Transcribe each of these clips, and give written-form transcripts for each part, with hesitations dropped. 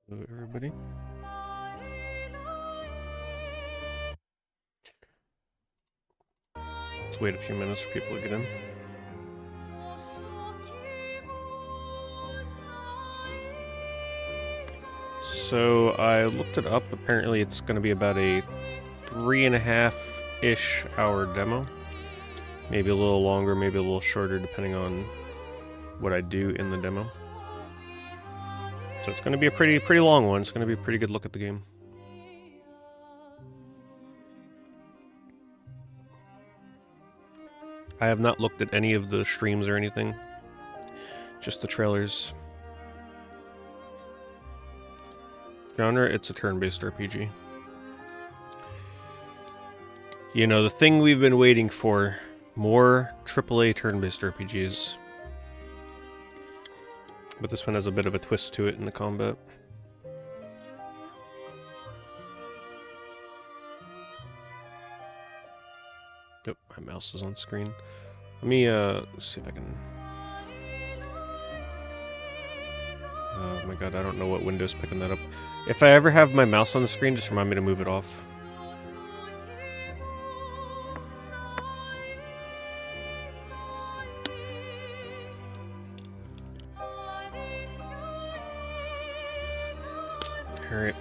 Hello, everybody. Let's wait a few minutes for people to get in. So I looked it up. Apparently it's going to be about a 3.5-ish hour demo. Maybe a little longer, maybe a little shorter, depending on what I do in the demo. So it's going to be a pretty long one. It's going to be a pretty good look at the game. I have not looked at any of the streams or anything. Just the trailers. Genre, it's a turn-based RPG. You know, the thing we've been waiting for. More AAA turn-based RPGs. But this one has a bit of a twist to it in the combat. Oh, my mouse is on screen. Let me see if I can... Oh my god, I don't know what window's picking that up. If I ever have my mouse on the screen, just remind me to move it off. Alright.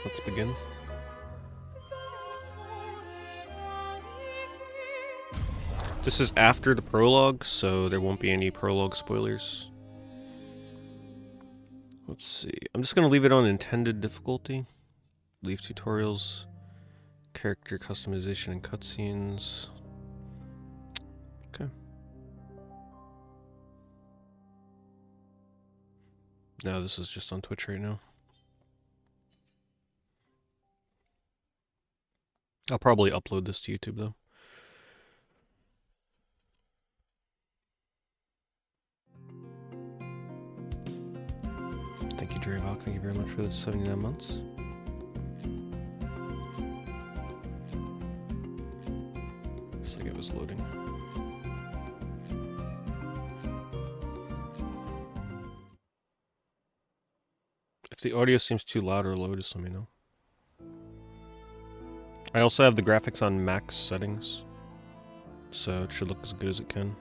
Let's begin. This is after the prologue, so there won't be any prologue spoilers. Let's see. I'm just going to leave it on intended difficulty. Leave tutorials, character customization and cutscenes. Okay. No, this is just on Twitch right now. I'll probably upload this to YouTube though. Thank you, Drayvok. Thank you very much for the 79 months. Looks like it was loading. If the audio seems too loud or low, just let me know. I also have the graphics on max settings, so it should look as good as it can.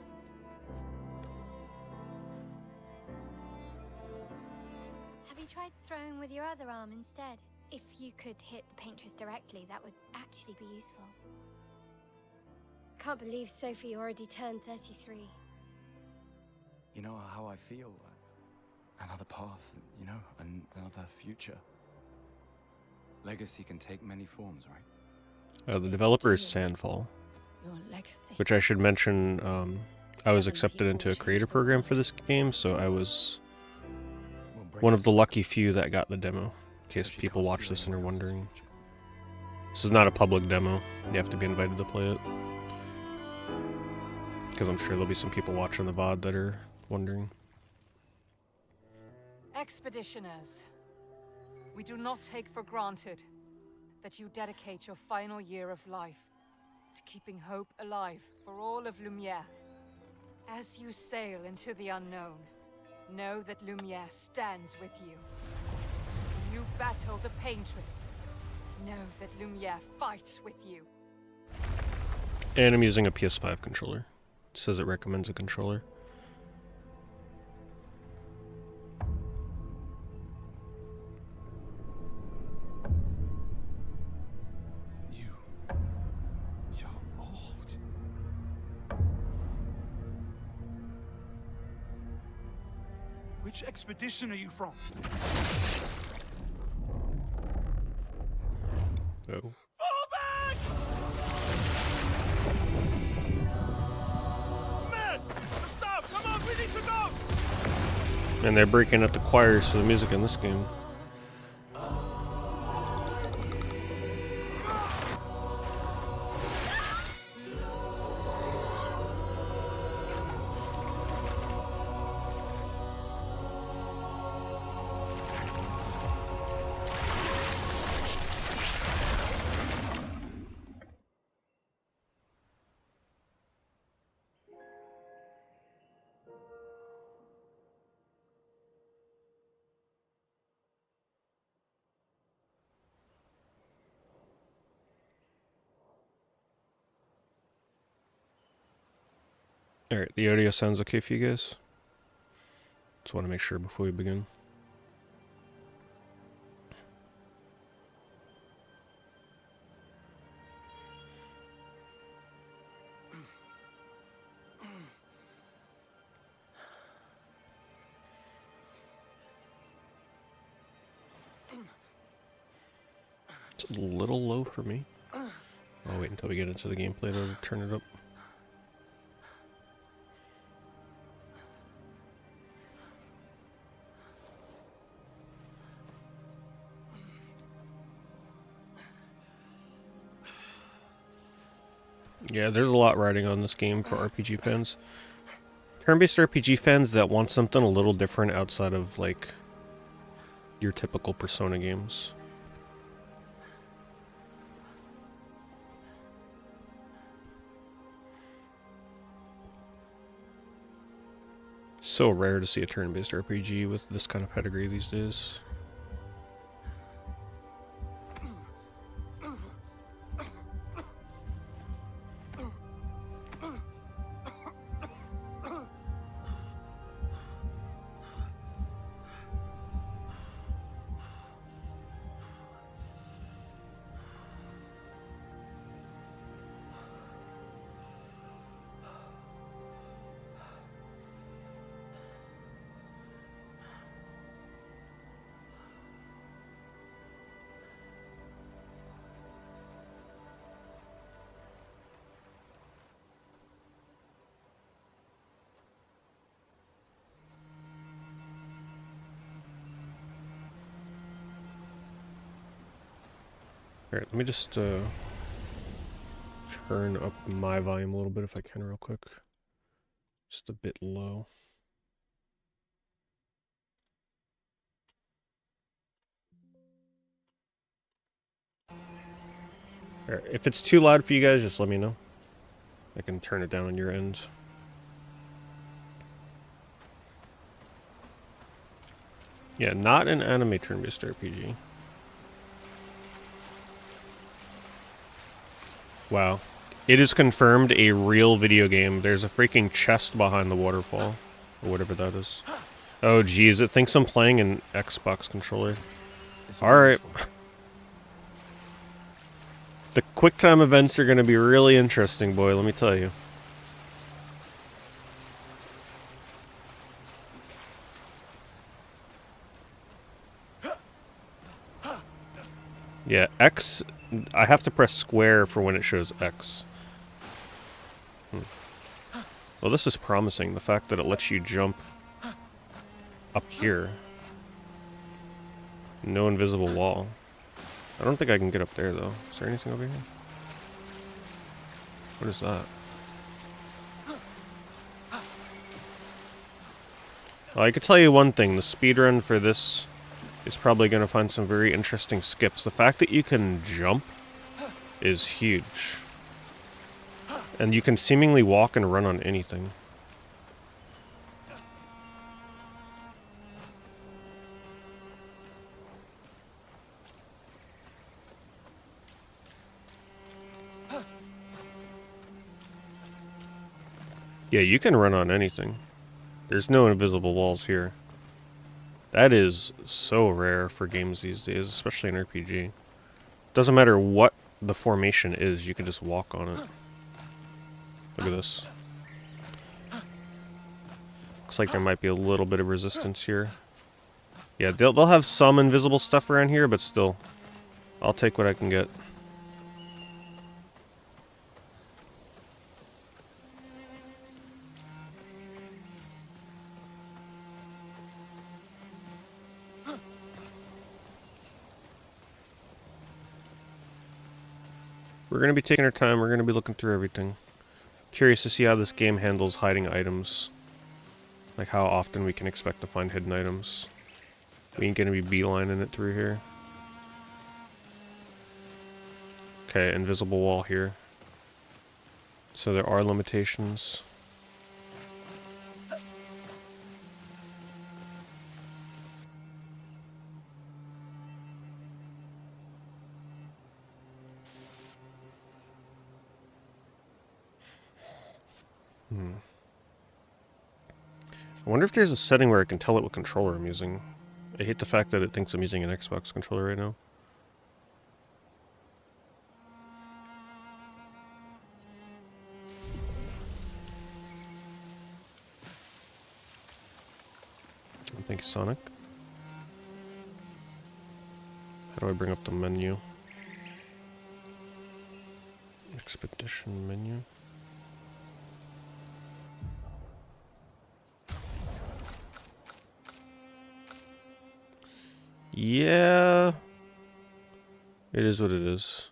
Have you tried throwing with your other arm instead? If you could hit the paintress directly, that would actually be useful. Can't believe Sophie already turned 33. You know how I feel? Another path, you know, another future. Legacy can take many forms, right? The developer is Sandfall, which I should mention, I was accepted into a creator program for this game, so I was one of the lucky few that got the demo, in case people watch this and are wondering. This is not a public demo, you have to be invited to play it. Because I'm sure there'll be some people watching the VOD that are wondering. Expeditioners, we do not take for granted that you dedicate your final year of life to keeping hope alive for all of Lumiere. As you sail into the unknown, know that Lumiere stands with you. When you battle the Paintress, know that Lumiere fights with you. And I'm using a PS5 controller. It says it recommends a controller. Which expedition are you from? Oh. Fall back! Men! Stop! Come on, we need to go! And they're breaking up the choirs for the music in this game. Alright, the audio sounds okay for you guys? Just want to make sure before we begin. It's a little low for me. I'll wait until we get into the gameplay to turn it up. Yeah, there's a lot riding on this game for RPG fans. Turn-based RPG fans that want something a little different outside of, like, your typical Persona games. So rare to see a turn-based RPG with this kind of pedigree these days. Alright, let me just turn up my volume a little bit if I can real quick. Just a bit low. Alright, if it's too loud for you guys, just let me know. I can turn it down on your end. Yeah, not an anime turn-based RPG. Wow. It is confirmed a real video game. There's a freaking chest behind the waterfall. Or whatever that is. Oh geez, it thinks I'm playing an Xbox controller. Alright. The QuickTime events are going to be really interesting, boy, let me tell you. Yeah, X... I have to press square for when it shows X. Well, this is promising. The fact that it lets you jump up here. No invisible wall. I don't think I can get up there, though. Is there anything over here? What is that? Well, I could tell you one thing. The speedrun for this is probably going to find some very interesting skips. The fact that you can jump is huge. And you can seemingly walk and run on anything. Yeah, you can run on anything. There's no invisible walls here. That is so rare for games these days, especially in RPG. Doesn't matter what the formation is, you can just walk on it. Look at this. Looks like there might be a little bit of resistance here. Yeah, they'll have some invisible stuff around here, but still, I'll take what I can get. We're going to be taking our time, we're going to be looking through everything. Curious to see how this game handles hiding items. Like how often we can expect to find hidden items. We ain't going to be beelining it through here. Okay, invisible wall here. So there are limitations. I wonder if there's a setting where I can tell it what controller I'm using. I hate the fact that it thinks I'm using an Xbox controller right now. Thank you, Sonic. How do I bring up the menu? Expedition menu. Yeah. It is what it is.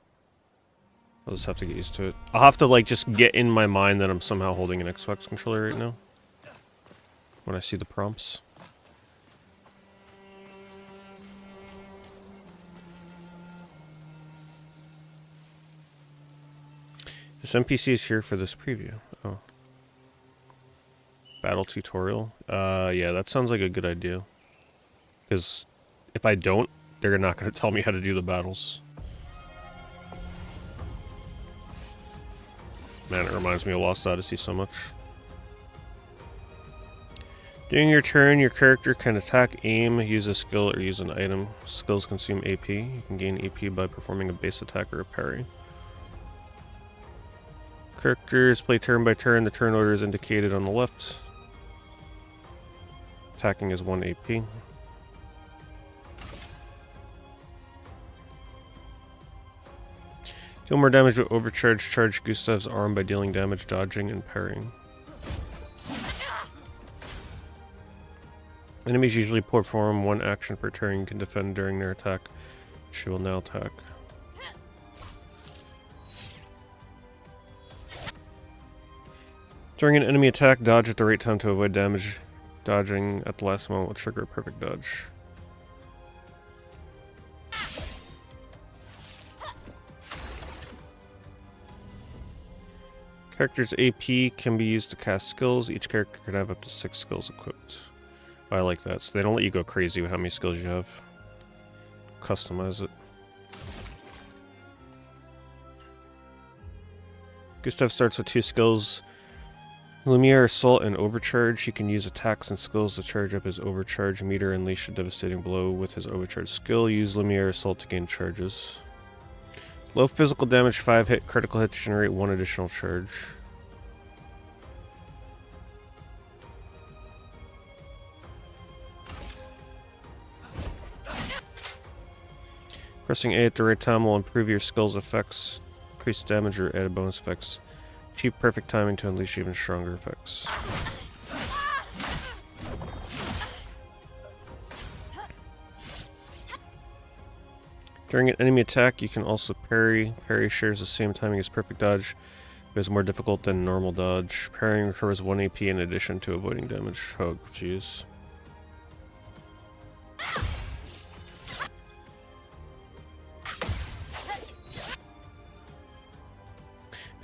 I'll just have to get used to it. I'll have to, like, just get in my mind that I'm somehow holding an Xbox controller right now. When I see the prompts. This NPC is here for this preview. Oh. Battle tutorial. Yeah, that sounds like a good idea. Because if I don't, they're not going to tell me how to do the battles. Man, it reminds me of Lost Odyssey so much. During your turn, your character can attack, aim, use a skill, or use an item. Skills consume AP. You can gain AP by performing a base attack or a parry. Characters play turn by turn. The turn order is indicated on the left. Attacking is 1 AP. Deal more damage with overcharge. Charge Gustav's arm by dealing damage, dodging, and parrying. Enemies usually perform 1 action per turn. You can defend during their attack. She will now attack. During an enemy attack, dodge at the right time to avoid damage. Dodging at the last moment will trigger a perfect dodge. Character's AP can be used to cast skills. Each character can have up to 6 skills equipped. I like that, so they don't let you go crazy with how many skills you have. Customize it. Gustav starts with 2 skills. Lumiere, Assault, and Overcharge. He can use attacks and skills to charge up his Overcharge meter and unleash a devastating blow with his Overcharge skill. Use Lumiere Assault to gain charges. Low physical damage, 5 hit. Critical hits generate 1 additional charge. Pressing A at the right time will improve your skill's effects, increase damage, or add bonus effects. Achieve perfect timing to unleash even stronger effects. During an enemy attack, you can also parry. Parry shares the same timing as perfect dodge, but is more difficult than normal dodge. Parrying recovers 1 AP in addition to avoiding damage. Oh, jeez.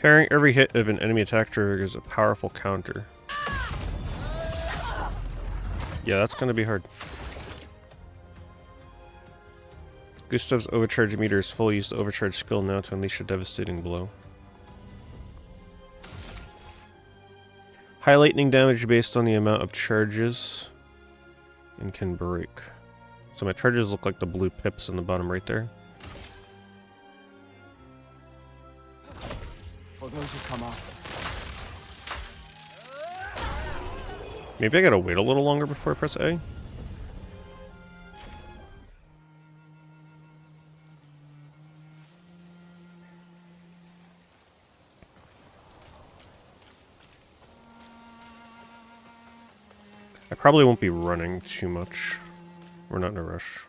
Parrying every hit of an enemy attack triggers a powerful counter. Yeah, that's gonna be hard. Gustav's overcharge meter is full. Use the overcharge skill now to unleash a devastating blow. High lightning damage based on the amount of charges and can break. So my charges look like the blue pips in the bottom right there. For those who come up. Maybe I gotta wait a little longer before I press A. I probably won't be running too much. We're not in a rush.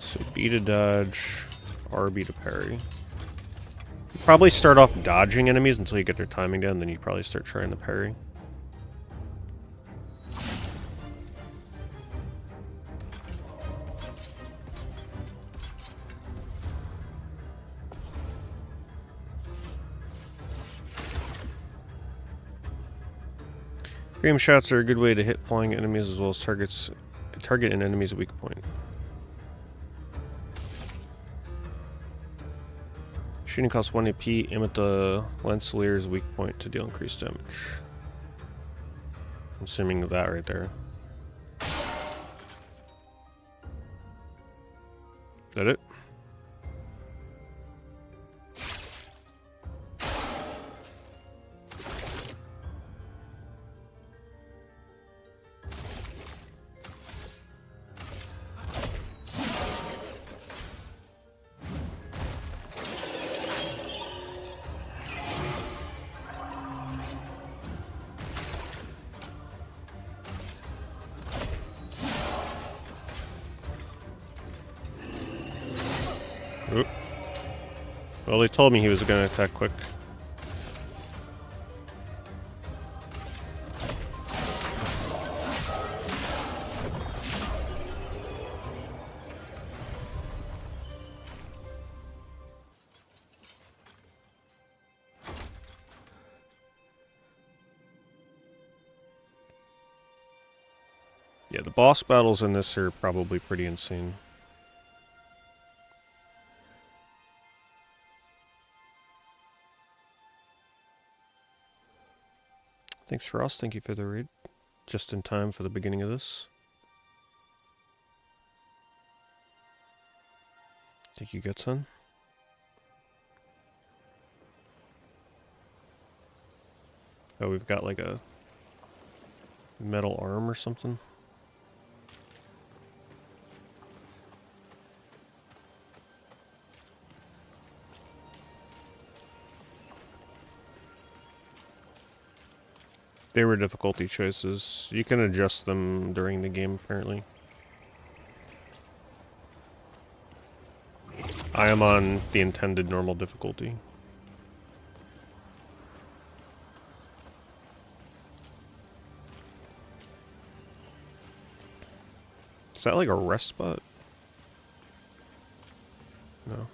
So B to dodge, RB to parry. You probably start off dodging enemies until you get their timing down, then you probably start trying to parry. Cream shots are a good way to hit flying enemies as well as target an enemy's weak point. Shooting costs 1 AP, aim at the Lancelier's weak point to deal increased damage. I'm assuming that right there. Is that it? Oop. Well, they told me he was going to attack quick. Yeah, the boss battles in this are probably pretty insane. Thanks for us. Thank you for the raid. Just in time for the beginning of this. Thank you, Gutson. Oh, we've got like a metal arm or something. They were difficulty choices. You can adjust them during the game, apparently. I am on the intended normal difficulty. Is that like a rest spot? No.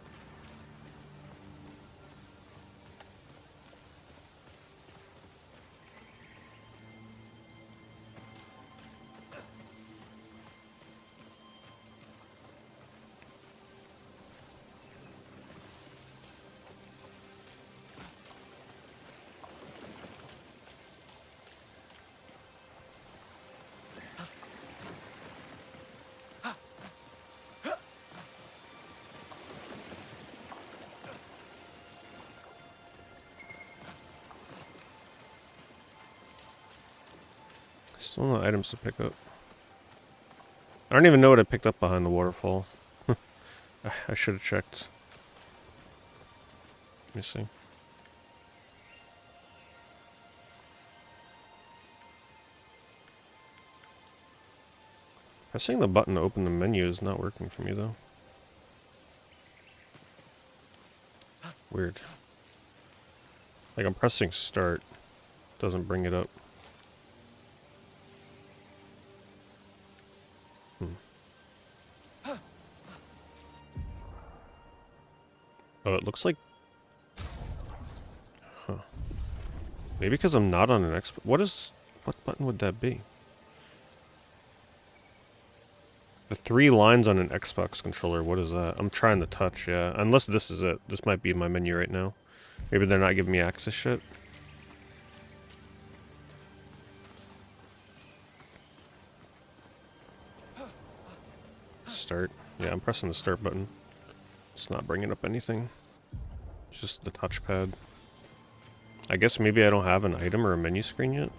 Still no items to pick up. I don't even know what I picked up behind the waterfall. I should have checked. Let me see. Pressing the button to open the menu is not working for me though. Weird. Like I'm pressing start. Doesn't bring it up. Oh, it looks like... Huh. Maybe because I'm not on an Xbox. What button would that be? The 3 lines on an Xbox controller, what is that? I'm trying to touch, yeah. Unless this is it. This might be my menu right now. Maybe they're not giving me access yet. Start. Yeah, I'm pressing the start button. It's not bringing up anything. It's just the touchpad. I guess maybe I don't have an item or a menu screen yet.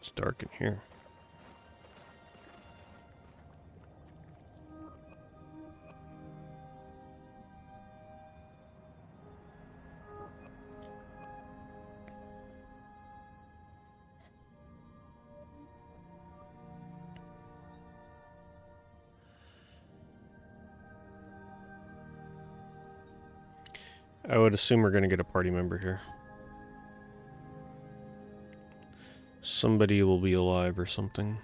It's dark in here. I would assume we're going to get a party member here. Somebody will be alive or something.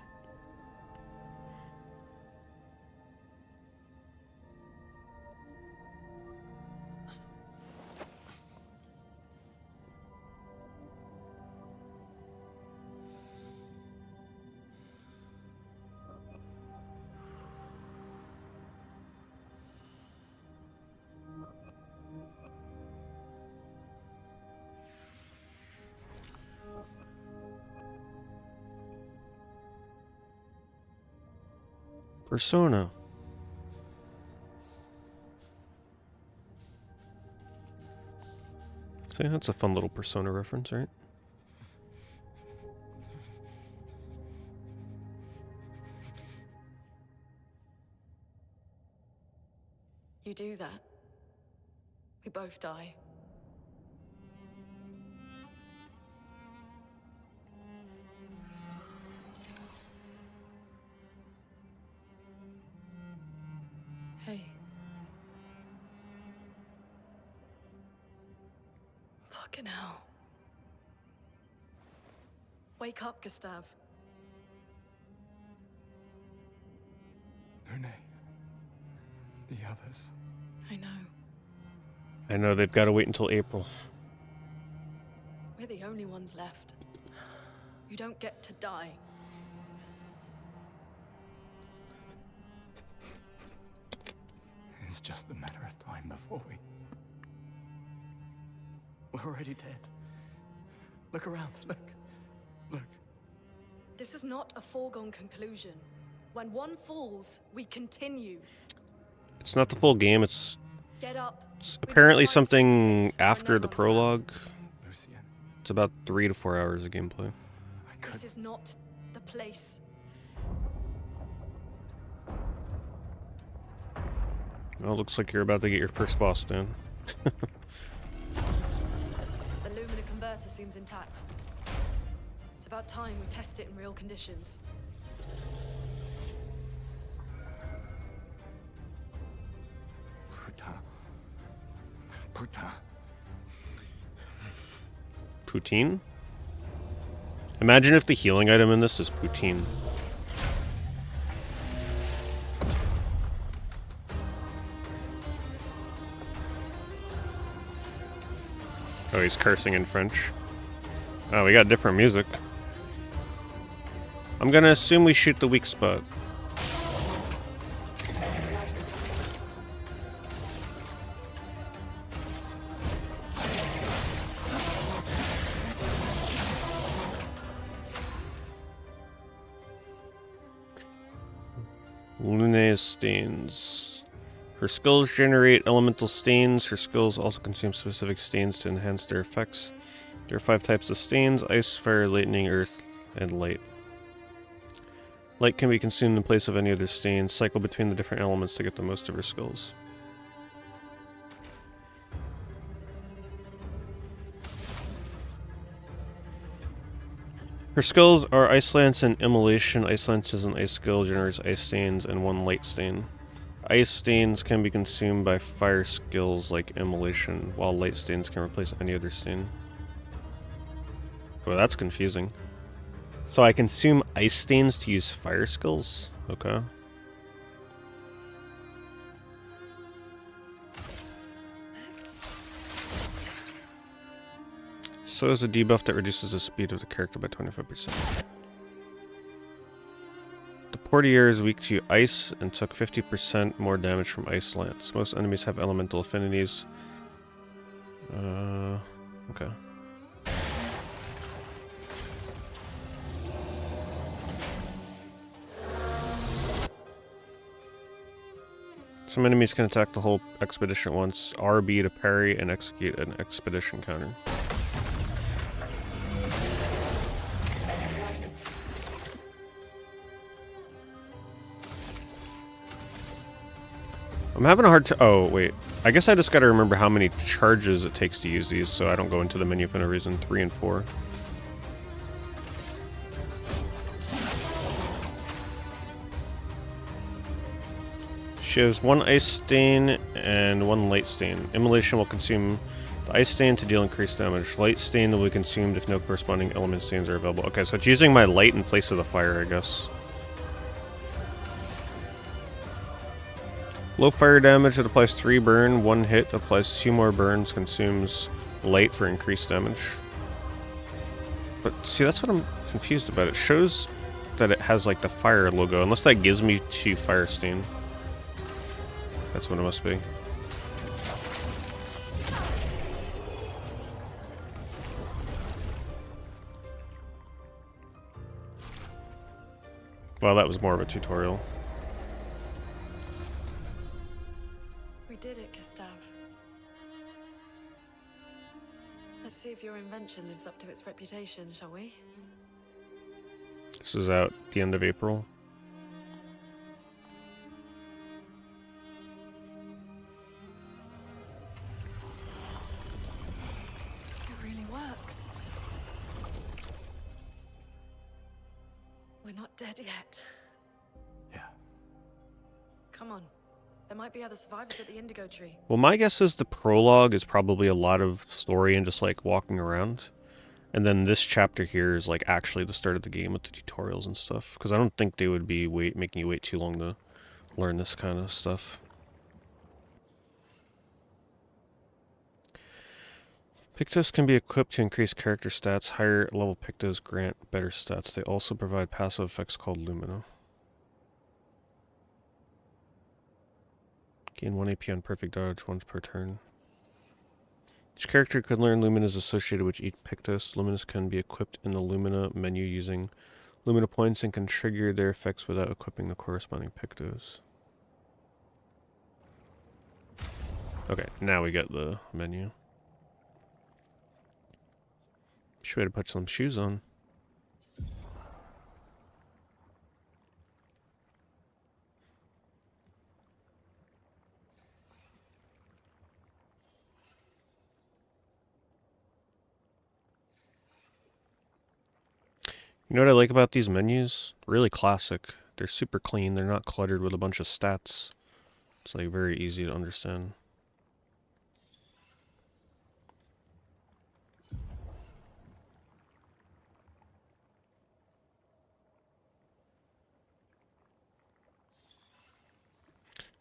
Persona. See, that's a fun little Persona reference, right? You do that, we both die. Hey. Fucking hell. Wake up, Gustav. Lune. The others. I know. I know they've got to wait until April. We're the only ones left. You don't get to die. It's just a matter of time before we're already dead. Look around, look. This is not a foregone conclusion. When one falls, we continue. It's not the full game, it's Get up. apparently something after the Noble's prologue. Lucian, It's about 3 to 4 hours of gameplay. I could. This is not the place. Well, looks like you're about to get your first boss down. The Lumina converter seems intact. It's about time we test it in real conditions. Puta. Poutine? Imagine if the healing item in this is poutine. Oh, he's cursing in French. Oh, we got different music. I'm gonna assume we shoot the weak spot. Lune's stains. Her skills generate elemental stains. Her skills also consume specific stains to enhance their effects. There are 5 types of stains: ice, fire, lightning, earth, and light. Light can be consumed in place of any other stain. Cycle between the different elements to get the most of her skills. Her skills are Ice Lance and Immolation. Ice Lance is an ice skill, generates ice stains, and 1 light stain. Ice stains can be consumed by fire skills like Immolation, while light stains can replace any other stain. Well, that's confusing. So I consume ice stains to use fire skills? Okay. So is a debuff that reduces the speed of the character by 25%. The Portier is weak to ice and took 50% more damage from Ice Lance. Most enemies have elemental affinities. Okay. Some enemies can attack the whole expedition at once. RB to parry and execute an expedition counter. I'm having a hard time. Oh, wait. I guess I just gotta remember how many charges it takes to use these so I don't go into the menu for no reason. 3 and 4. She has 1 ice stain and 1 light stain. Immolation will consume the ice stain to deal increased damage. Light stain will be consumed if no corresponding element stains are available. Okay, so it's using my light in place of the fire, I guess. Low fire damage, it applies 3 burn, 1 hit, applies 2 more burns, consumes light for increased damage. But see, that's what I'm confused about. It shows that it has like the fire logo, unless that gives me 2 fire stain. That's what it must be. Well, that was more of a tutorial. We did it, Gustav. Let's see if your invention lives up to its reputation, shall we? This is out the end of April. It really works. We're not dead yet. Yeah. Come on. There might be other survivors at the Indigo Tree. Well, my guess is the prologue is probably a lot of story and just like walking around. And then this chapter here is like actually the start of the game with the tutorials and stuff. Because I don't think they would be making you wait too long to learn this kind of stuff. Pictos can be equipped to increase character stats. Higher level Pictos grant better stats. They also provide passive effects called Lumina. Gain 1 AP on perfect dodge once per turn. Each character can learn Luminas associated with each Pictos. Luminas can be equipped in the Lumina menu using Lumina points and can trigger their effects without equipping the corresponding Pictos. Okay, now we get the menu. Should have put some shoes on. You know what I like about these menus? Really classic. They're super clean. They're not cluttered with a bunch of stats. It's like very easy to understand.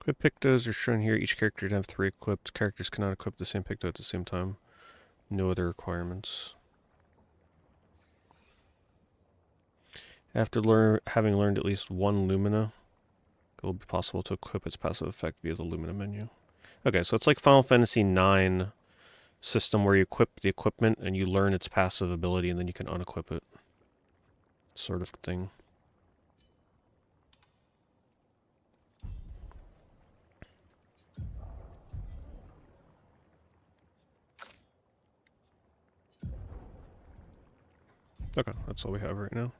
Equip Pictos are shown here. Each character can have 3 equipped. Characters cannot equip the same Picto at the same time. No other requirements. After having learned at least 1 Lumina, it will be possible to equip its passive effect via the Lumina menu. Okay, so it's like Final Fantasy IX system where you equip the equipment and you learn its passive ability and then you can unequip it. Sort of thing. Okay, that's all we have right now.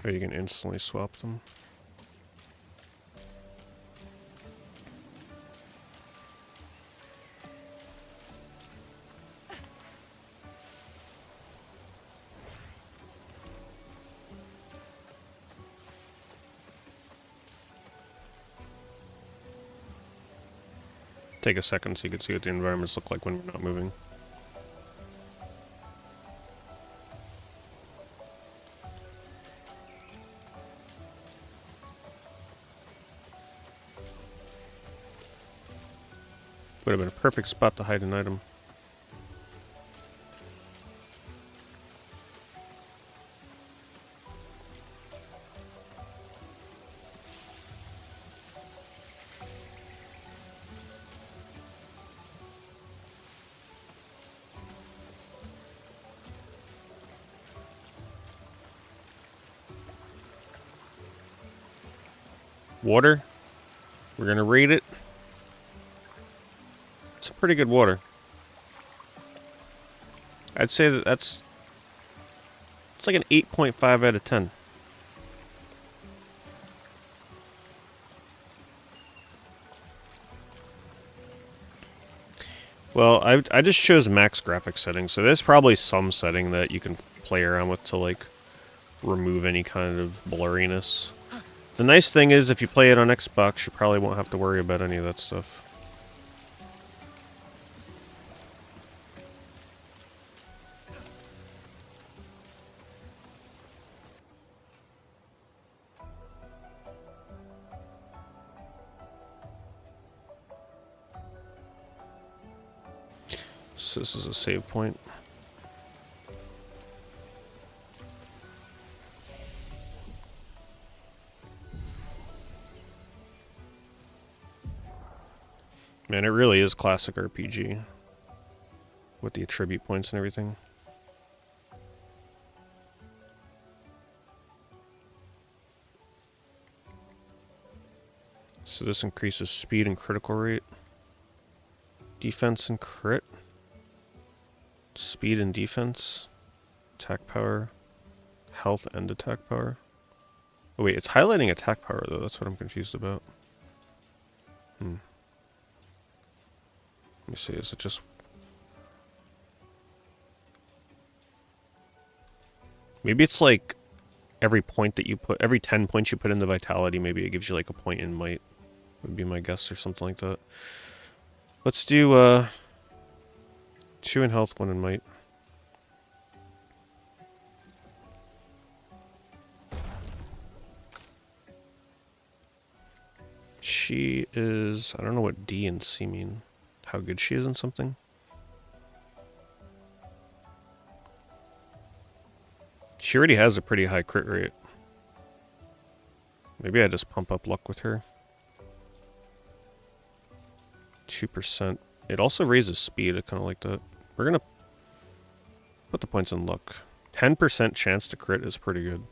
Oh, you can instantly swap them. Take a second so you can see what the environments look like when we're not moving. Would have been a perfect spot to hide an item. Water. We're gonna rate it. It's a pretty good water. I'd say that it's like an 8.5 out of 10. Well, I just chose max graphics settings, so there's probably some setting that you can play around with to, like, remove any kind of blurriness. The nice thing is, if you play it on Xbox, you probably won't have to worry about any of that stuff. So this is a save point. Man, it really is classic RPG. With the attribute points and everything. So this increases speed and critical rate. Defense and crit. Speed and defense. Attack power. Health and attack power. Oh wait, it's highlighting attack power though. That's what I'm confused about. Let me see, is it just... Maybe it's like every point that you put, every 10 points you put into vitality, maybe it gives you like a point in might. Would be my guess or something like that. Let's do 2 in health, 1 in might. She is, I don't know what D and C mean. How good she is in something. She already has a pretty high crit rate. Maybe I just pump up luck with her. 2%. It also raises speed. I kind of like that. We're going to put the points in luck. 10% chance to crit is pretty good.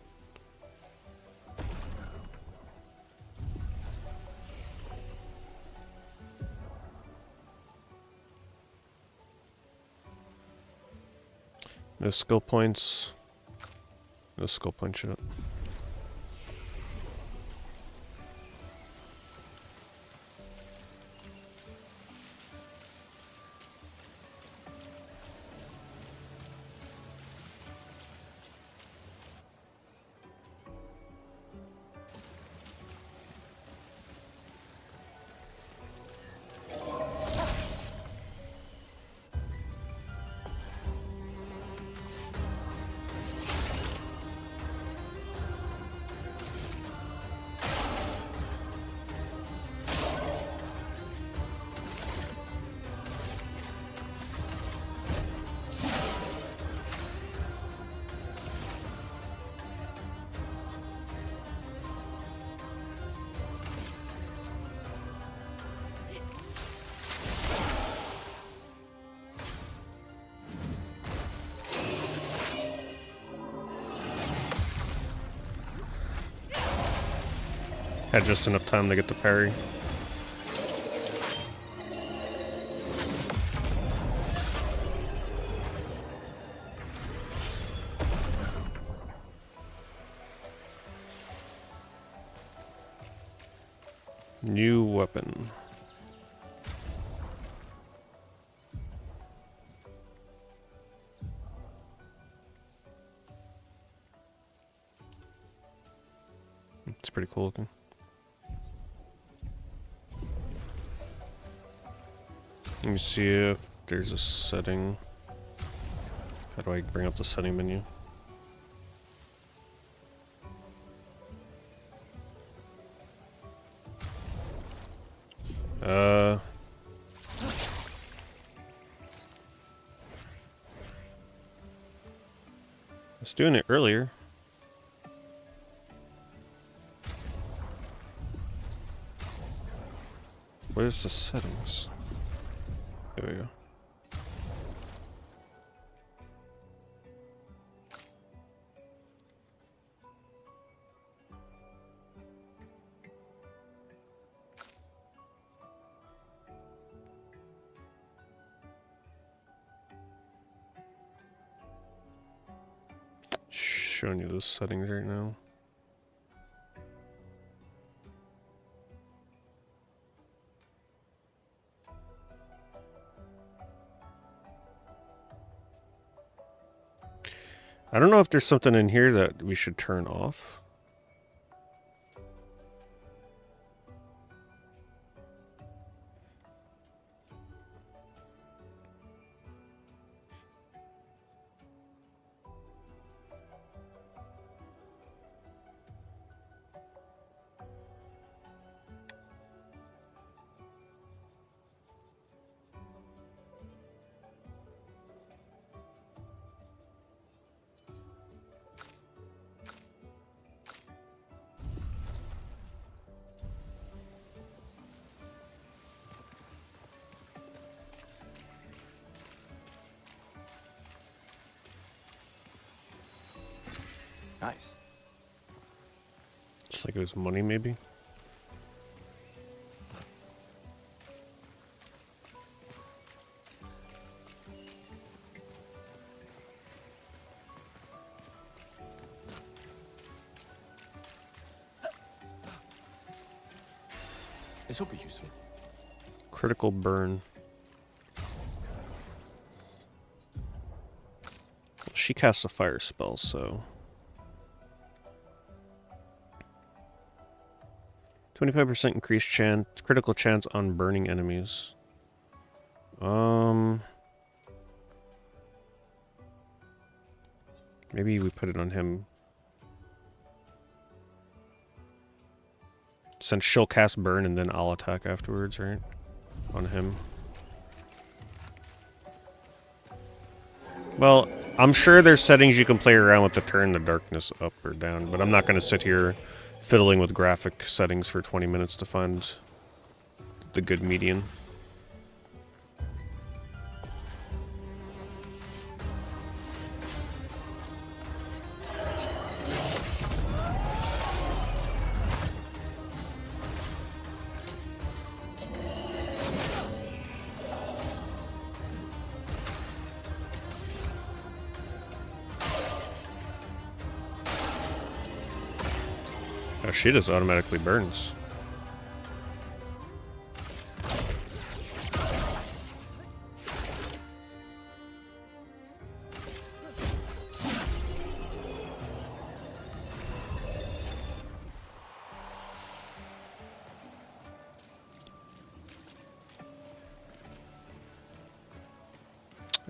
No skill points. No skill point shit. Had just enough time to get the parry. New weapon. It's pretty cool looking. Let me see if there's a setting. How do I bring up the setting menu? I was doing it earlier. Where's the settings? There we go. Showing you those settings right now. I don't know if there's something in here that we should turn off. Nice. It's like it was money, maybe. This will be useful. Critical burn. She casts a fire spell, so 25% increased chance, critical chance on burning enemies. Maybe we put it on him. Since she'll cast burn and then I'll attack afterwards, right? On him. Well, I'm sure there's settings you can play around with to turn the darkness up or down, but I'm not going to sit here fiddling with graphic settings for 20 minutes to find the good median. Oh, she just automatically burns.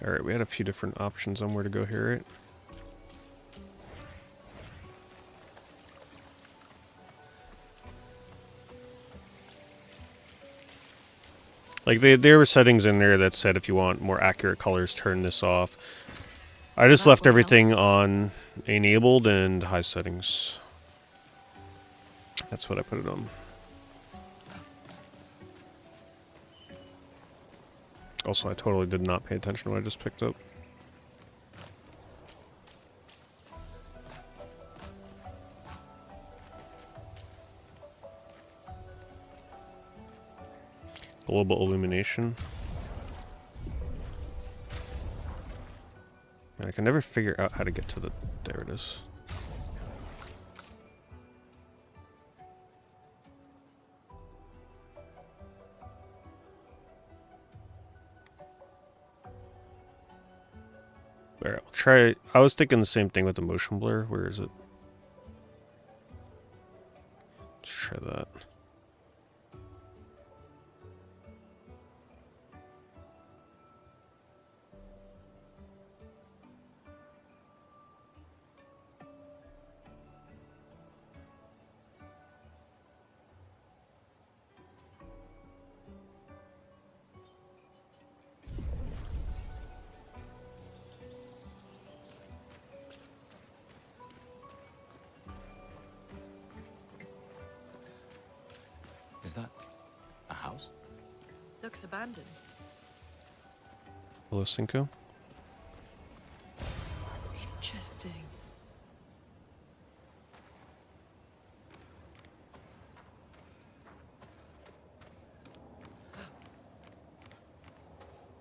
Alright, we had a few different options on where to go here, right? Like, there were settings in there that said if you want more accurate colors, turn this off. I just left everything on enabled and high settings. That's what I put it on. Also, I totally did not pay attention to what I just picked up. Global illumination. Man, I can never figure out how to get to the... There it is. Alright, I'll try... I was thinking the same thing with the motion blur. Where is it? Let's try that. Is that a house? Looks abandoned. Hello, Cinco. Interesting.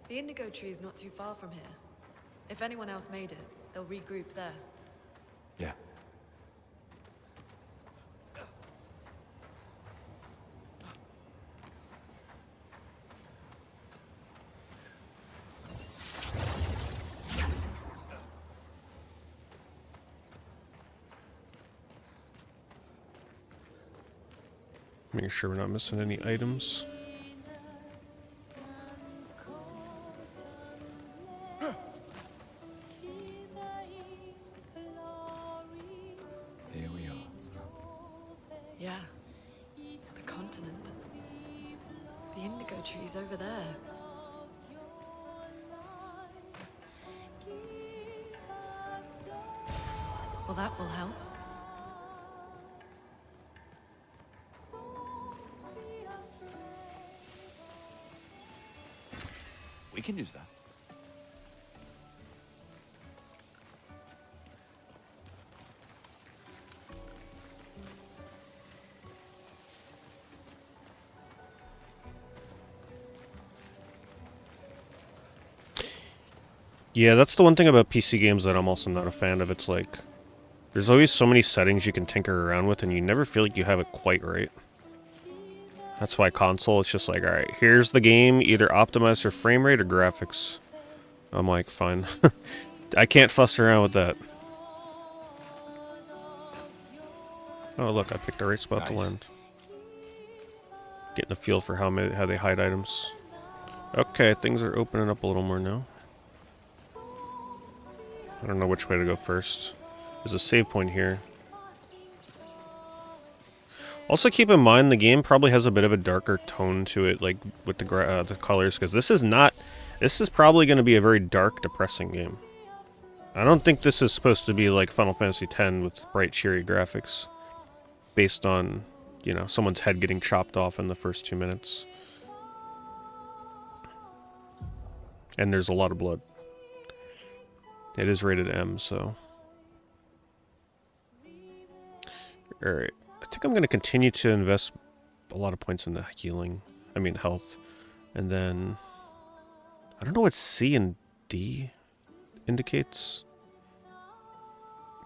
The indigo tree is not too far from here. If anyone else made it, they'll regroup there. Yeah. Making sure we're not missing any items. Here we are. Yeah. The continent. The indigo trees over there. Well, that will help. We can use that. Yeah, that's the one thing about PC games that I'm also not a fan of. It's like, there's always so many settings you can tinker around with, and you never feel like you have it quite right. That's why console, it's just like, alright, here's the game, either optimize for frame rate or graphics. I'm like, fine. I can't fuss around with that. Oh, look, I picked the right spot to land. Getting a feel for how they hide items. Okay, things are opening up a little more now. I don't know which way to go first. There's a save point here. Also, keep in mind the game probably has a bit of a darker tone to it, like with the colors, because this is not. This is probably going to be a very dark, depressing game. I don't think this is supposed to be like Final Fantasy X with bright, cheery graphics, based on, you know, someone's head getting chopped off in the first 2 minutes. And there's a lot of blood. It is rated M, so. Alright. I think I'm going to continue to invest a lot of points in the health. And then, I don't know what C and D indicates.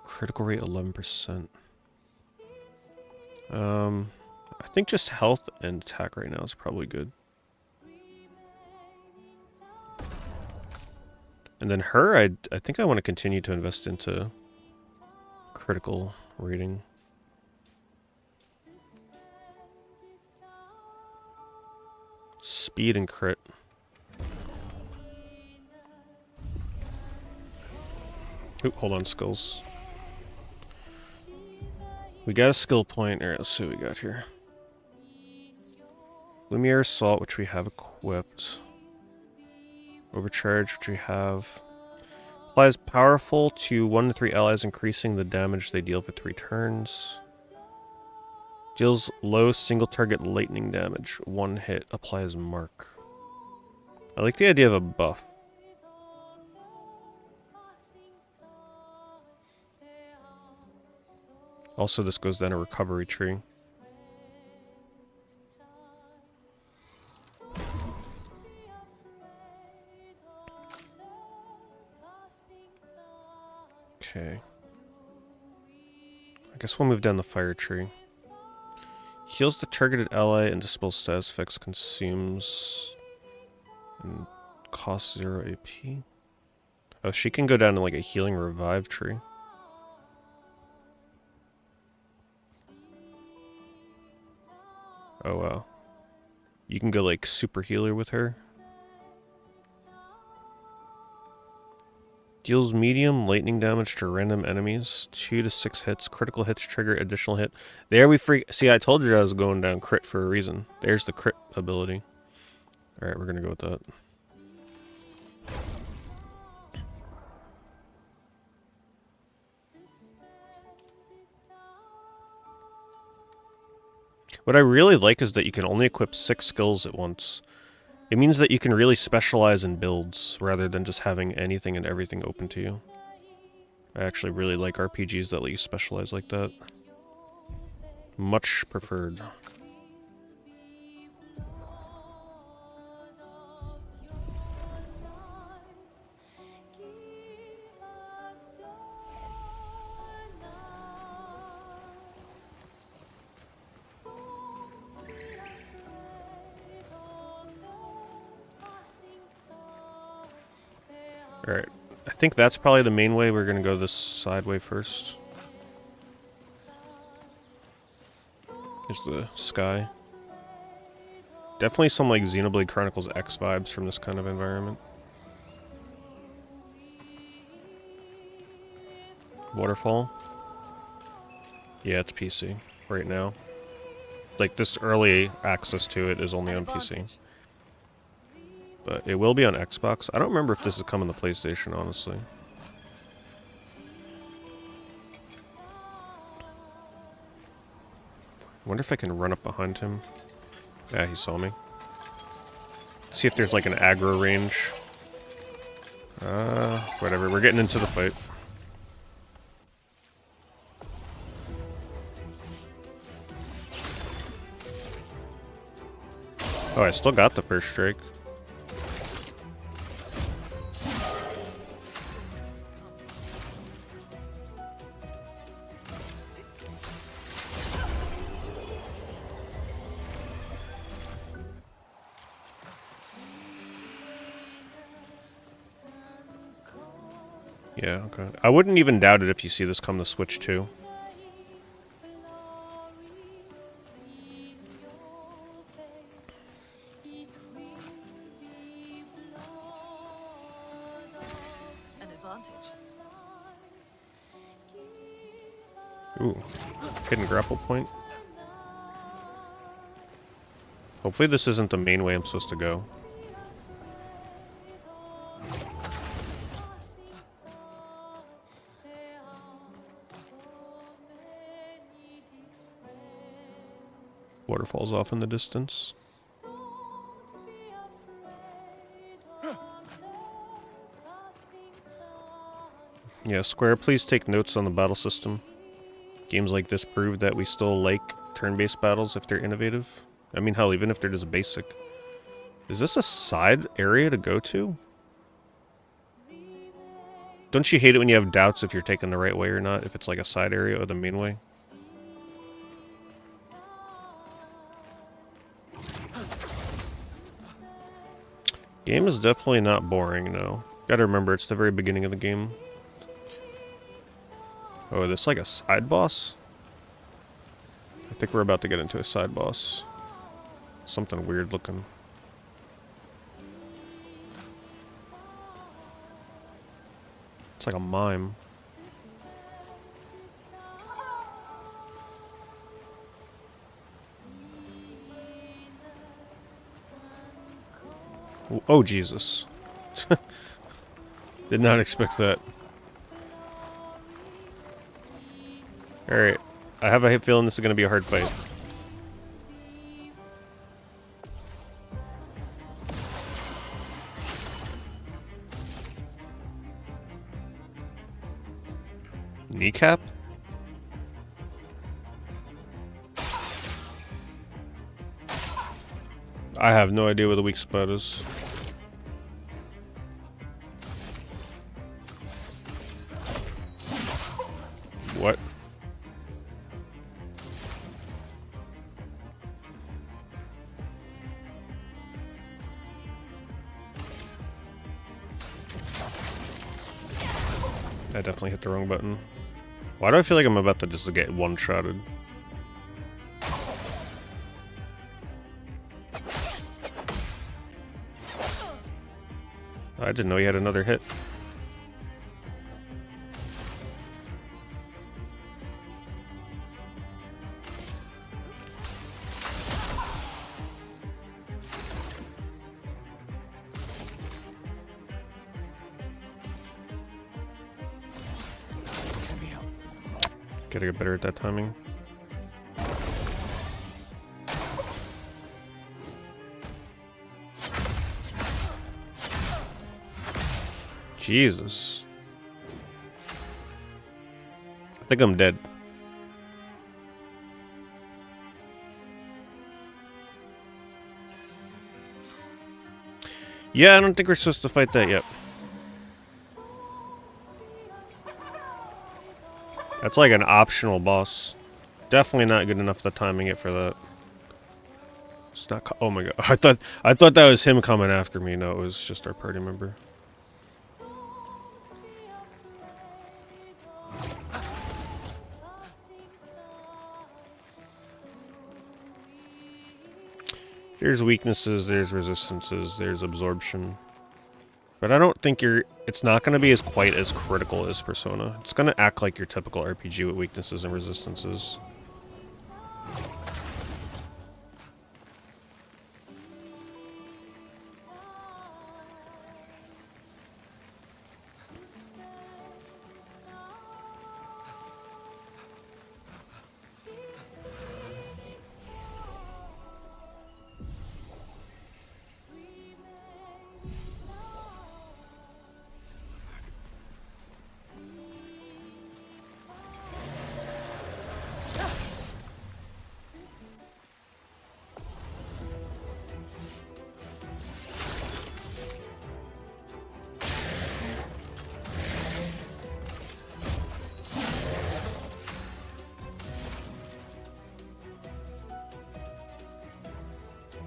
Critical rate 11%. I think just health and attack right now is probably good. And then her, I think I want to continue to invest into critical rating. Speed and crit. Oop, hold on, skills. We got a skill point. Alright, let's see what we got here. Lumiere Assault, which we have equipped. Overcharge, which we have. Applies powerful to 1 to 3 allies, increasing the damage they deal for 3 turns. Deals low single target lightning damage. 1 hit. Applies mark. I like the idea of a buff. Also, this goes down a recovery tree. Okay. I guess we'll move down the fire tree. Heals the targeted ally and dispels status effects, consumes and costs 0 AP. Oh, she can go down to like a healing revive tree. Oh wow. You can go like super healer with her. Deals medium lightning damage to random enemies. 2 to 6 hits. Critical hits trigger additional hit. There we see, I told you I was going down crit for a reason. There's the crit ability. Alright, we're gonna go with that. What I really like is that you can only equip 6 skills at once. It means that you can really specialize in builds, rather than just having anything and everything open to you. I actually really like RPGs that let you specialize like that. Much preferred. Alright, I think that's probably the main way. We're gonna go this side way first. Here's the sky. Definitely some like Xenoblade Chronicles X vibes from this kind of environment. Waterfall. Yeah, it's PC right now. Like, this early access to it is only on PC. But it will be on Xbox. I don't remember if this is coming to PlayStation, honestly. I wonder if I can run up behind him. Yeah, he saw me. See if there's like an aggro range. Whatever. We're getting into the fight. Oh, I still got the first strike. Yeah, okay. I wouldn't even doubt it if you see this come to Switch 2. An advantage. Ooh, hidden grapple point. Hopefully this isn't the main way I'm supposed to go. Waterfalls off in the distance. Yeah, Square, please take notes on the battle system. Games like this prove that we still like turn-based battles if they're innovative. I mean, hell, even if they're just basic. Is this a side area to go to? Don't you hate it when you have doubts if you're taking the right way or not, if it's like a side area or the main way? Game is definitely not boring, no. Gotta remember, it's the very beginning of the game. Oh, is this like a side boss? I think we're about to get into a side boss. Something weird looking. It's like a mime. Oh, Jesus. Did not expect that. Alright. I have a feeling this is going to be a hard fight. Kneecap? I have no idea where the weak spot is. What? I definitely hit the wrong button. Why do I feel like I'm about to just get one-shotted? I didn't know he had another hit. Gotta get better at that timing. Jesus. I think I'm dead. Yeah, I don't think we're supposed to fight that yet. That's like an optional boss. Definitely not good enough the timing it for that. It's not. Oh my god! I thought that was him coming after me. No, it was just our party member. There's weaknesses, there's resistances, there's absorption. But I don't think it's not going to be quite as critical as Persona. It's going to act like your typical RPG with weaknesses and resistances.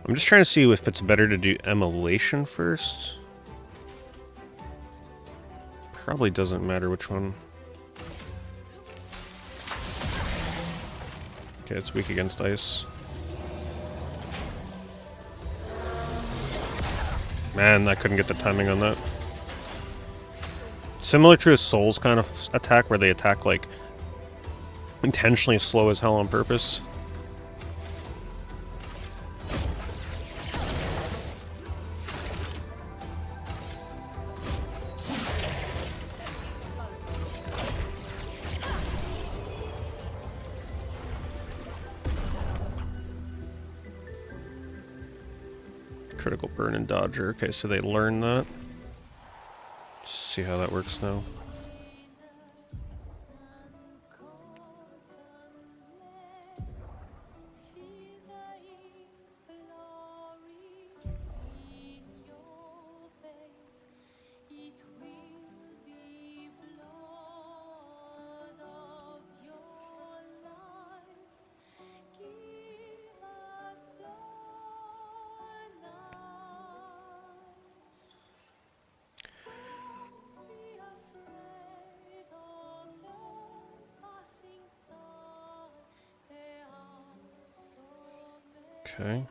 I'm just trying to see if it's better to do Immolation first. Probably doesn't matter which one. Okay, it's weak against ice. Man, I couldn't get the timing on that. Similar to a Souls kind of attack where they attack like intentionally slow as hell on purpose. Critical burn and dodger. Okay, so they learn that. Let's see how that works now. Okay.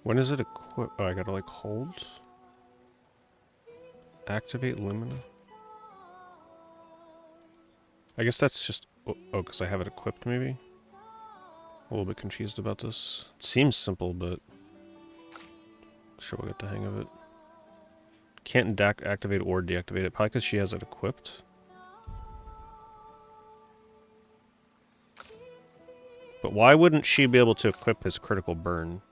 When is it equipped? Oh, I gotta like hold. Activate Lumina. I guess that's just because I have it equipped maybe. A little bit confused about this. It seems simple, but I'm sure we'll get the hang of it. Can't activate or deactivate it, probably because she has it equipped. But why wouldn't she be able to equip his critical burn?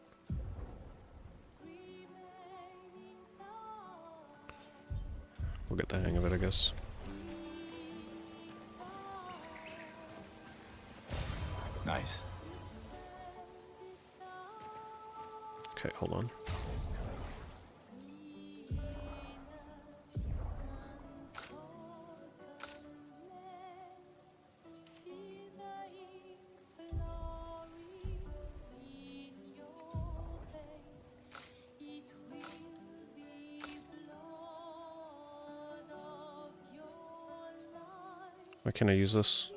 We'll get the hang of it, I guess. Nice. Okay, hold on. Why can't I use this?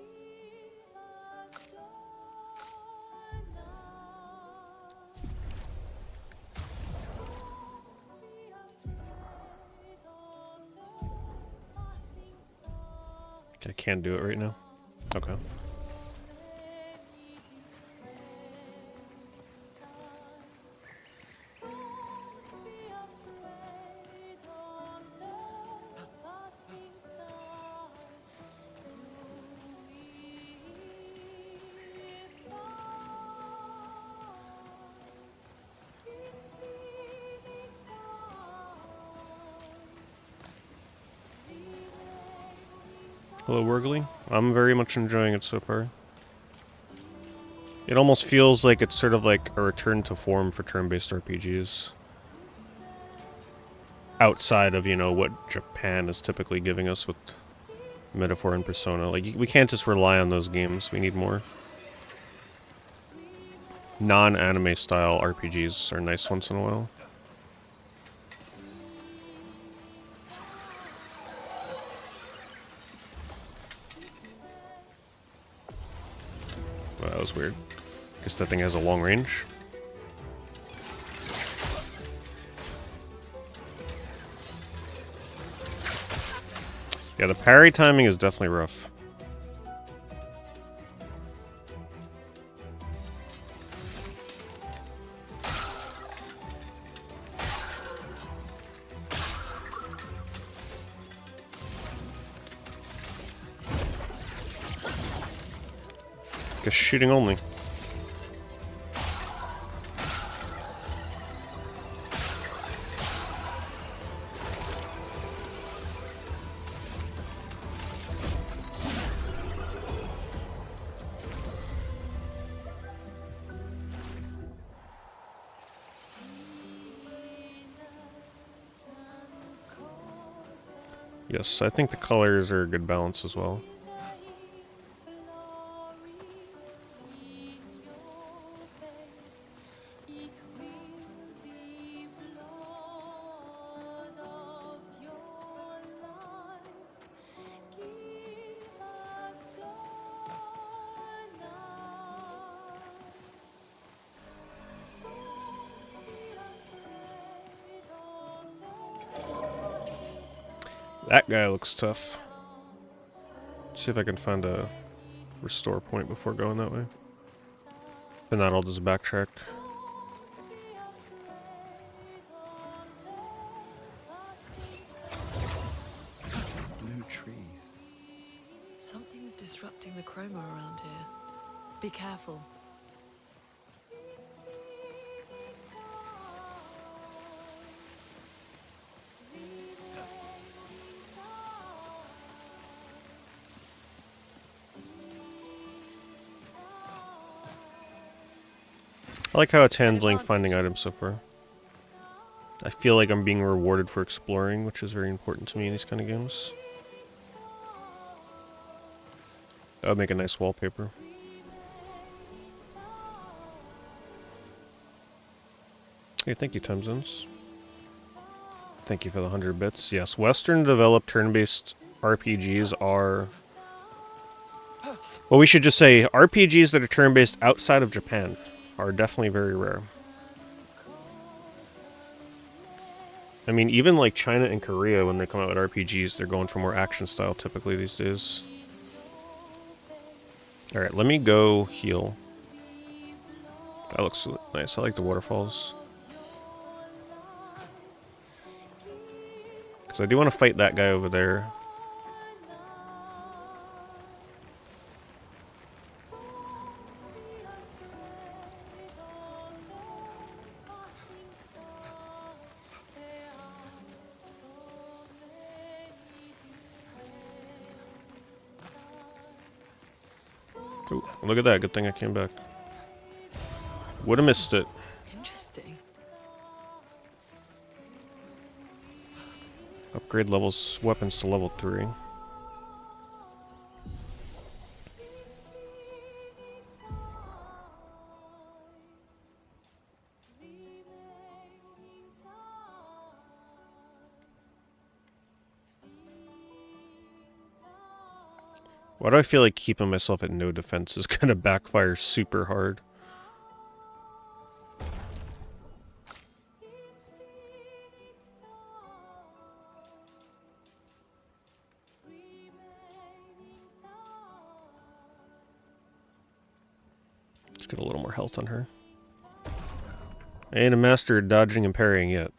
I can't do it right now. Okay. Hello, Wurgly. I'm very much enjoying it so far. It almost feels like it's sort of like a return to form for turn-based RPGs. Outside of, you know, what Japan is typically giving us with Metaphor and Persona. Like, we can't just rely on those games. We need more. non-anime style RPGs are nice once in a while. Oh, that was weird. Guess that thing has a long range. Yeah, the parry timing is definitely rough. Guess shooting only. Yes, I think the colors are a good balance as well. That guy looks tough. Let's see if I can find a restore point before going that way. If not, I'll just backtrack. Blue trees. Something's disrupting the chroma around here. Be careful. I like how it's handling finding items so far. I feel like I'm being rewarded for exploring, which is very important to me in these kind of games. That would make a nice wallpaper. Hey, thank you, Time Zones. Thank you for the 100 bits. Yes, Western developed turn-based RPGs are... Well, we should just say RPGs that are turn-based outside of Japan are definitely very rare. I mean, even like China and Korea, when they come out with RPGs, they're going for more action style typically these days. Alright, let me go heal. That looks nice. I like the waterfalls. Because I do want to fight that guy over there. Ooh, look at that. Good thing I came back. Would have missed it. Interesting. Upgrade levels weapons to level 3. Why do I feel like keeping myself at no defense is gonna backfire super hard? Let's get a little more health on her. I ain't a master at dodging and parrying yet.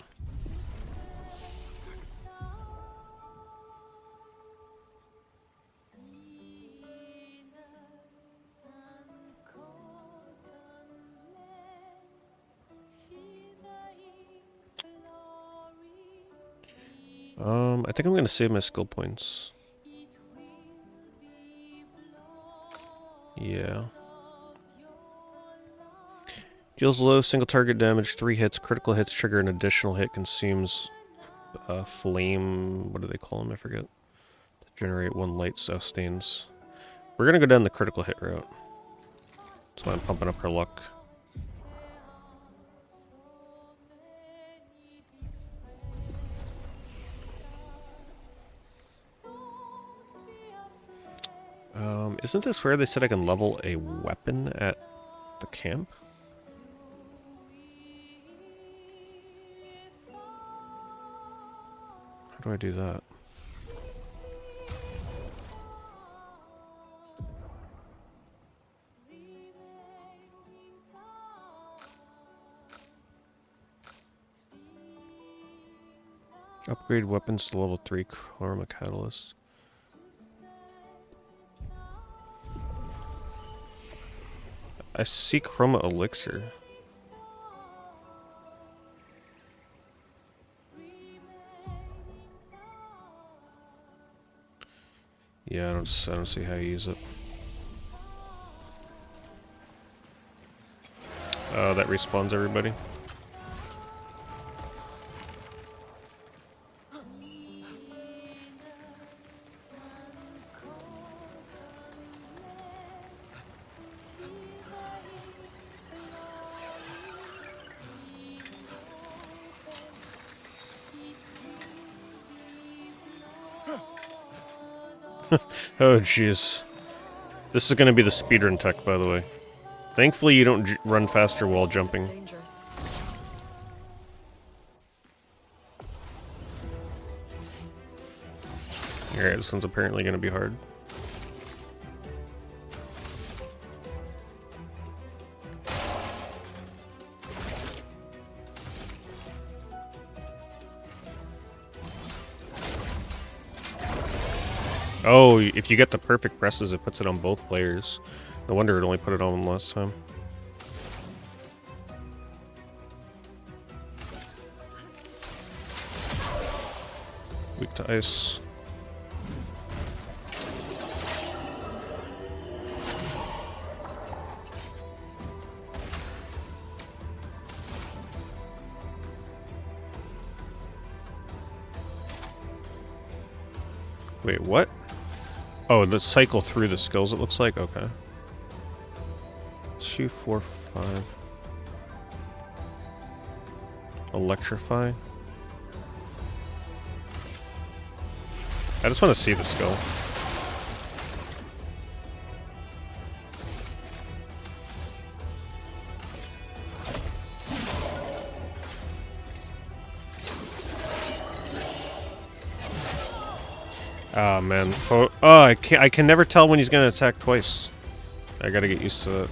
I think I'm gonna save my skill points. Yeah. Deals low single target damage, 3 hits, critical hits trigger an additional hit, consumes flame, what do they call them? I forget. To generate 1 light sustains. We're gonna go down the critical hit route. That's why I'm pumping up her luck. Isn't this where they said I can level a weapon at the camp? How do I do that? Upgrade weapons to level 3 Karma Catalyst. I see Chroma Elixir. Yeah, I don't see how you use it. That respawns everybody. Oh jeez. This is gonna be the speedrun tech, by the way. Thankfully you don't run faster while jumping. Dangerous. Alright, this one's apparently gonna be hard. Oh, if you get the perfect presses, it puts it on both players. No wonder it only put it on one last time. Weak to ice. Wait, what? Oh, let's cycle through the skills, it looks like? Okay. 2, 4, 5. Electrify. I just want to see the skill. Oh man. Oh, I can never tell when he's gonna attack twice. I gotta get used to that.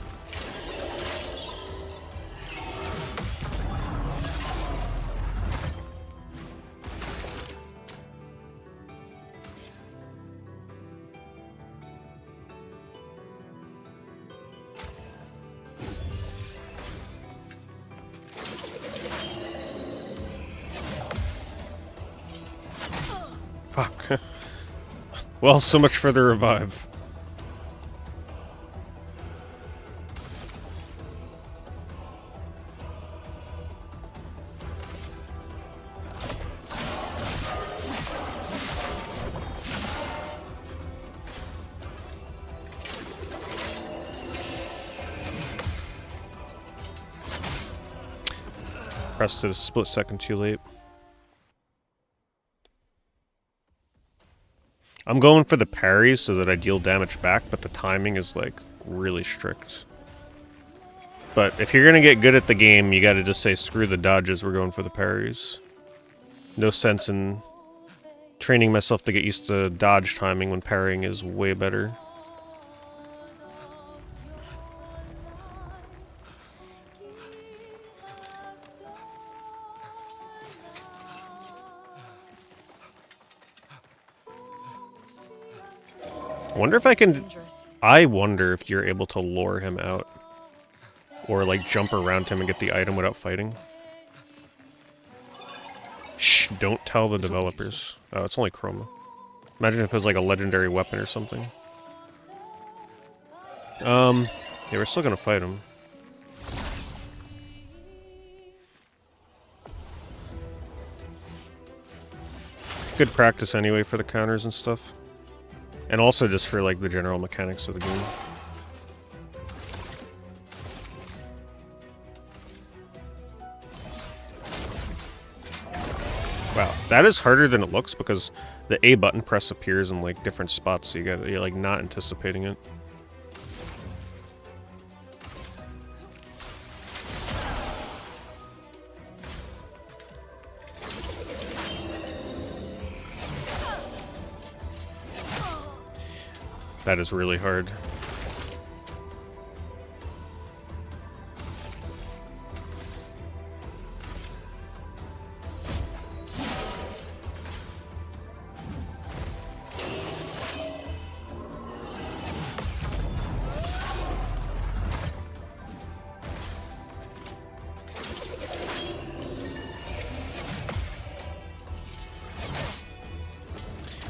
Fuck. Well, so much for the revive. Pressed it a split second too late. I'm going for the parries so that I deal damage back, but the timing is like really strict. But if you're gonna get good at the game, you gotta just say screw the dodges, we're going for the parries. No sense in training myself to get used to dodge timing when parrying is way better. I wonder if I can... Dangerous. I wonder if you're able to lure him out. Or, like, jump around him and get the item without fighting. Shh, don't tell the developers. Oh, it's only Chroma. Imagine if it was, like, a legendary weapon or something. Yeah, we're still gonna fight him. Good practice anyway for the counters and stuff. And also just for, like, the general mechanics of the game. Wow, that is harder than it looks because the A button press appears in like different spots, so you're like not anticipating it. That is really hard.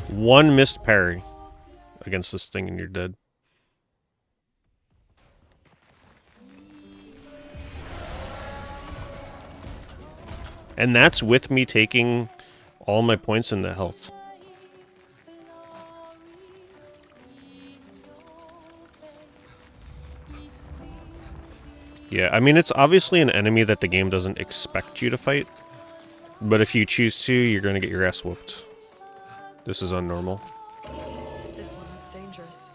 One missed parry against this thing and you're dead. And that's with me taking all my points in the health. Yeah, I mean, it's obviously an enemy that the game doesn't expect you to fight. But if you choose to, you're going to get your ass whooped. This is unnormal. This one looks dangerous.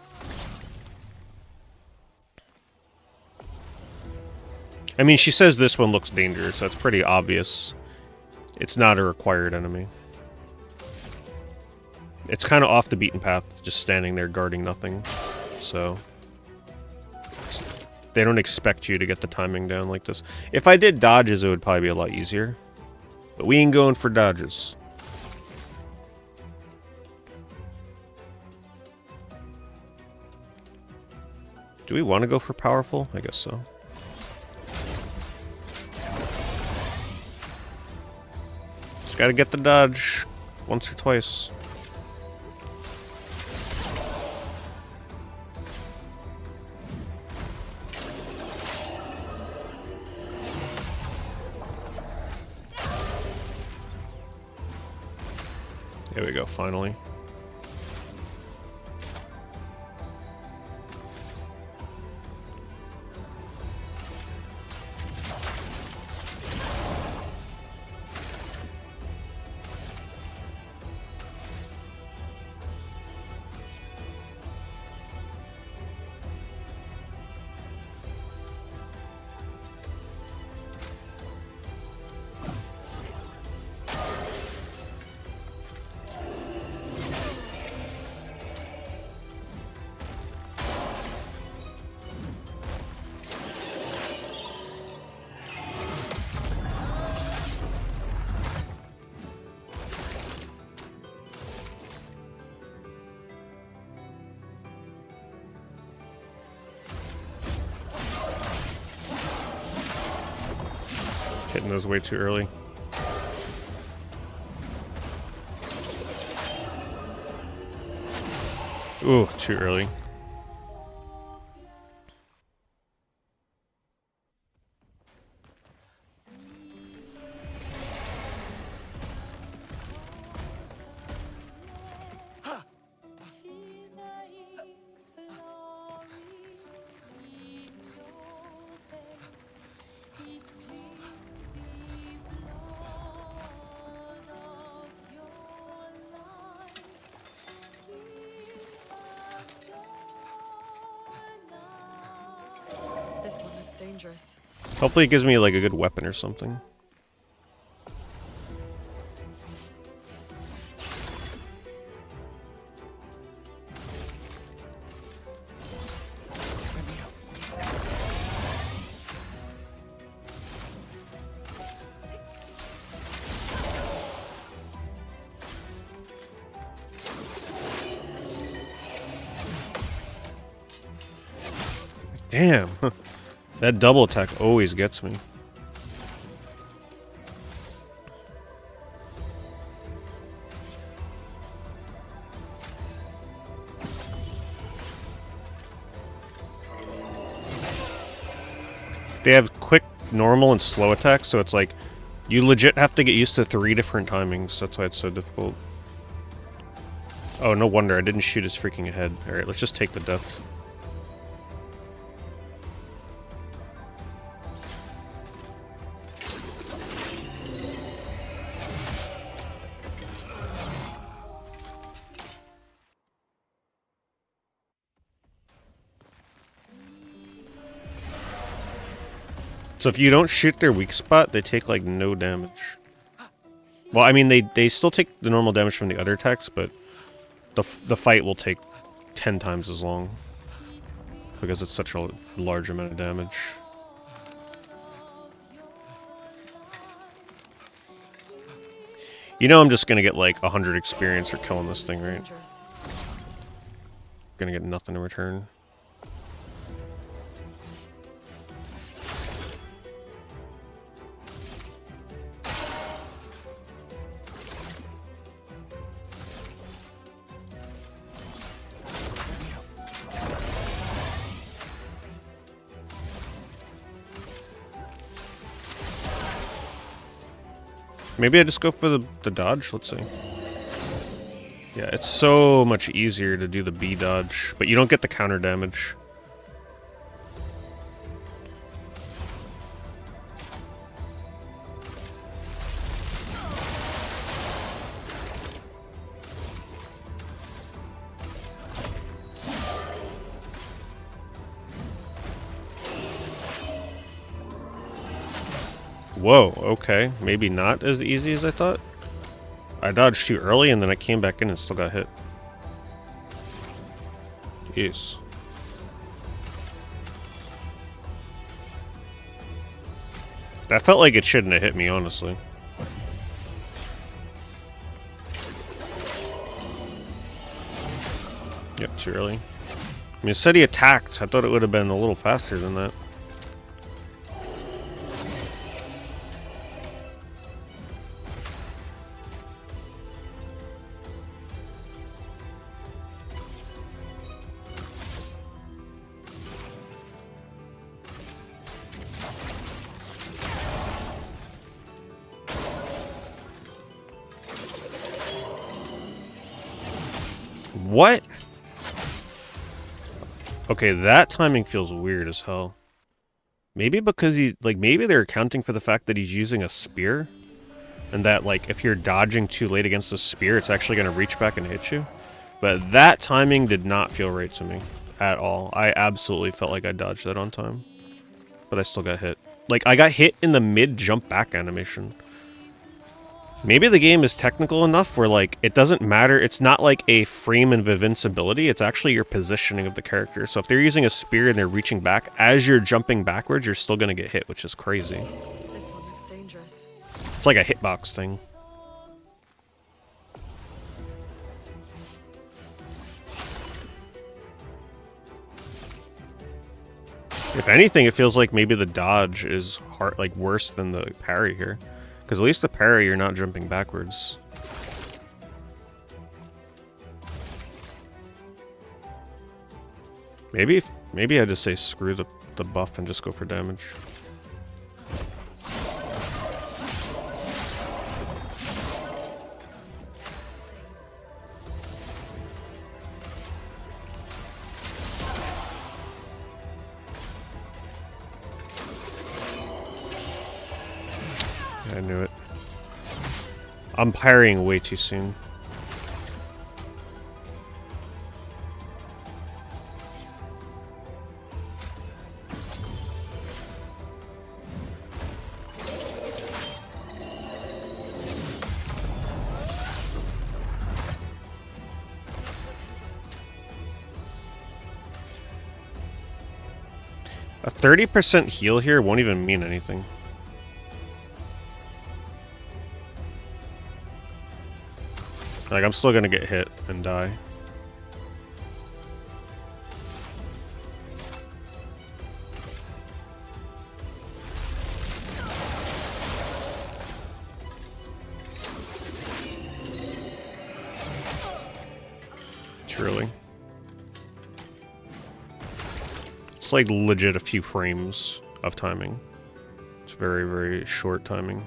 I mean, she says this one looks dangerous. That's pretty obvious. It's not a required enemy. It's kind of off the beaten path, just standing there guarding nothing. So they don't expect you to get the timing down like this. If I did dodges, it would probably be a lot easier. But we ain't going for dodges. Do we want to go for powerful? I guess so. Just gotta get the dodge once or twice. There we go, finally. Hitting those way too early. Ooh, too early. This one looks dangerous. Hopefully it gives me like a good weapon or something. Damn. That double attack always gets me. They have quick, normal, and slow attacks, so it's like you legit have to get used to 3 different timings. That's why it's so difficult. Oh, no wonder I didn't shoot his freaking head. Alright, let's just take the death. So if you don't shoot their weak spot, they take like no damage. Well, I mean they still take the normal damage from the other attacks, but the fight will take 10 times as long because it's such a large amount of damage. You know I'm just gonna get like 100 experience for killing this thing, right? Gonna get nothing in return. Maybe I just go for the dodge, let's see. Yeah, it's so much easier to do the B dodge, but you don't get the counter damage. Whoa, okay. Maybe not as easy as I thought. I dodged too early and then I came back in and still got hit. Jeez. That felt like it shouldn't have hit me, honestly. Yep, too early. I mean, it said he attacked. I thought it would have been a little faster than that. What? Okay, that timing feels weird as hell. Maybe because maybe they're accounting for the fact that he's using a spear. And that, like, if you're dodging too late against the spear, it's actually going to reach back and hit you. But that timing did not feel right to me at all. I absolutely felt like I dodged that on time. But I still got hit. Like, I got hit in the mid-jump back animation. Maybe the game is technical enough where, like, it doesn't matter. It's not like a frame of invincibility. It's actually your positioning of the character. So if they're using a spear and they're reaching back, as you're jumping backwards, you're still going to get hit, which is crazy. This one looks dangerous. It's like a hitbox thing. If anything, it feels like maybe the dodge is worse than the parry here. Because at least the parry, you're not jumping backwards. Maybe I just say screw the buff and just go for damage. I knew it. I'm parrying way too soon. A 30% heal here won't even mean anything. Like, I'm still gonna get hit and die. Truly. It's like legit a few frames of timing. It's very, very short timing.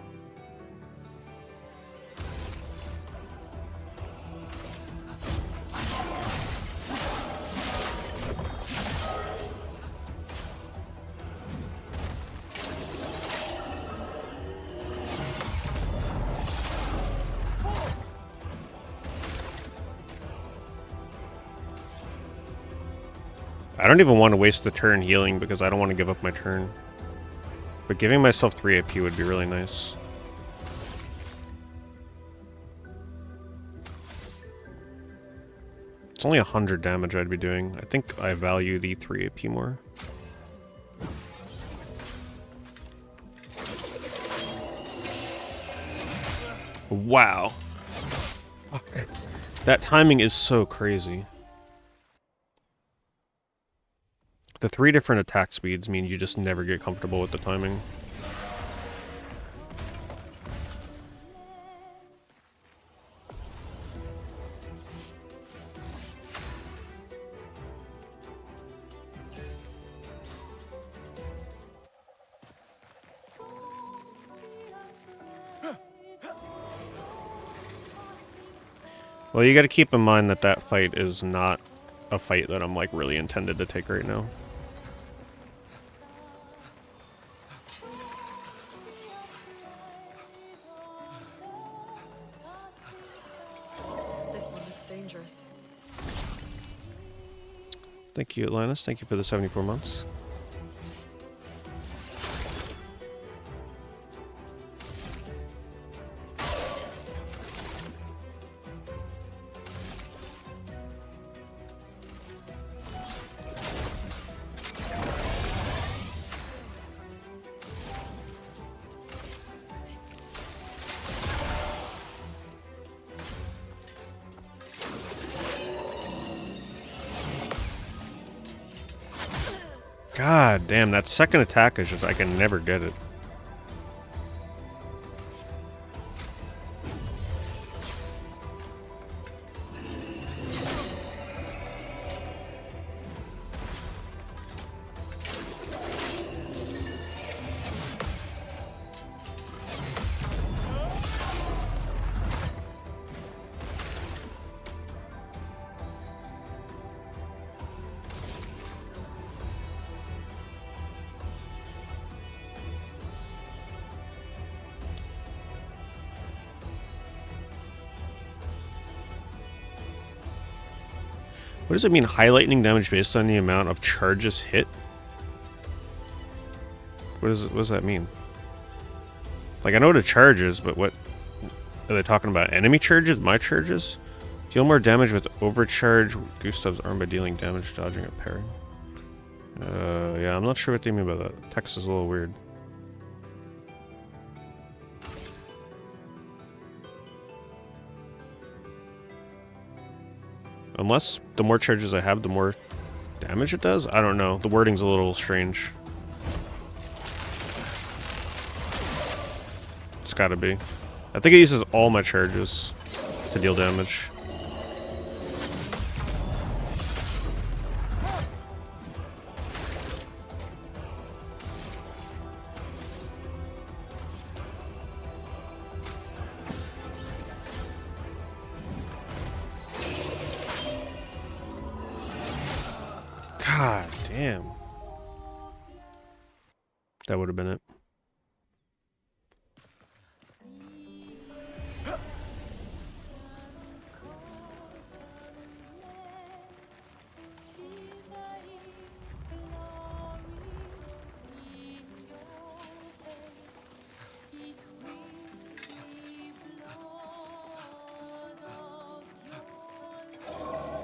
I don't even want to waste the turn healing because I don't want to give up my turn. But giving myself 3 AP would be really nice. It's only 100 damage I'd be doing. I think I value the 3 AP more. Wow. That timing is so crazy. The 3 different attack speeds mean you just never get comfortable with the timing. Well, you gotta keep in mind that that fight is not a fight that I'm, like, really intended to take right now. This one looks dangerous. Thank you, Atlantis. Thank you for the 74 months. God damn, that second attack is just, I can never get it. What does it mean, high lightning damage based on the amount of charges hit? What does that mean? Like, I know what a charge is, but what... Are they talking about enemy charges? My charges? Deal more damage with overcharge Gustav's arm by dealing damage, dodging, or parrying. Yeah, I'm not sure what they mean by that. Text is a little weird. Unless the more charges I have, the more damage it does? I don't know. The wording's a little strange. It's gotta be. I think it uses all my charges to deal damage. God damn. That would have been it.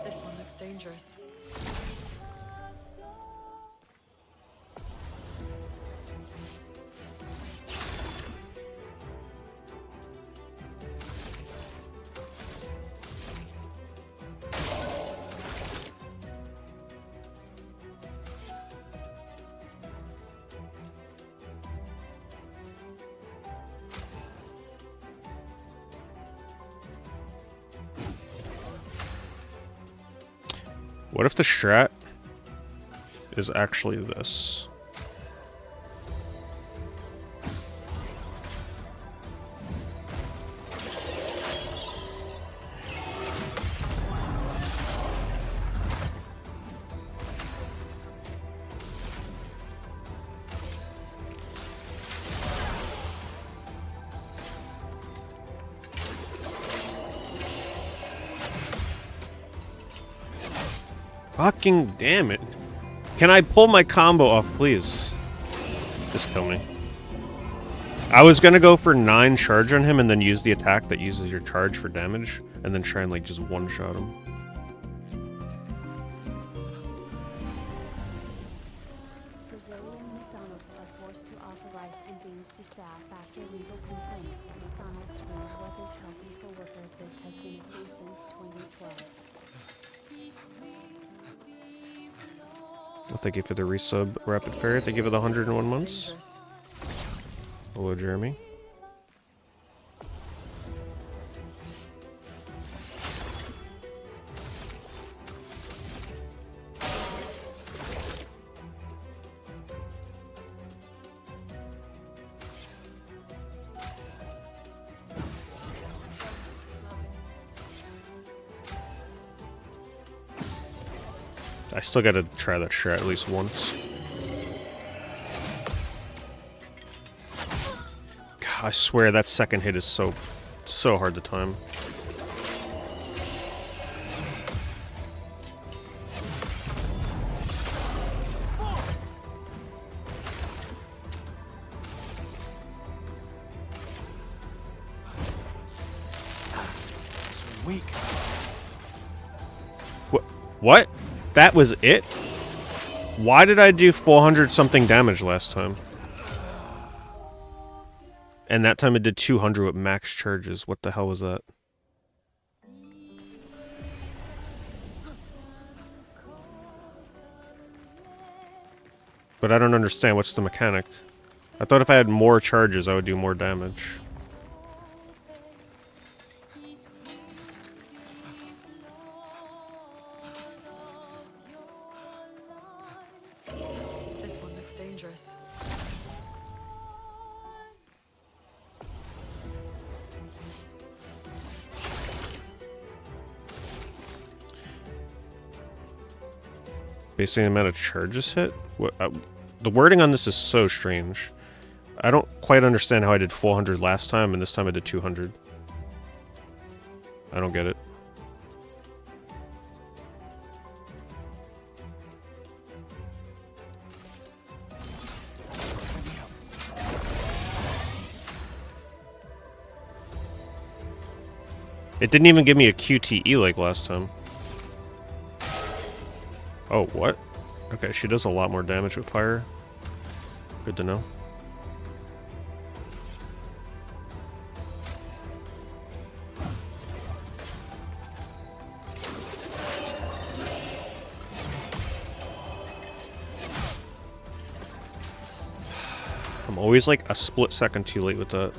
This one looks dangerous. What if the strat is actually this? Fucking damn it. Can I pull my combo off, please? Just kill me. I was gonna go for 9 charge on him and then use the attack that uses your charge for damage, and then try and like just one-shot him. Brazilian McDonald's are forced to offer rice and beans to staff after legal complaints that McDonald's food wasn't healthy for workers. This has been a case since 2012. What thank you for the resub, Rapid Fire. Thank you for the 101 months. Dangerous. Hello, Jeremy. I still gotta try that strat at least once. God, I swear that second hit is so hard to time. Weak. What? That was it? Why did I do 400 something damage last time? And that time it did 200 with max charges. What the hell was that? But I don't understand. What's the mechanic? I thought if I had more charges, I would do more damage. This one looks dangerous. Basically the amount of charges hit? What, the wording on this is so strange. I don't quite understand how I did 400 last time and this time I did 200. I don't get it. It didn't even give me a QTE like last time. Oh, what? Okay, she does a lot more damage with fire. Good to know. I'm always like a split second too late with that.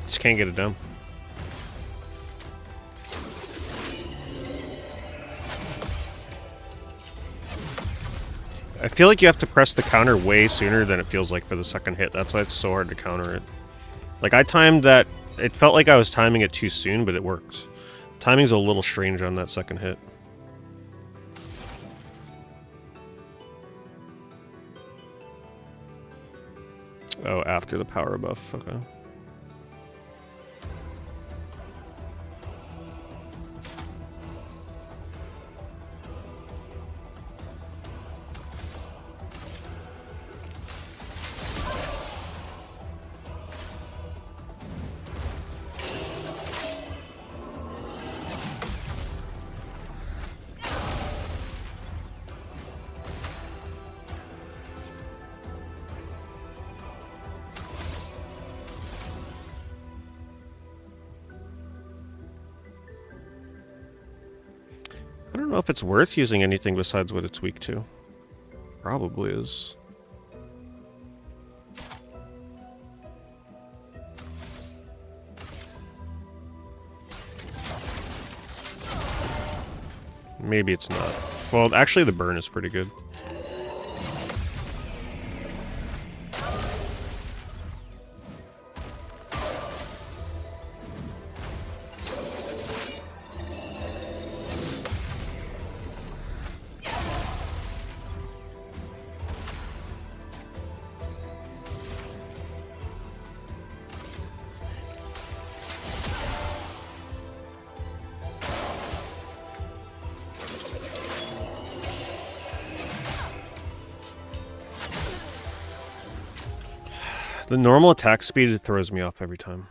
Just can't get it done. I feel like you have to press the counter way sooner than it feels like for the second hit. That's why it's so hard to counter it. Like, I timed that... It felt like I was timing it too soon, but it worked. Timing's a little strange on that second hit. Oh, after the power buff. Okay. I don't know if it's worth using anything besides what it's weak to. Probably is. Maybe it's not. Well, actually the burn is pretty good. The normal attack speed throws me off every time.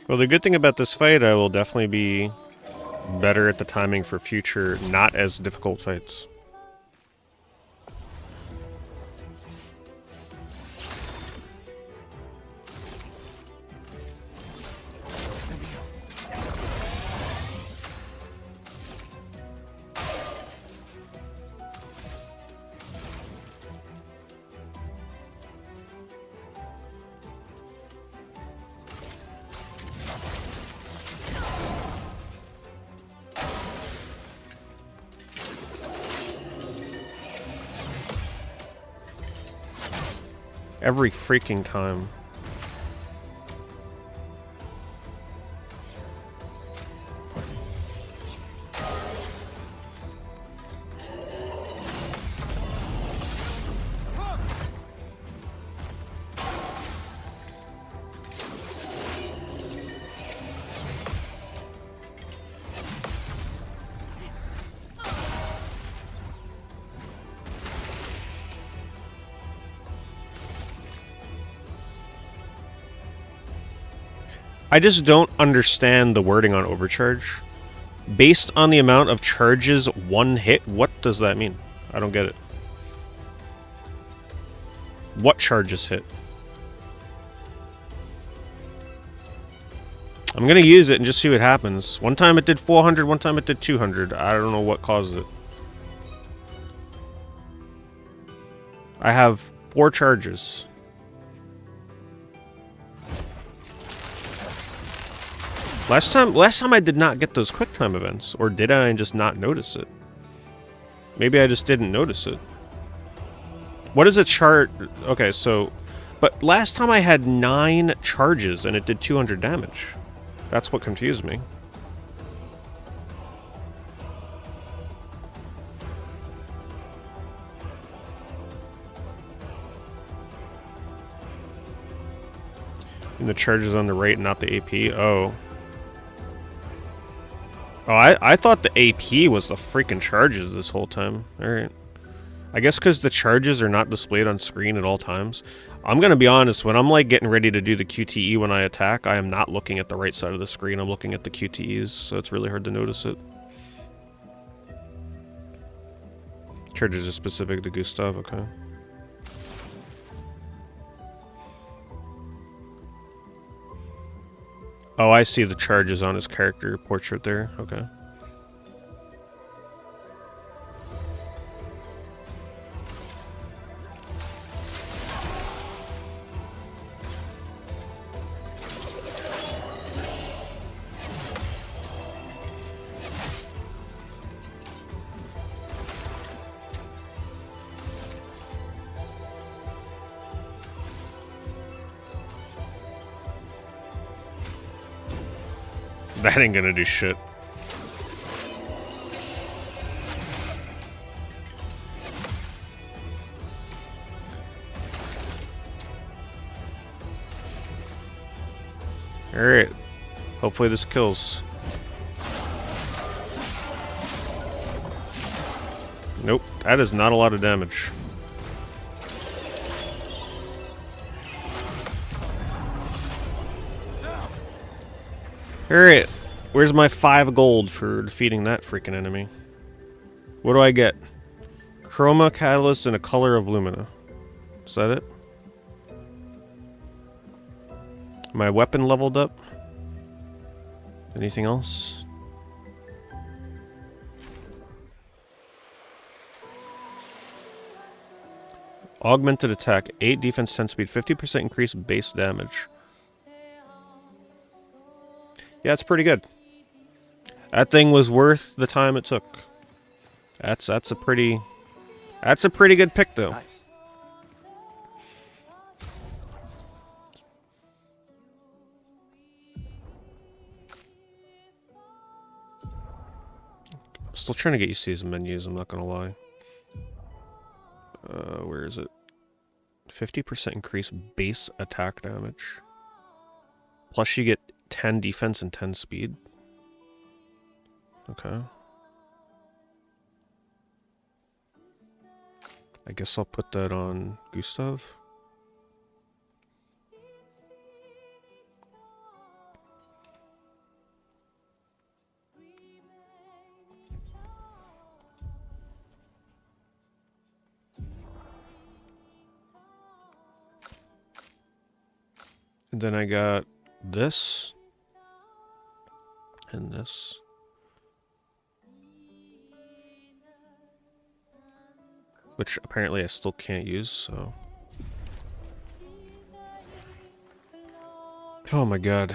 Well, the good thing about this fight, I will definitely be better at the timing for future, not as difficult fights. Every freaking time. I just don't understand the wording on overcharge. Based on the amount of charges one hit, what does that mean? I don't get it. What charges hit? I'm gonna use it and just see what happens. One time it did 400, one time it did 200. I don't know what caused it. I have 4 charges. Last time I did not get those quick time events, or did I just not notice it? Maybe I just didn't notice it. What is a chart? Okay, so, but last time I had 9 charges and it did 200 damage. That's what confused me. And the charges on the right, not the AP. Oh. Oh, I thought the AP was the freaking charges this whole time. Alright. I guess because the charges are not displayed on screen at all times. I'm gonna be honest, when I'm like getting ready to do the QTE when I attack, I am not looking at the right side of the screen, I'm looking at the QTEs, so it's really hard to notice it. Charges are specific to Gustav, okay. Oh, I see the charges on his character portrait there. Okay. That ain't gonna do shit. Alright. Hopefully this kills. Nope, that is not a lot of damage. Alright, where's my 5 gold for defeating that freaking enemy? What do I get? Chroma, Catalyst, and a Color of Lumina. Is that it? My weapon leveled up? Anything else? Augmented attack, 8 defense, 10 speed, 50% increase base damage. Yeah, it's pretty good. That thing was worth the time it took. That's a pretty good pick though. Nice. I'm still trying to get used to these menus, I'm not gonna lie. Where is it? 50% increase base attack damage. Plus you get 10 defense and 10 speed. Okay. I guess I'll put that on Gustav. And then I got this and this. Which apparently I still can't use, so. Oh my god.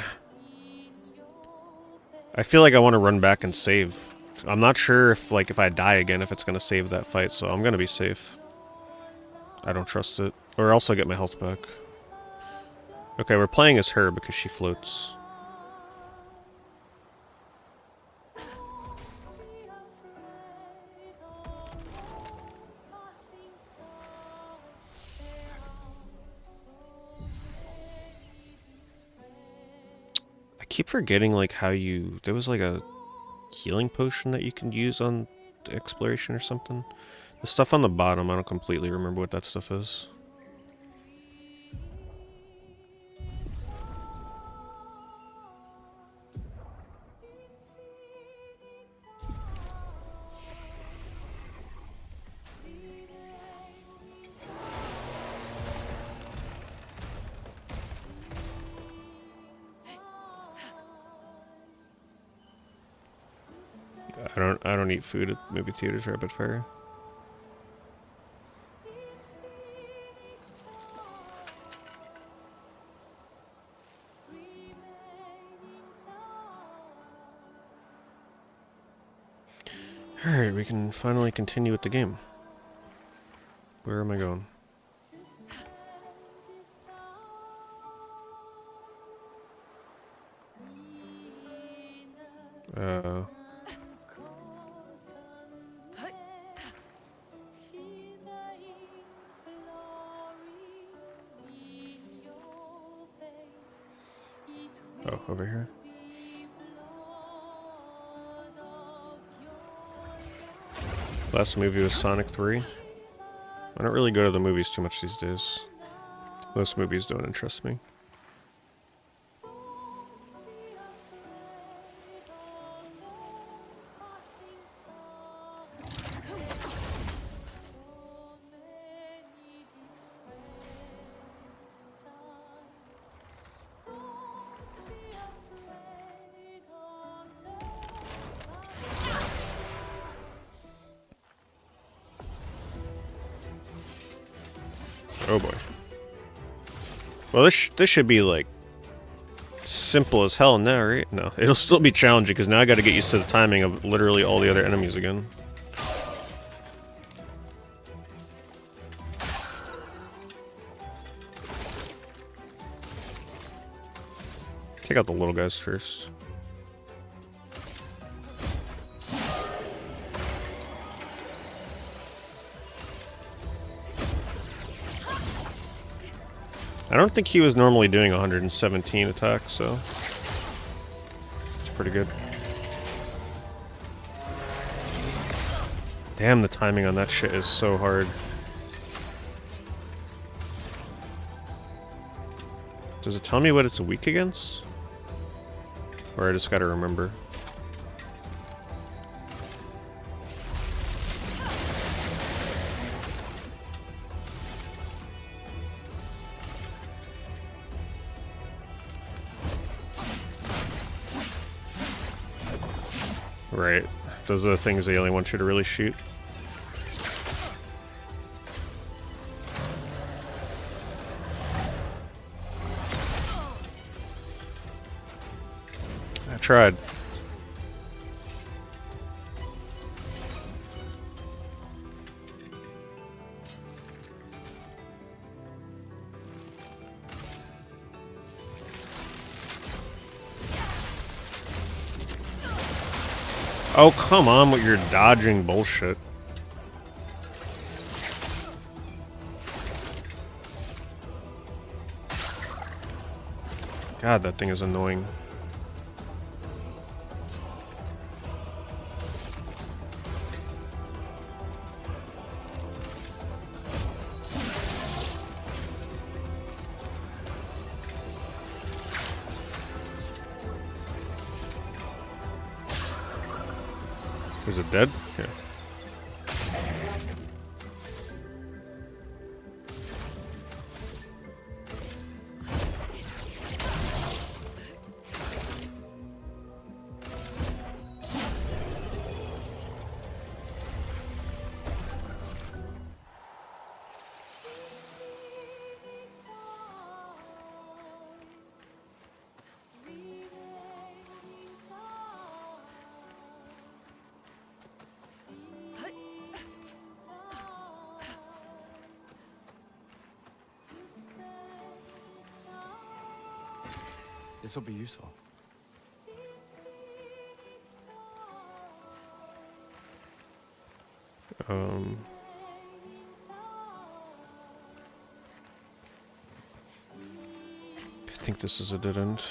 I feel like I want to run back and save. I'm not sure if, like, if I die again, if it's going to save that fight, so I'm going to be safe. I don't trust it. Or else I'll get my health back. Okay, we're playing as her because she floats. I keep forgetting, like, how you... There was, like, a healing potion that you can use on the exploration or something. The stuff on the bottom, I don't completely remember what that stuff is. I don't eat food at movie theaters rapid fire. Alright, we can finally continue with the game. Where am I going? Oh, over here. Last movie was Sonic 3. I don't really go to the movies too much these days. Most movies don't interest me. Oh boy. Well, this should be, like, simple as hell now, right? No, it'll still be challenging, because now I gotta get used to the timing of literally all the other enemies again. Take out the little guys first. I don't think he was normally doing 117 attacks, so it's pretty good. Damn, the timing on that shit is so hard. Does it tell me what it's weak against? Or I just gotta remember? Right. Those are the things they only want you to really shoot. I tried. Oh, come on with your dodging bullshit. God, that thing is annoying. Is it dead? Yeah. This will be useful. I think this is a dead end.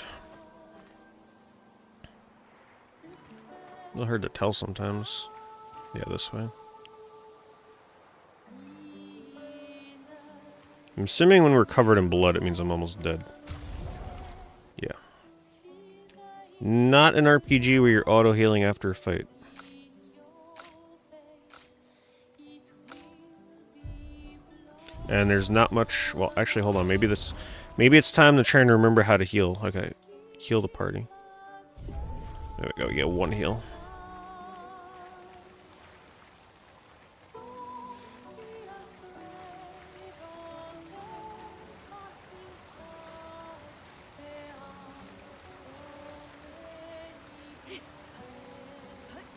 A little hard to tell sometimes. Yeah, this way. I'm assuming when we're covered in blood, it means I'm almost dead. Yeah. Not an RPG where you're auto-healing after a fight. And there's not much... Well, actually, hold on. Maybe it's time to try and remember how to heal. Okay. Heal the party. There we go. We get one heal.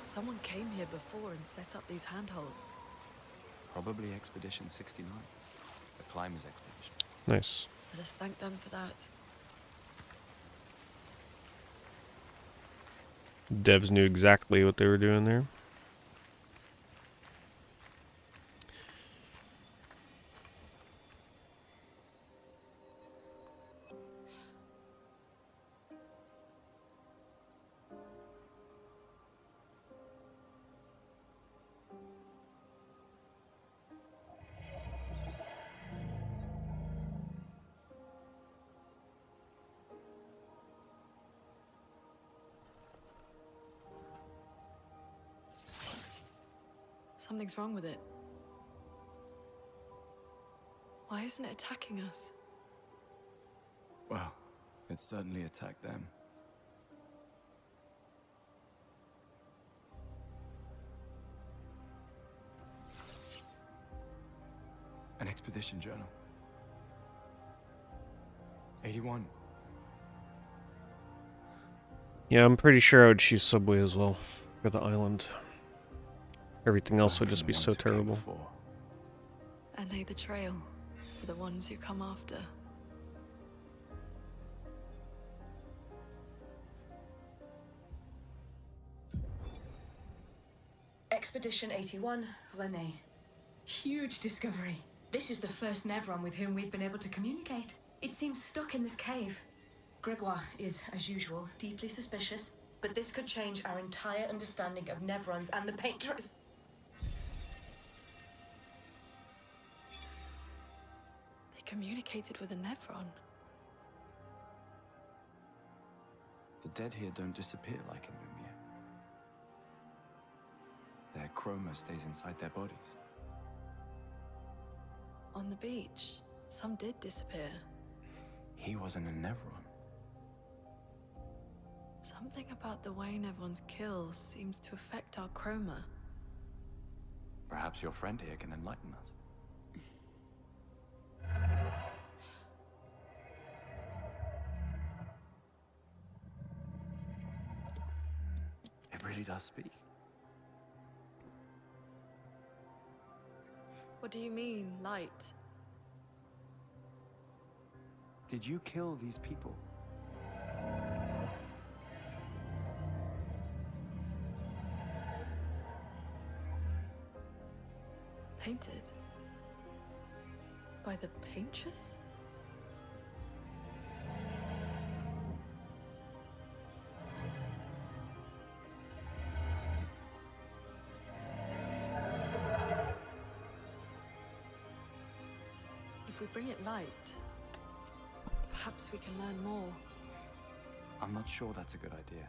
Someone came here before and set up these handholds. Probably Expedition 69. The climbers expedition. Nice. Let us thank them for that. Devs knew exactly what they were doing there. Something's wrong with it. Why isn't it attacking us? Well, it certainly attacked them. An expedition journal. 81. Yeah, I'm pretty sure I would choose Subway as well for the island. Everything else would just be so terrible. And lay the trail for the ones who come after. Expedition 81, René. Huge discovery. This is the first Nevron with whom we've been able to communicate. It seems stuck in this cave. Gregoire is, as usual, deeply suspicious, but this could change our entire understanding of Nevrons and the Painters. They communicated with a Nevron. The dead here don't disappear like in Lumiere. Their chroma stays inside their bodies. On the beach, some did disappear. He wasn't a Nevron. Something about the way Nevrons kill seems to affect our chroma. Perhaps your friend here can enlighten us. It really does speak. What do you mean, light? Did you kill these people? Painted? By the Painters? If we bring it light, perhaps we can learn more. I'm not sure that's a good idea.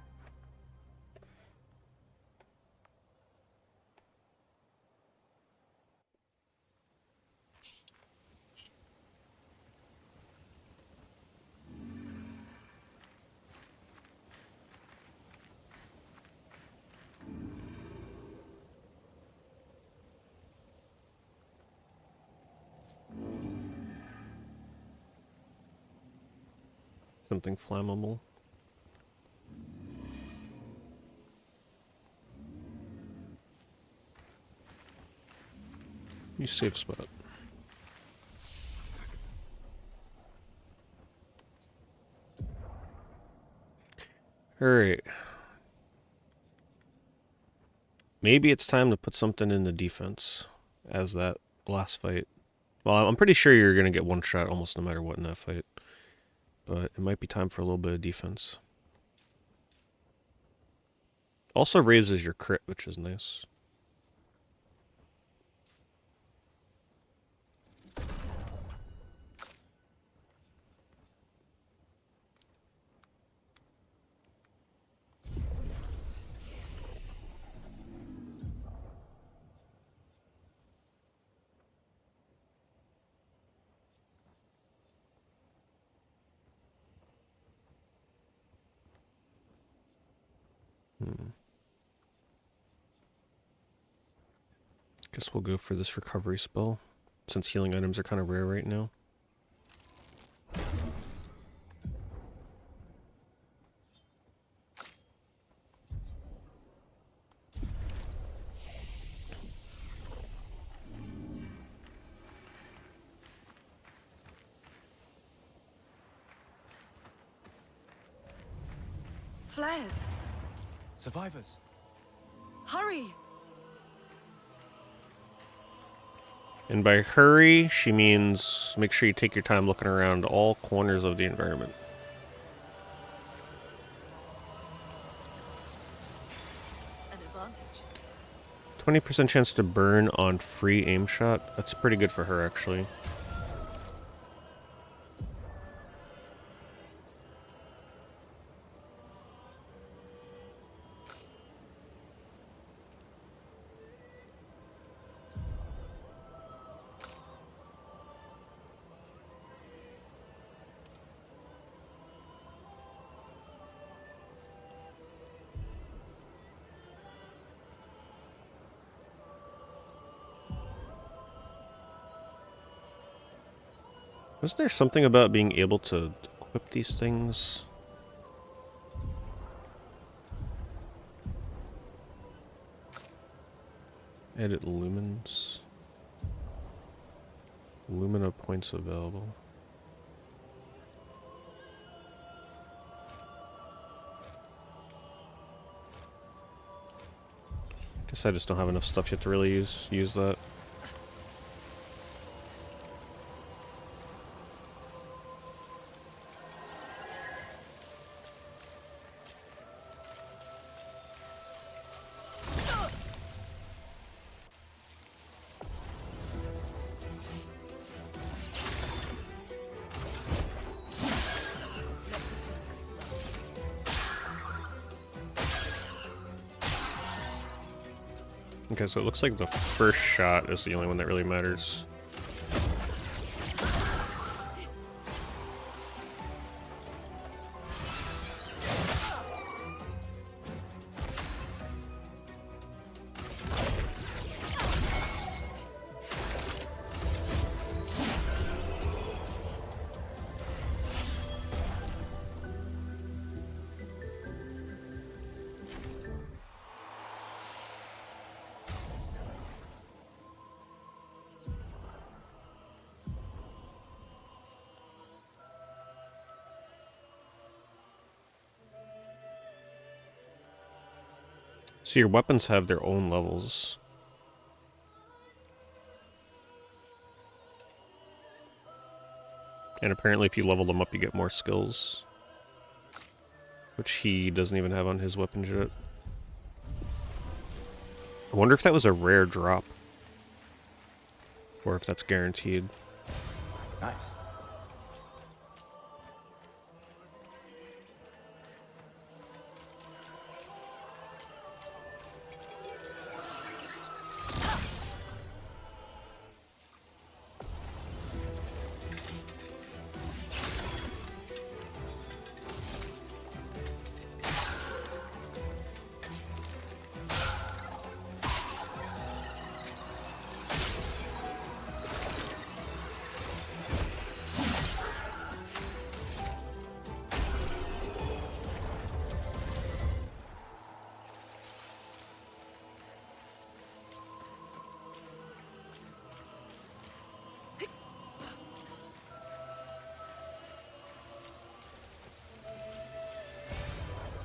Something flammable. You safe spot. Alright. Maybe it's time to put something in the defense as that last fight. Well, I'm pretty sure you're going to get one shot almost no matter what in that fight. But it might be time for a little bit of defense. Also raises your crit, which is nice. Guess we'll go for this recovery spell, since healing items are kind of rare right now. Flares! Survivors! Hurry! And by hurry, she means make sure you take your time looking around all corners of the environment. An advantage. 20% chance to burn on free aim shot. That's pretty good for her, actually. Wasn't there something about being able to equip these things? Edit lumens. Lumina points available. Guess I just don't have enough stuff yet to really use that. Okay, so it looks like the first shot is the only one that really matters. So your weapons have their own levels. And apparently if you level them up, you get more skills. Which he doesn't even have on his weapons yet. I wonder if that was a rare drop. Or if that's guaranteed. Nice.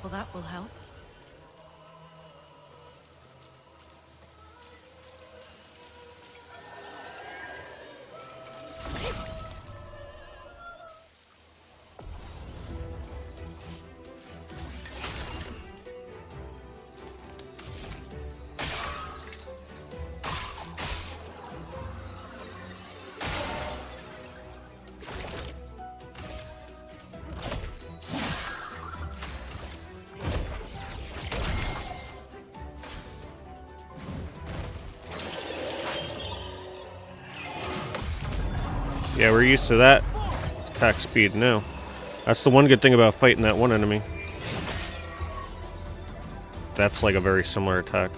Well, that will help. Yeah, we're used to that attack speed now. That's the one good thing about fighting that one enemy. That's like a very similar attack.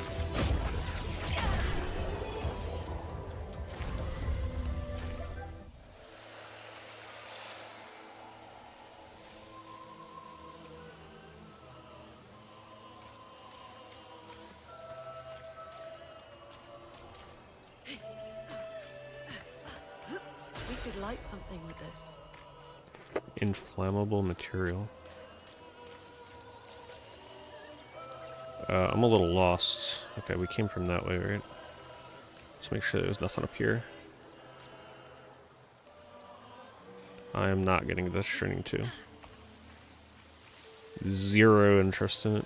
We could light something with this. Inflammable material. I'm a little lost. Okay, we came from that way, right? Let's make sure there's nothing up here. I am not getting this training too. Zero interest in it.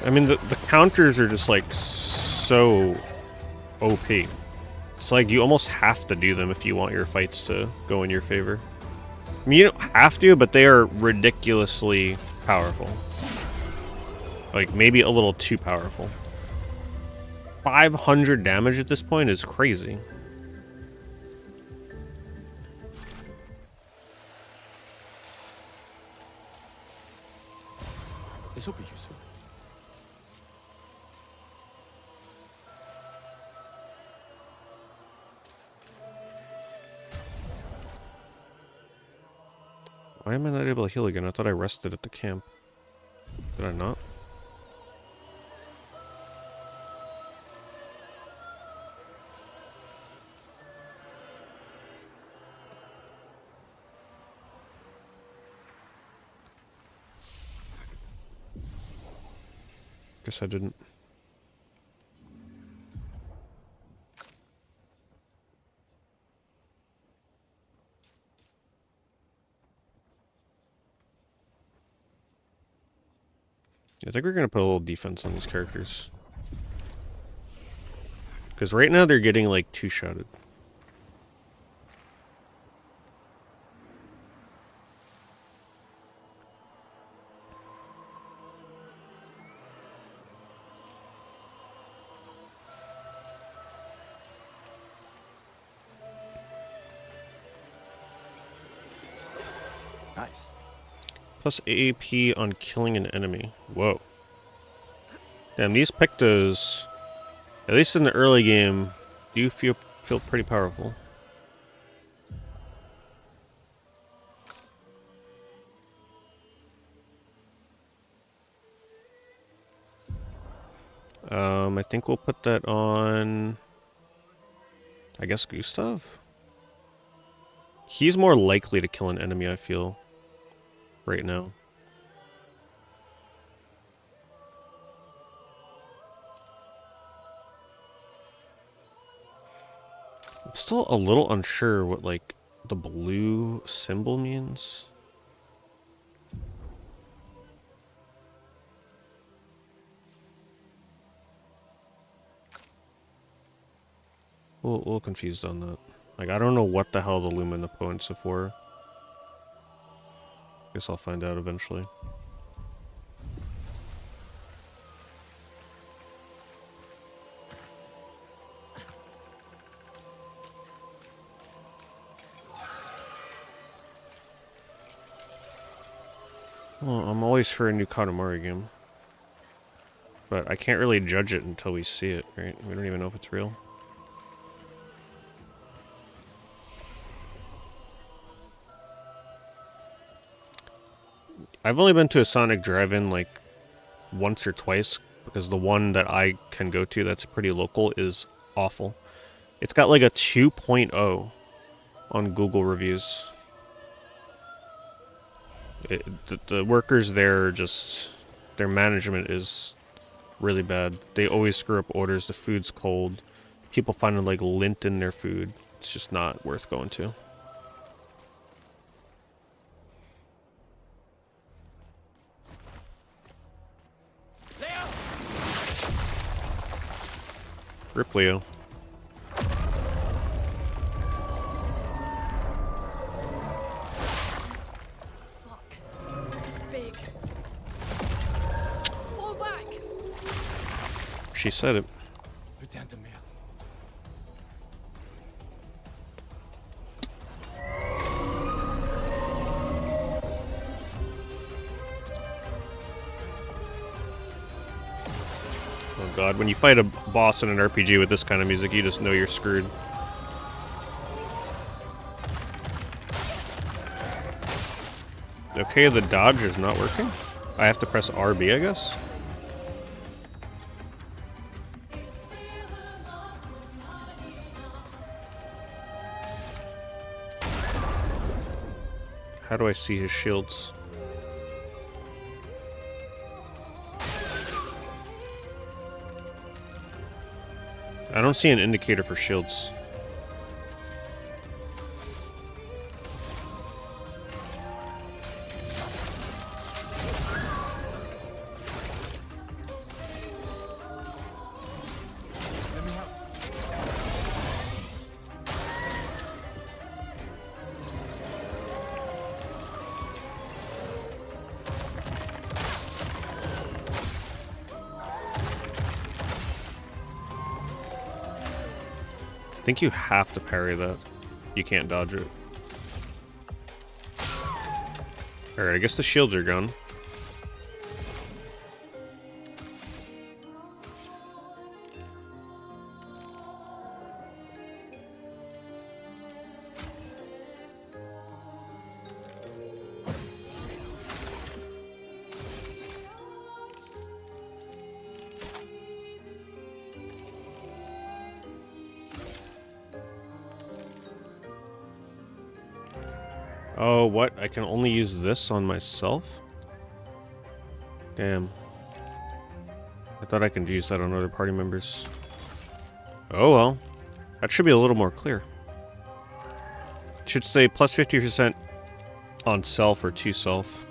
I mean, the counters are just like so OP. It's like you almost have to do them if you want your fights to go in your favor. I mean, you don't have to, but they are ridiculously powerful. Like, maybe a little too powerful. 500 damage at this point is crazy. This will be useful. Why am I not able to heal again? I thought I rested at the camp. Did I not? Guess I didn't. I think we're going to put a little defense on these characters. Because right now they're getting, like, two-shotted. Nice. Plus AAP on killing an enemy. Whoa. Damn, these Pictos, at least in the early game, do feel pretty powerful. I think we'll put that on, I guess, Gustav? He's more likely to kill an enemy, I feel, right now. I'm still a little unsure what, like, the blue symbol means. A little confused on that. Like, I don't know what the hell the Lumen opponents are for. Guess I'll find out eventually. Well, I'm always for a new Katamari game. But I can't really judge it until we see it, right? We don't even know if it's real. I've only been to a Sonic Drive-In like once or twice, because the one that I can go to that's pretty local is awful. It's got like a 2.0 on Google reviews. The workers there are just, their management is really bad. They always screw up orders, the food's cold, people finding like lint in their food. It's just not worth going to. Rip Leo. Fuck. It's big. Fall back. She said it. Putain de merde. Oh god, when you fight a boss in an RPG with this kind of music, you just know you're screwed. Okay, the dodge is not working. I have to press RB, I guess? How do I see his shields? I don't see an indicator for shields. I think you have to parry that. You can't dodge it. Alright, I guess the shields are gone. Oh, what? I can only use this on myself? Damn. I thought I could use that on other party members. Oh well. That should be a little more clear. It should say plus 50% on self or to self.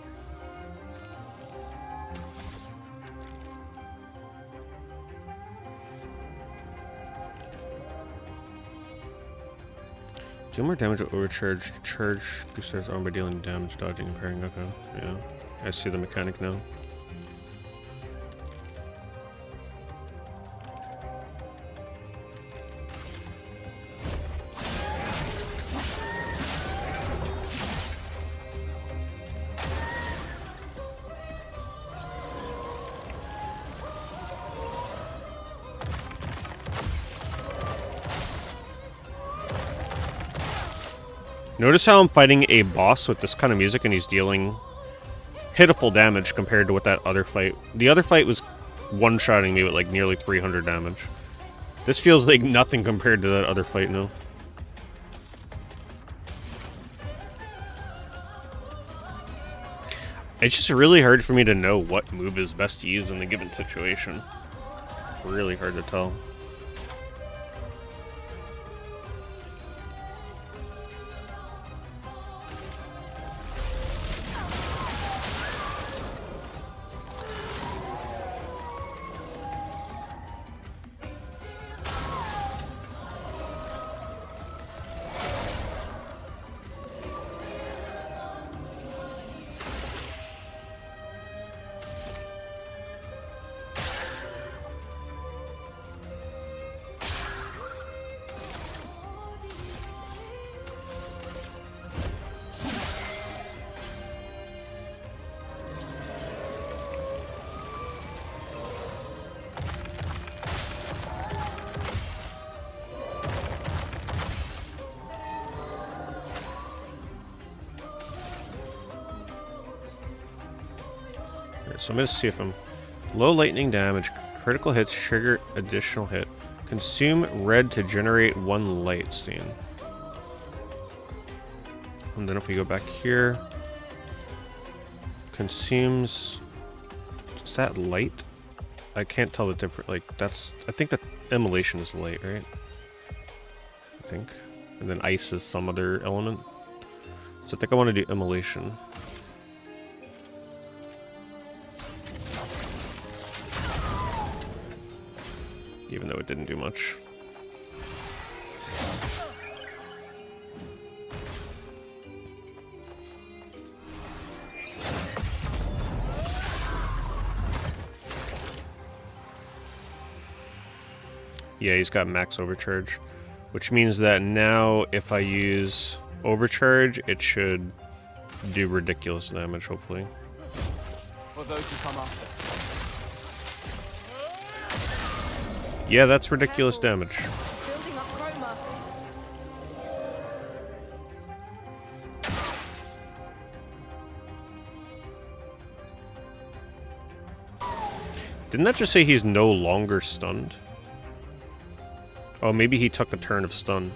Do more damage with overcharge. Charge Gustav's arm by dealing damage, dodging, and parrying. Okay, yeah. I see the mechanic now. Notice how I'm fighting a boss with this kind of music and he's dealing pitiful damage compared to what that other fight... The other fight was one-shotting me with like nearly 300 damage. This feels like nothing compared to that other fight now. It's just really hard for me to know what move is best to use in a given situation. Really hard to tell. So I'm going to see if I'm low lightning damage, critical hits trigger additional hit. Consume red to generate 1 light stain. And then if we go back here, consumes, is that light? I can't tell the difference. Like that's, I think that immolation is light, right? I think. And then ice is some other element. So I think I want to do immolation. Even though it didn't do much. Yeah, he's got max overcharge, which means that now if I use overcharge, it should do ridiculous damage, hopefully. For those who come after. Yeah, that's ridiculous damage. Building up chroma. Didn't that just say he's no longer stunned? Oh, maybe he took a turn of stun.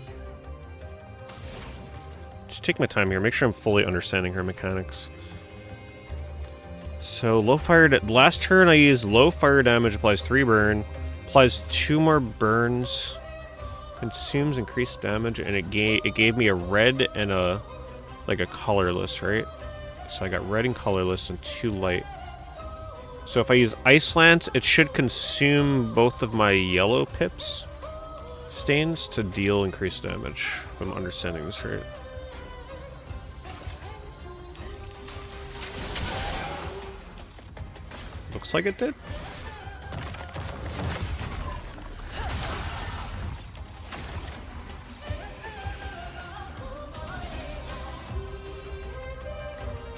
Just take my time here, make sure I'm fully understanding her mechanics. So, low fire... last turn I used low fire damage, applies 3 burn, applies 2 more burns, consumes increased damage, and it gave me a red and a... like a colorless, right? So I got red and colorless and 2 light. So if I use Ice Lance, it should consume both of my yellow pips stains to deal increased damage, if I'm understanding this right. Looks like it did.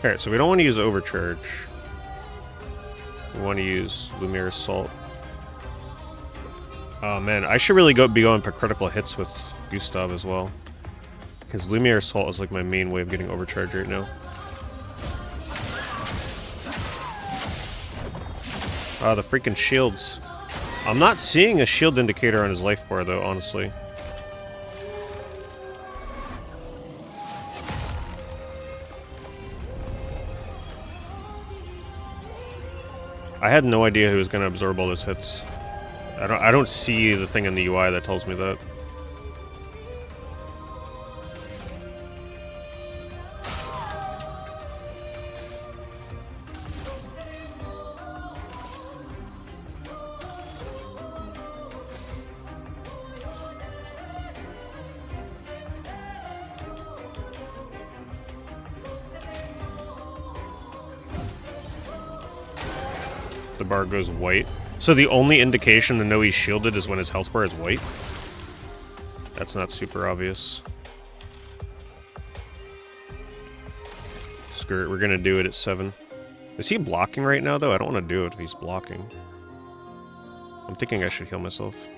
Alright, so we don't want to use Overcharge. We want to use Lumiere Assault. Oh man, I should really be going for critical hits with Gustav as well. Because Lumiere Assault is like my main way of getting Overcharge right now. Ah, the freaking shields. I'm not seeing a shield indicator on his life bar though, honestly. I had no idea he was going to absorb all those hits. I don't see the thing in the UI that tells me that. The bar goes white. So the only indication to know he's shielded is when his health bar is white? That's not super obvious. Screw it, we're gonna do it at 7. Is he blocking right now though? I don't want to do it if he's blocking. I'm thinking I should heal myself.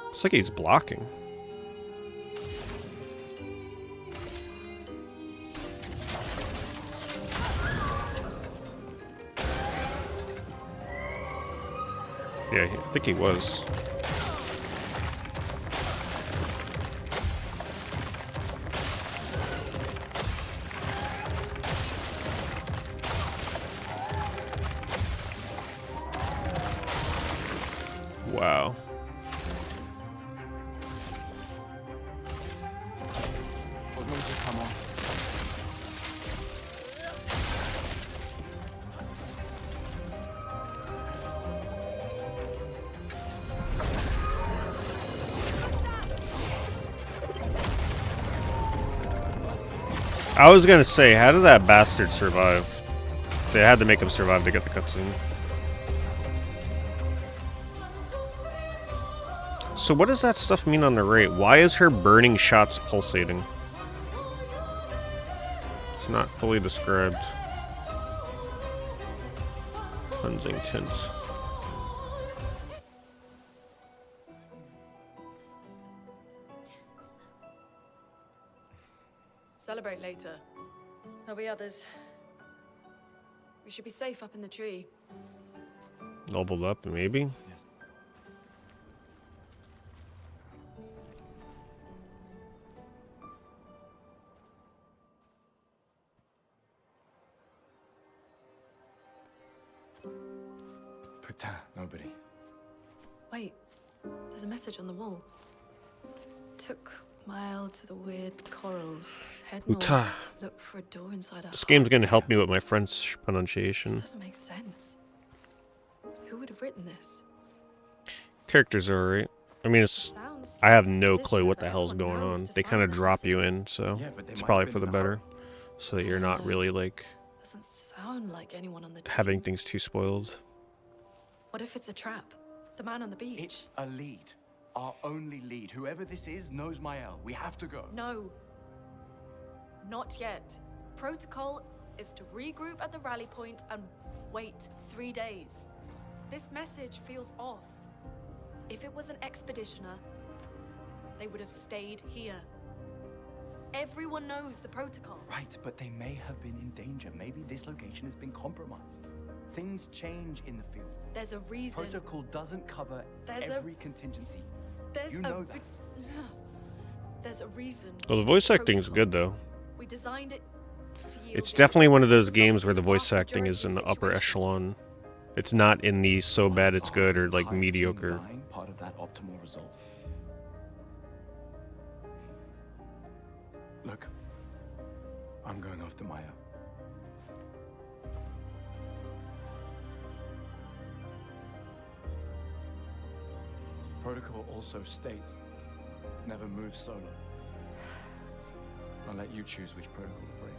Looks like he's blocking. Yeah, I think he was. Wow. We're going to come on. I was gonna say, how did that bastard survive? They had to make him survive to get the cutscene. So what does that stuff mean on the right? Why is her burning shots pulsating? It's not fully described. Cleansing tint. Celebrate later. There'll be others. We should be safe up in the tree. Leveled up, maybe? Yes. Putain, nobody. Wait, there's a message on the wall. Took mile to the weird corals. Head north. Uta. Look for a door inside a This game's hut. gonna help me with my French This pronunciation. doesn't make sense. Who would have written this? Characters are alright. I mean, it's. Sounds I have like no expedition, clue what but the hell's everyone going knows on. to They sign kind of the drop you messages. in, so Yeah, but they it's might probably have for the been in a better. So that you're not really, like, Doesn't sound like anyone on the team. having things too spoiled. What if it's a trap? The man on the beach. It's a lead. Our only lead. Whoever this is knows Mael. We have to go. No. Not yet. Protocol is to regroup at the rally point and wait 3 days. This message feels off. If it was an expeditioner, they would have stayed here. Everyone knows the protocol. Right, but they may have been in danger. Maybe this location has been compromised. Things change in the field. There's a reason. Protocol doesn't cover There's every contingency. There's You a know re- that. There's a reason. Well, the voice acting's Protocol. good, though. We designed it to yield It's the definitely one of those result games where in the voice vast acting is in the majority of upper situations. echelon. It's not in the so bad Was it's our good or, like, entire team mediocre. dying part of that optimal result? Look, I'm going after Maya. Protocol also states, never move solo. I'll let you choose which protocol to break.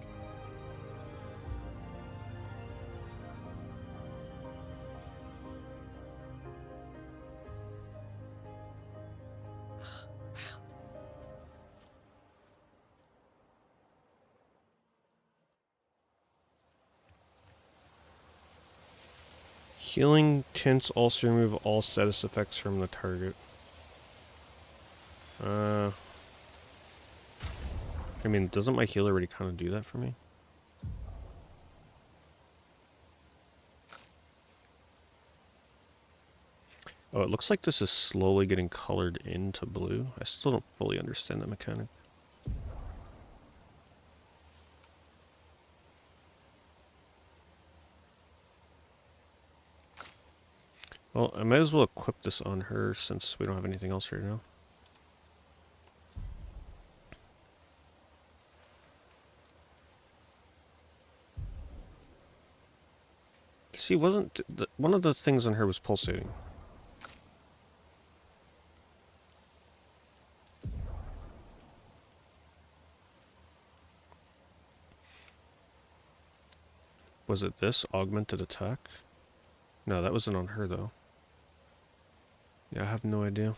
Healing tints also remove all status effects from the target. I mean, doesn't my heal already kind of do that for me? Oh, it looks like this is slowly getting colored into blue. I still don't fully understand that mechanic. Well, I might as well equip this on her since we don't have anything else right now. See, wasn't one of the things on her was pulsating? Was it this augmented attack? No, that wasn't on her though. Yeah, I have no idea.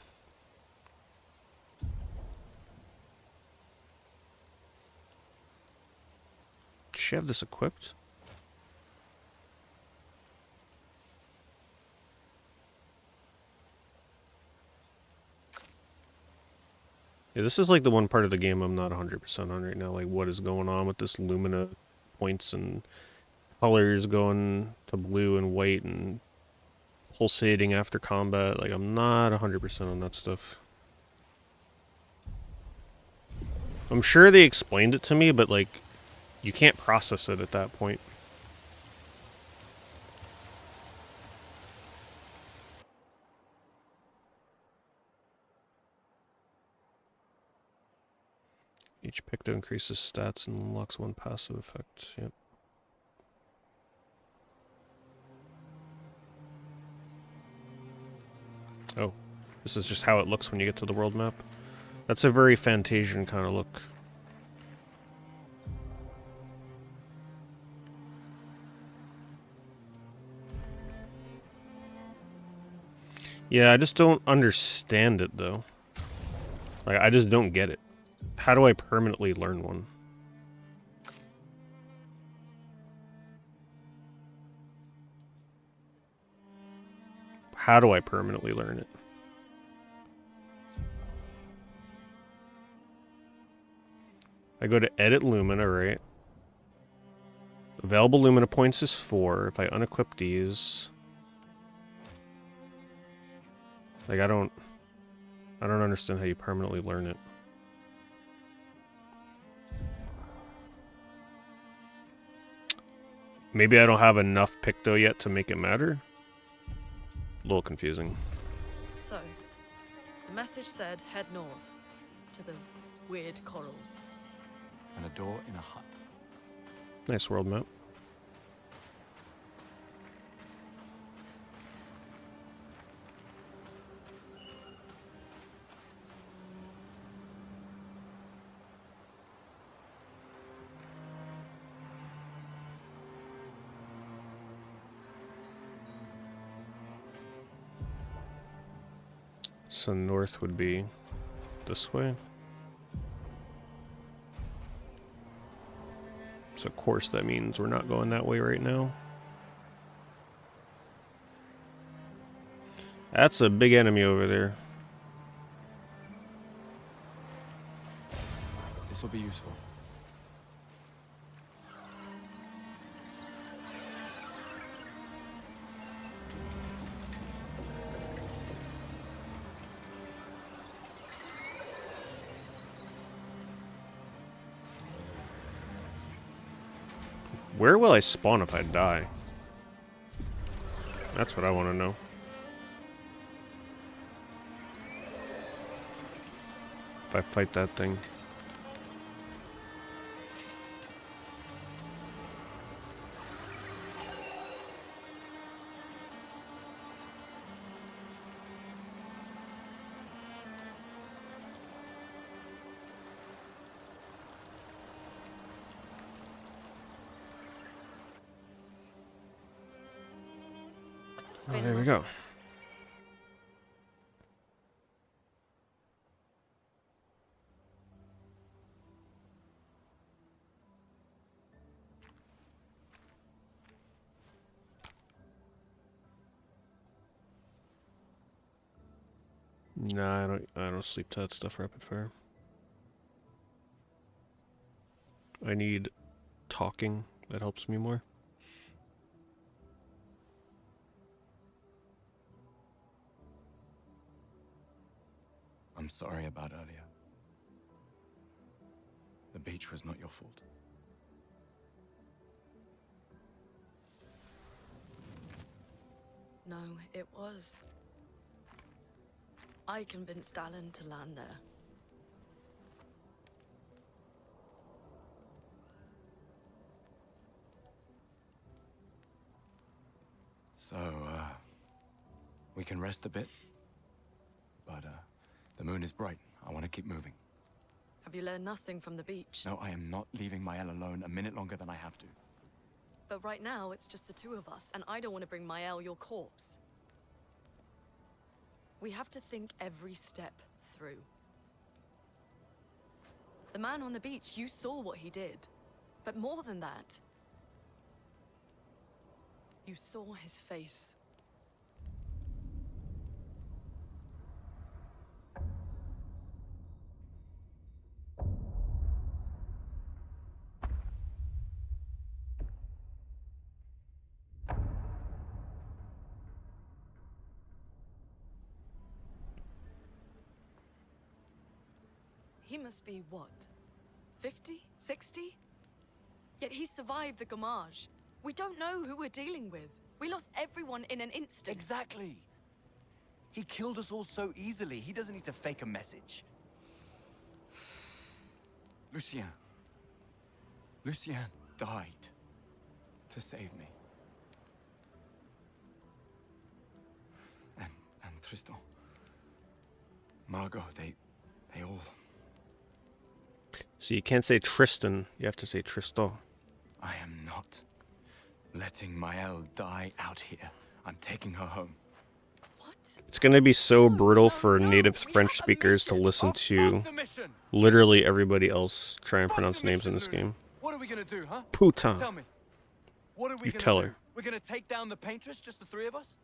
Does she have this equipped? Yeah, this is like the one part of the game I'm not 100% on right now. Like, what is going on with this Lumina points and colors going to blue and white and pulsating after combat. Like, I'm not 100% on that stuff. I'm sure they explained it to me, but, like, you can't process it at that point. Each picto increases stats and unlocks one passive effect. Yep. Oh, this is just how it looks when you get to the world map. That's a very Fantasian kind of look. Yeah, I just don't understand it, though. Like, I just don't get it. How do I permanently learn one? How do I permanently learn it? I go to edit Lumina, right? Available Lumina points is 4. If I unequip these... Like, I don't understand how you permanently learn it. Maybe I don't have enough picto yet to make it matter? A little confusing. So, the message said head north to the weird corals. And a door in a hut. Nice world map. So north would be this way. So of course that means we're not going that way right now. That's a big enemy over there. This will be useful. Where will I spawn if I die? That's what I want to know. If I fight that thing. Oh, there we go. Nah, I don't sleep to that stuff rapid fire. I need talking. That helps me more. I'm sorry about earlier. The beach was not your fault. No, it was. I convinced Alan to land there. So, we can rest a bit. But, the moon is bright. I want to keep moving. Have you learned nothing from the beach? No, I am not leaving Mael alone a minute longer than I have to. But right now, it's just the two of us, and I don't want to bring Mael your corpse. We have to think every step through. The man on the beach, you saw what he did. But more than that, you saw his face. He must be what? 50? 60? Yet he survived the Gamage. We don't know who we're dealing with. We lost everyone in an instant. Exactly. He killed us all so easily. He doesn't need to fake a message. Lucien. Lucien died to save me. And Tristan. Margot, they all... So you can't say Tristan, you have to say Tristan. I am not letting Maëlle die out here. I'm taking her home. What? It's gonna be so brutal for native French speakers to listen to literally everybody else try and pronounce names in this game. What are we gonna do, huh? Putain. Tell me. What are we You gonna tell do? her. We're gonna take down the paintress, just the three of us?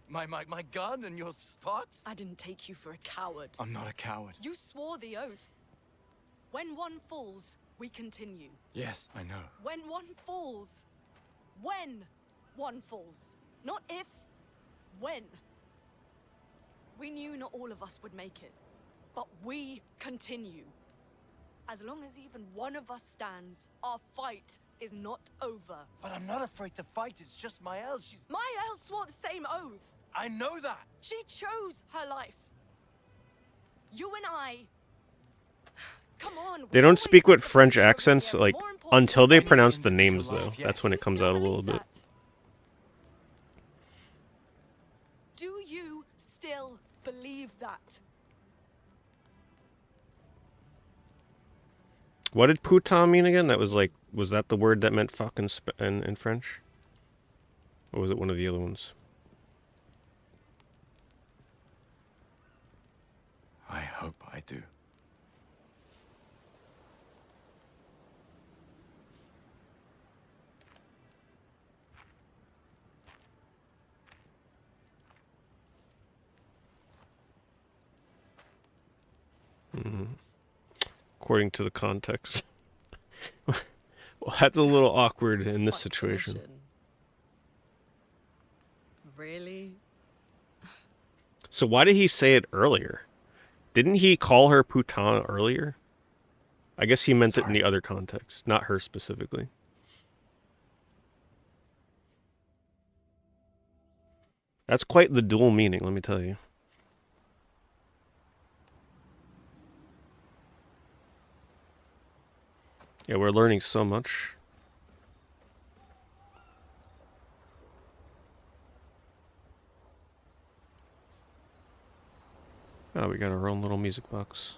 My gun and your sparks? I didn't take you for a coward. I'm not a coward. You swore the oath. When one falls, we continue. Yes, I know. When one falls. When one falls. Not if. When. We knew not all of us would make it. But we continue. As long as even one of us stands, our fight is not over. But I'm not afraid to fight, it's just Maëlle. Maëlle swore the same oath. I know that! She chose her life. You and I... Come on. They don't speak with French accents, like, until they pronounce the names, though. That's when it comes out a little bit. Do you still believe that? What did putain mean again? That was like, was that the word that meant fuck in French? Or was it one of the other ones? I hope I do. According to the context. Well, that's a little awkward in this situation. Really? So why did he say it earlier? Didn't he call her putain earlier? I guess he meant it in the other context, not her specifically. That's quite the dual meaning, let me tell you. Yeah, we're learning so much. Oh, we got our own little music box.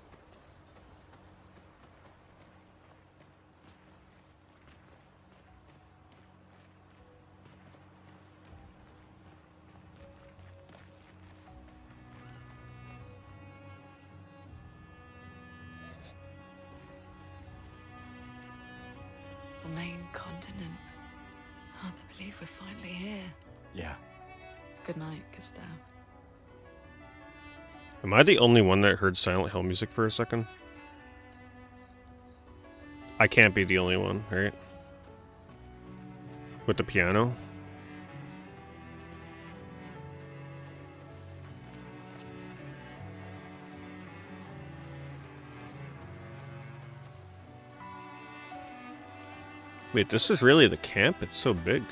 The main continent. Hard to believe we're finally here. Yeah. Good night, Gustav. Am I the only one that heard Silent Hill music for a second? I can't be the only one, right? With the piano? Wait, this is really the camp? It's so big.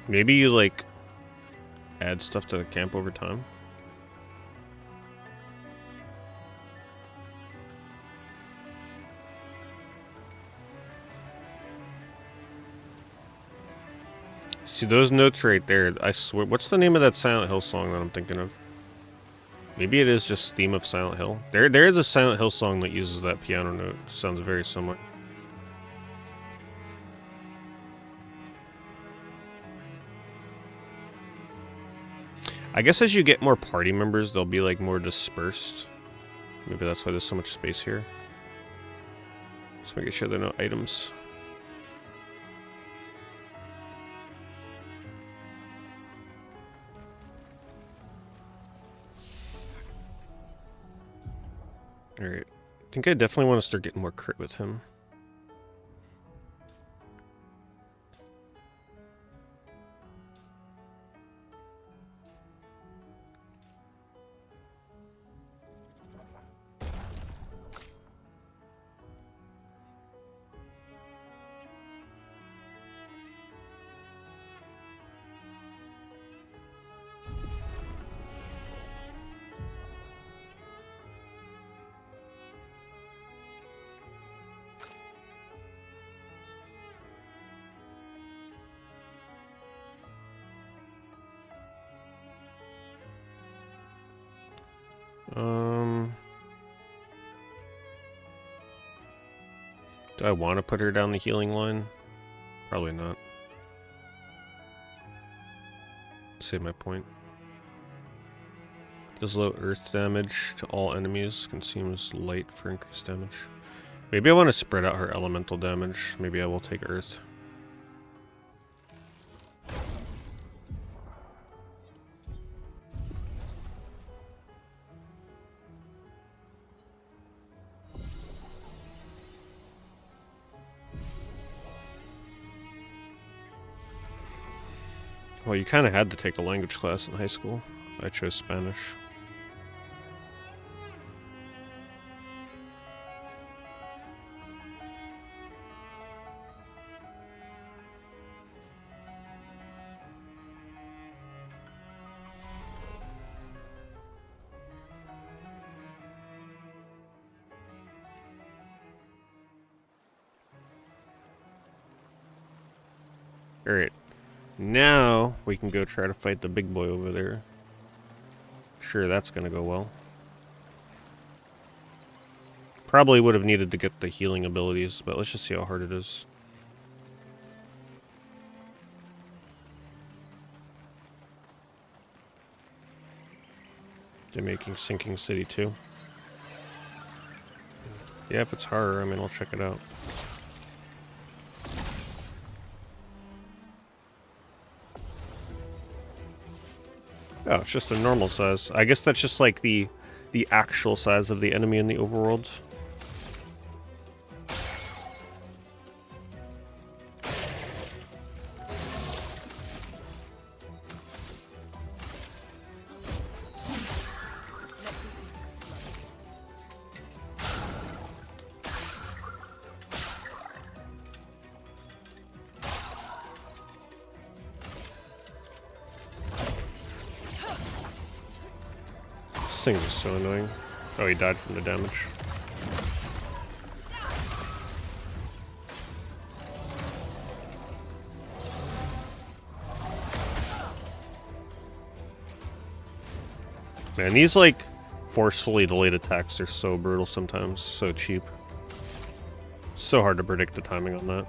Maybe you, like, add stuff to the camp over time? See, those notes right there, I swear... What's the name of that Silent Hill song that I'm thinking of? Maybe it is just theme of Silent Hill. There is a Silent Hill song that uses that piano note. Sounds very similar. I guess as you get more party members, they'll be like more dispersed. Maybe that's why there's so much space here. Just making sure there are no items. Alright. I think I definitely want to start getting more crit with him. Do I want to put her down the healing line? Probably not. Save my point. Does low earth damage to all enemies. Consumes light for increased damage. Maybe I want to spread out her elemental damage. Maybe I will take earth. Well, you kind of had to take a language class in high school. I chose Spanish. Alright. Now we can go try to fight the big boy over there. Sure, that's gonna go well. Probably would have needed to get the healing abilities, but let's just see how hard it is. They're making Sinking City too. Yeah, if it's harder, I mean, I'll check it out. Oh, it's just a normal size. I guess that's just like the actual size of the enemy in the overworld. This thing is so annoying. Oh, he died from the damage. Man, these like forcefully delayed attacks are so brutal sometimes, so cheap. So hard to predict the timing on that.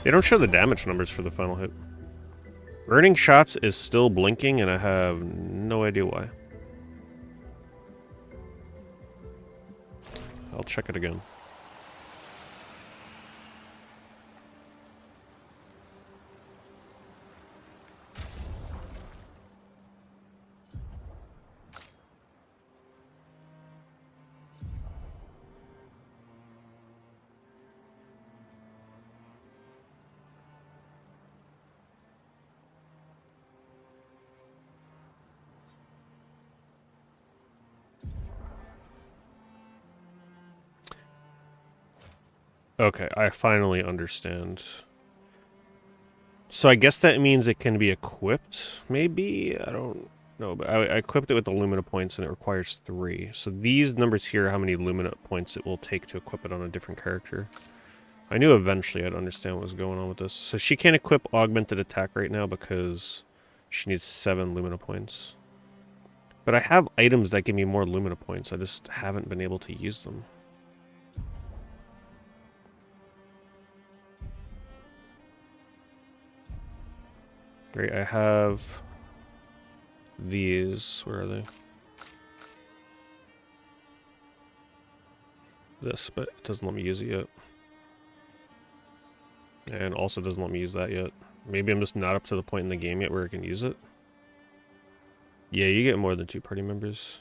They don't show the damage numbers for the final hit. Burning shots is still blinking, and I have no idea why. I'll check it again. Okay, I finally understand. So I guess that means it can be equipped, maybe? I don't know, but I equipped it with the Lumina points and it requires 3. So these numbers here are how many Lumina points it will take to equip it on a different character. I knew eventually I'd understand what was going on with this. So she can't equip Augmented Attack right now because she needs 7 Lumina points. But I have items that give me more Lumina points, I just haven't been able to use them. Great, I have these. Where are they? This, but it doesn't let me use it yet. And also doesn't let me use that yet. Maybe I'm just not up to the point in the game yet where I can use it. Yeah, you get more than 2 party members.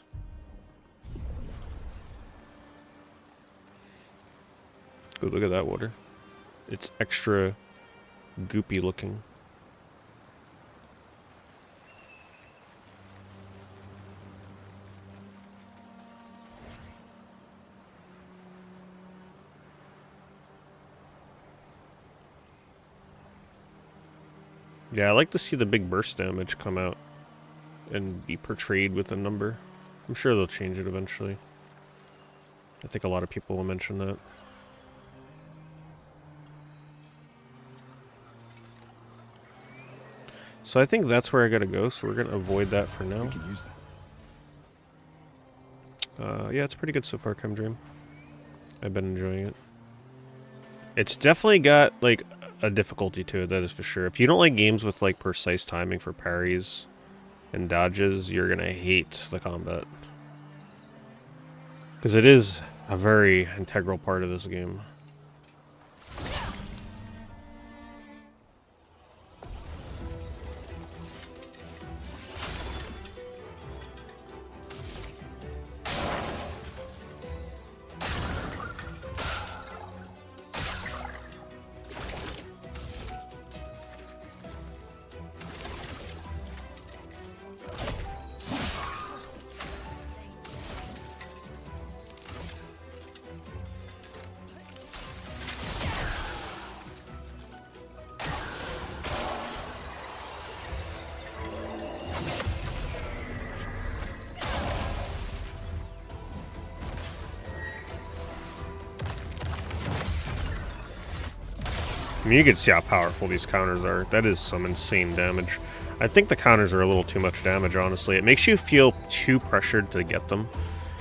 Ooh, look at that water. It's extra goopy looking. Yeah, I like to see the big burst damage come out and be portrayed with a number. I'm sure they'll change it eventually. I think a lot of people will mention that. So I think that's where I gotta go, so we're gonna avoid that for now. We can use that. Yeah, it's pretty good so far, Chemdream. I've been enjoying it. It's definitely got, like, a difficulty to it, that is for sure. If you don't like games with, like, precise timing for parries and dodges, you're gonna hate the combat. Because it is a very integral part of this game. I mean, you can see how powerful these counters are. That is some insane damage. I think the counters are a little too much damage, honestly. It makes you feel too pressured to get them.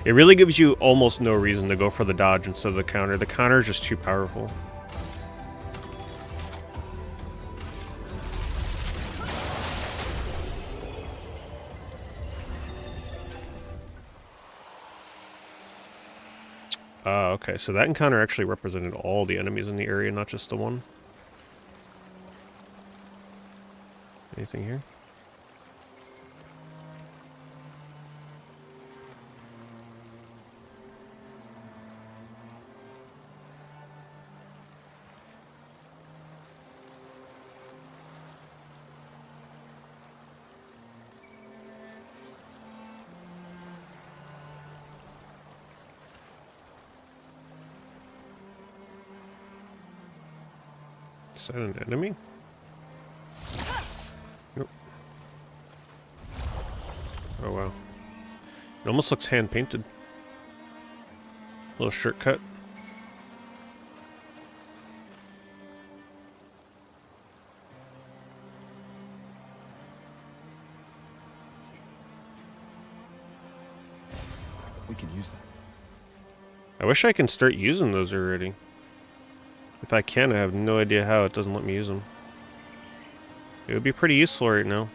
It really gives you almost no reason to go for the dodge instead of the counter. The counter is just too powerful. Okay, so that encounter actually represented all the enemies in the area, not just the one. Anything here? Is that an enemy? Nope. Oh wow. It almost looks hand-painted. Little shirt cut. We can use that. I wish I can start using those already. If I can, I have no idea how it doesn't let me use them. It would be pretty useful right now.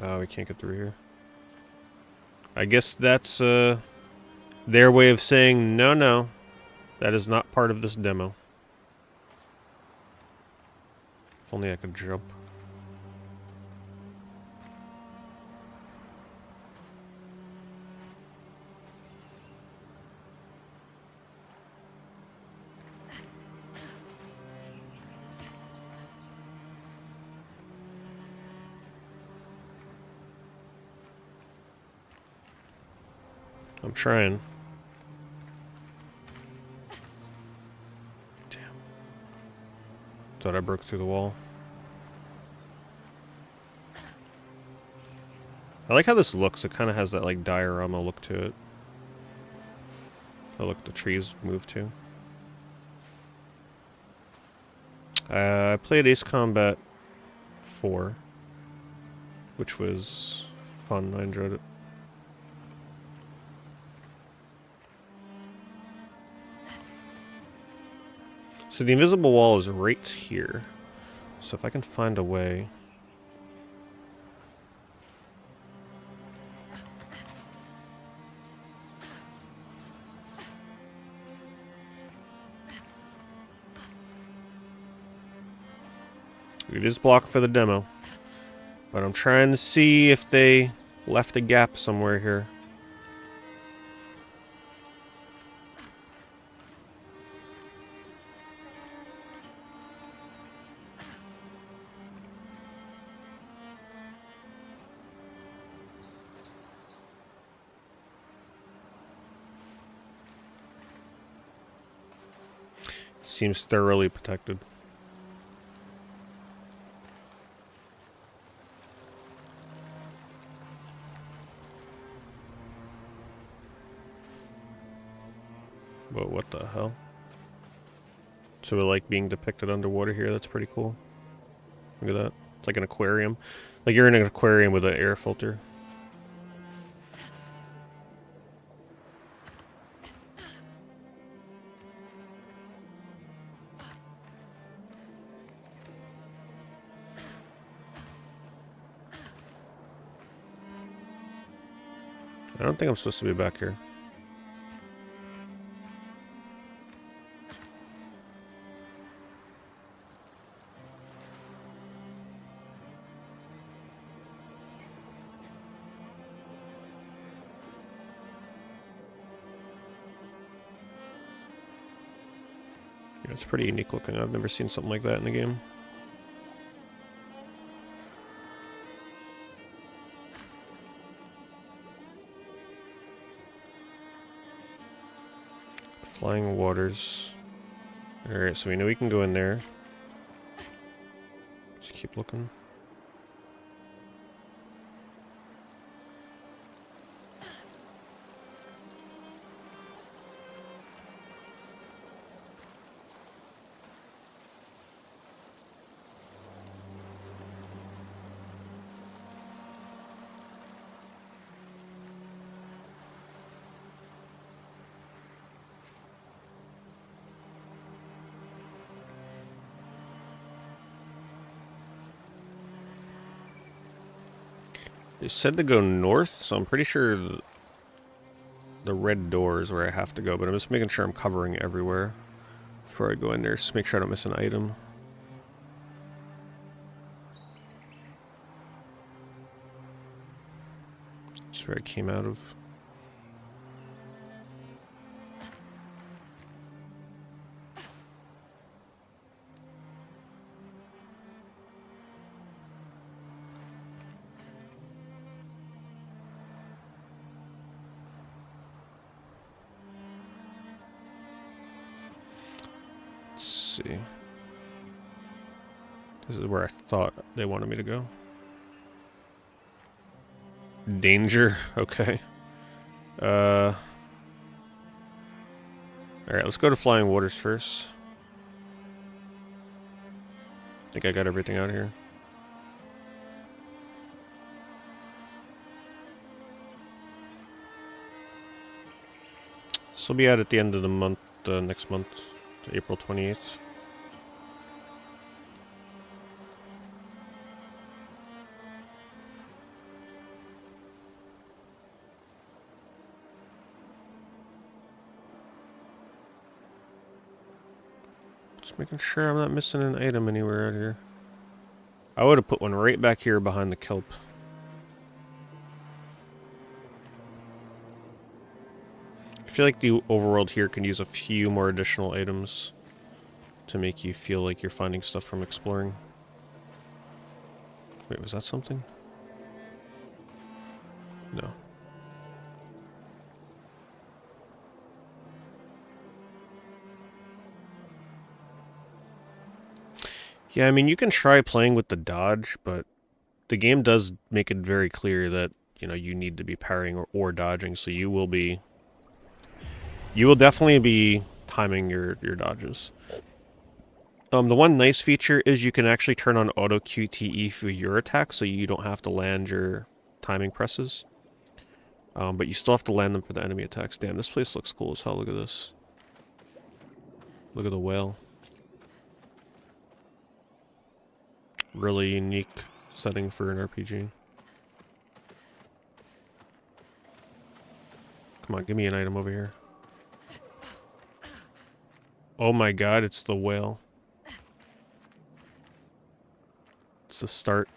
Oh, we can't get through here. I guess that's their way of saying, no, that is not part of this demo. If only I could jump. I'm trying. Damn. Thought I broke through the wall. I like how this looks. It kind of has that like diorama look to it. Oh look, the trees move too. I played Ace Combat 4, which was fun. I enjoyed it. So the invisible wall is right here. So if I can find a way... It is blocked for the demo. But I'm trying to see if they left a gap somewhere here. Seems thoroughly protected. Whoa, what the hell? So we're like being depicted underwater here. That's pretty cool. Look at that. It's like an aquarium. Like you're in an aquarium with an air filter. I don't think I'm supposed to be back here. Yeah, it's pretty unique looking. I've never seen something like that in a game. Flying waters. Alright, so we know we can go in there. Just keep looking. They said to go north, so I'm pretty sure the red door is where I have to go, but I'm just making sure I'm covering everywhere before I go in there, just make sure I don't miss an item. That's where I came out of. See. This is where I thought they wanted me to go. Danger? Okay. Alright, let's go to Flying Waters first. I think I got everything out here. This will be out at the end of the month, next month, April 28th. Just making sure I'm not missing an item anywhere out here. I would have put one right back here behind the kelp. I feel like the overworld here can use a few more additional items to make you feel like you're finding stuff from exploring. Wait, was that something? No. Yeah, I mean, you can try playing with the dodge, but the game does make it very clear that, you know, you need to be parrying or dodging, so you will definitely be timing your dodges. The one nice feature is you can actually turn on auto QTE for your attack, so you don't have to land your timing presses. But you still have to land them for the enemy attacks. Damn, this place looks cool as hell. Look at this. Look at the whale. Really unique setting for an RPG. Come on, give me an item over here. Oh my god, it's the whale. It's the start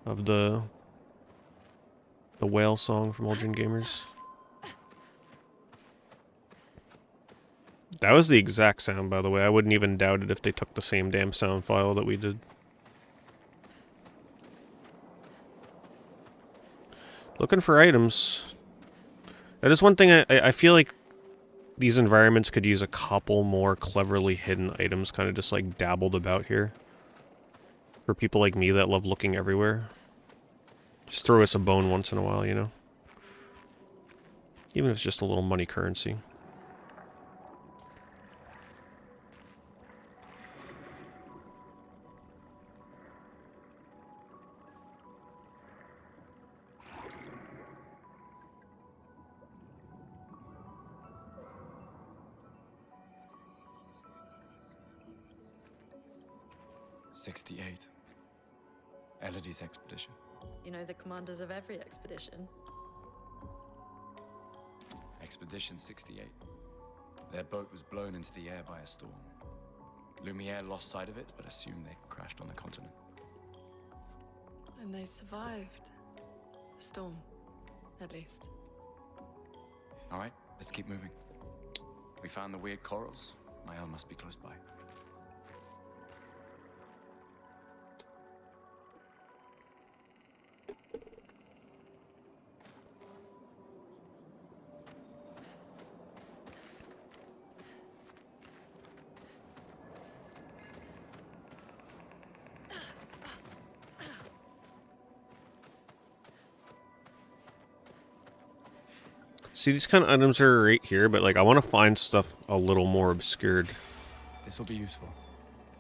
of the whale song from Old Gen Gamers. That was the exact sound, by the way. I wouldn't even doubt it if they took the same damn sound file that we did. Looking for items. That is one thing I feel like these environments could use a couple more cleverly hidden items kind of just like dabbled about here. For people like me that love looking everywhere. Just throw us a bone once in a while, you know? Even if it's just a little money currency. '68. Elodie's expedition. You know the commanders of every expedition. Expedition 68. Their boat was blown into the air by a storm. Lumiere lost sight of it, but assumed they crashed on the continent. And they survived. The storm, at least. All right, let's keep moving. We found the weird corals. Mael must be close by. See, these kind of items are right here, but like I want to find stuff a little more obscured. This will be useful.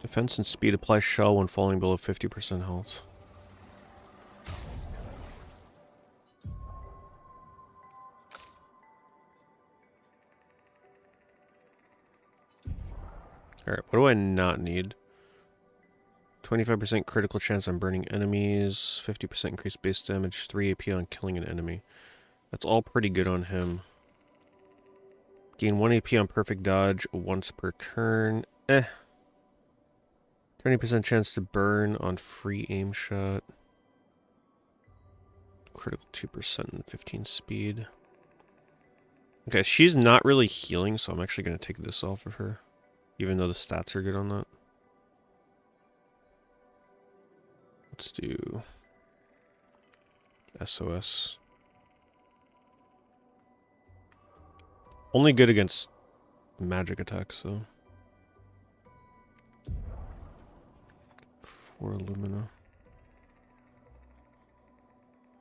Defense and speed apply shell when falling below 50% health. Alright, what do I not need? 25% critical chance on burning enemies, 50% increased base damage, 3 AP on killing an enemy. That's all pretty good on him. Gain 1 AP on perfect dodge once per turn. 20% chance to burn on free aim shot. Critical 2% and 15 speed. Okay, she's not really healing, so I'm actually going to take this off of her. Even though the stats are good on that. Let's do SOS. Only good against magic attacks, though. 4 Lumina.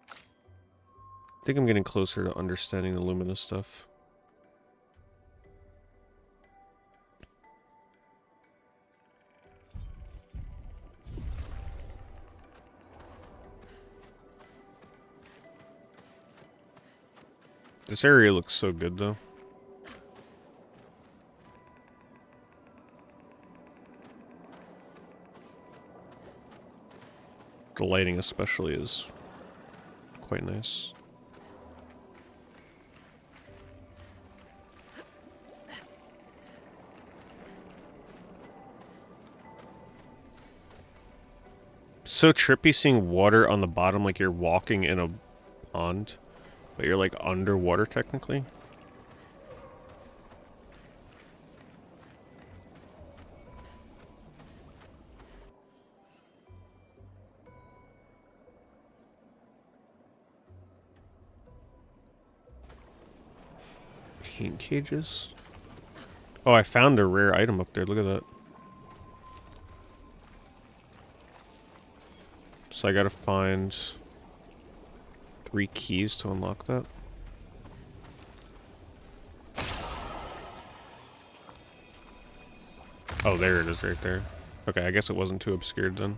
I think I'm getting closer to understanding the Lumina stuff. This area looks so good, though. The lighting especially is quite nice. So trippy seeing water on the bottom like you're walking in a pond, but you're like underwater technically. Paint cages. Oh, I found a rare item up there. Look at that. So I gotta find 3 keys to unlock that. Oh, there it is right there. Okay, I guess it wasn't too obscured then.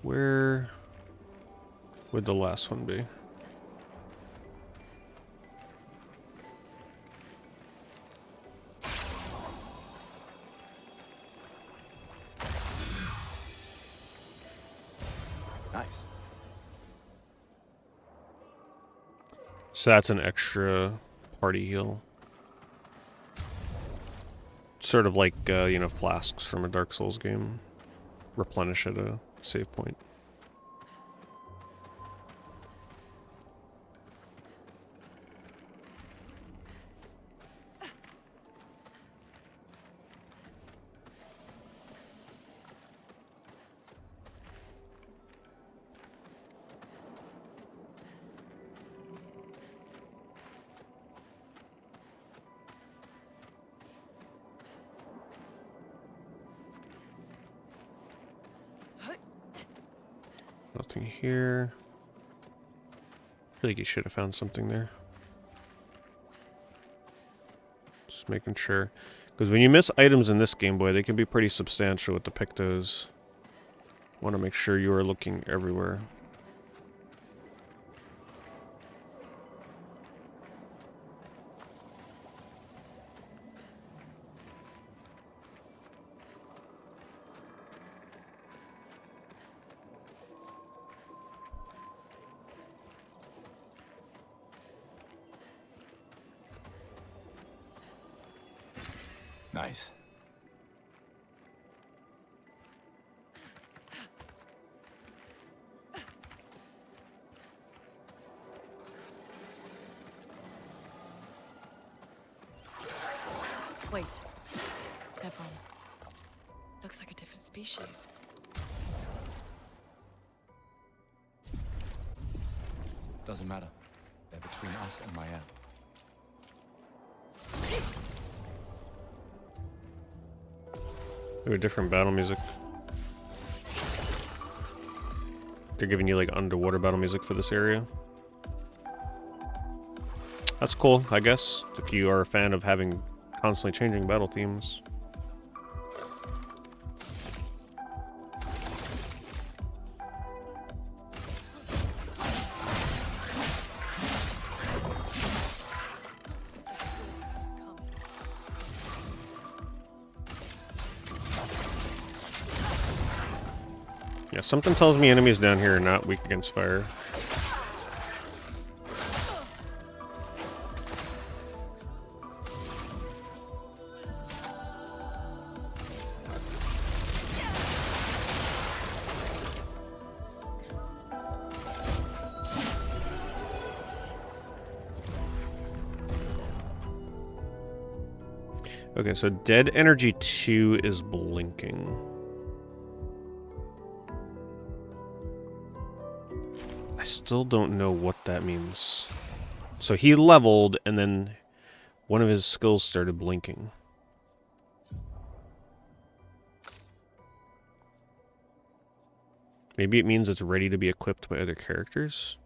Where would the last one be? Nice. So that's an extra party heal. Sort of like, you know, flasks from a Dark Souls game. Replenish at a save point. Nothing here. I feel like you should have found something there. Just making sure. Because when you miss items in this Game Boy, they can be pretty substantial with the Pictos. Want to make sure you are looking everywhere. Nice. Wait. Everyone. Looks like a different species. Doesn't matter. They're between us and Maya. They have different battle music. They're giving you like underwater battle music for this area. That's cool, I guess, if you are a fan of having constantly changing battle themes. Yeah, something tells me enemies down here are not weak against fire. Okay, so Dead Energy 2 is blinking. I still don't know what that means. So he leveled, and then one of his skills started blinking. Maybe it means it's ready to be equipped by other characters?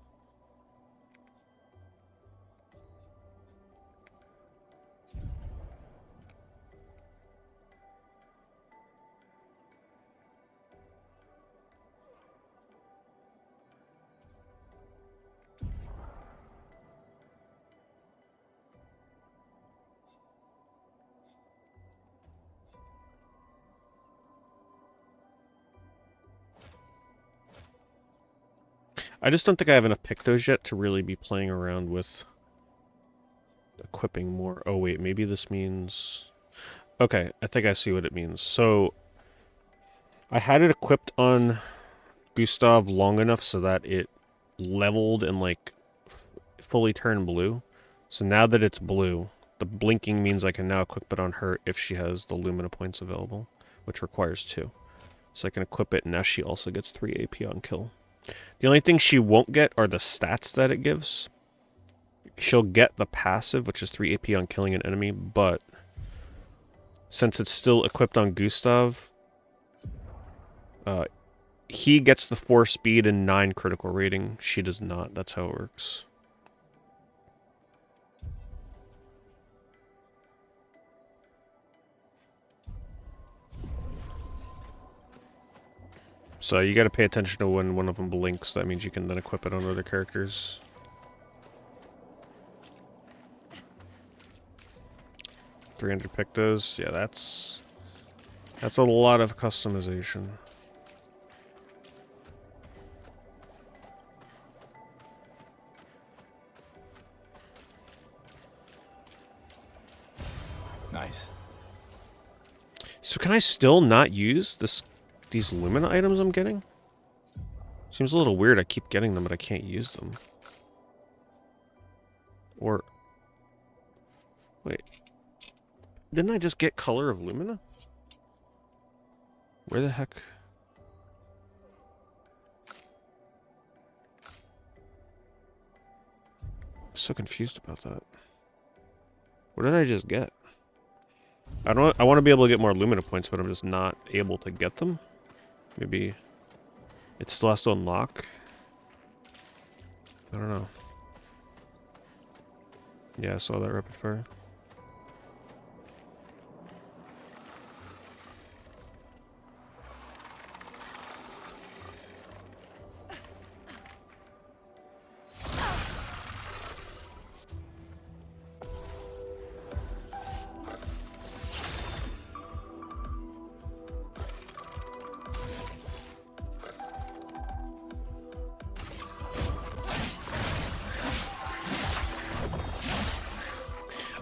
I just don't think I have enough Pictos yet to really be playing around with equipping more. Oh wait, maybe this means... Okay, I think I see what it means. So, I had it equipped on Gustav long enough so that it leveled and like fully turned blue. So now that it's blue, the blinking means I can now equip it on her if she has the Lumina points available, which requires 2. So I can equip it, and now she also gets 3 AP on kill. The only thing she won't get are the stats that it gives. She'll get the passive, which is 3 AP on killing an enemy, but since it's still equipped on Gustav, he gets the 4 speed and 9 critical rating. She does not. That's how it works. So you got to pay attention to when one of them blinks. That means you can then equip it on other characters. $300 pictos. Yeah, that's a lot of customization. Nice. So can I still not use these Lumina items I'm getting? Seems a little weird. I keep getting them, but I can't use them. Or wait, didn't I just get Color of Lumina? Where the heck? I'm so confused about that. What did I just get? I want to be able to get more Lumina points, but I'm just not able to get them. Maybe it still has to unlock. I don't know. Yeah, I saw that rapid fire.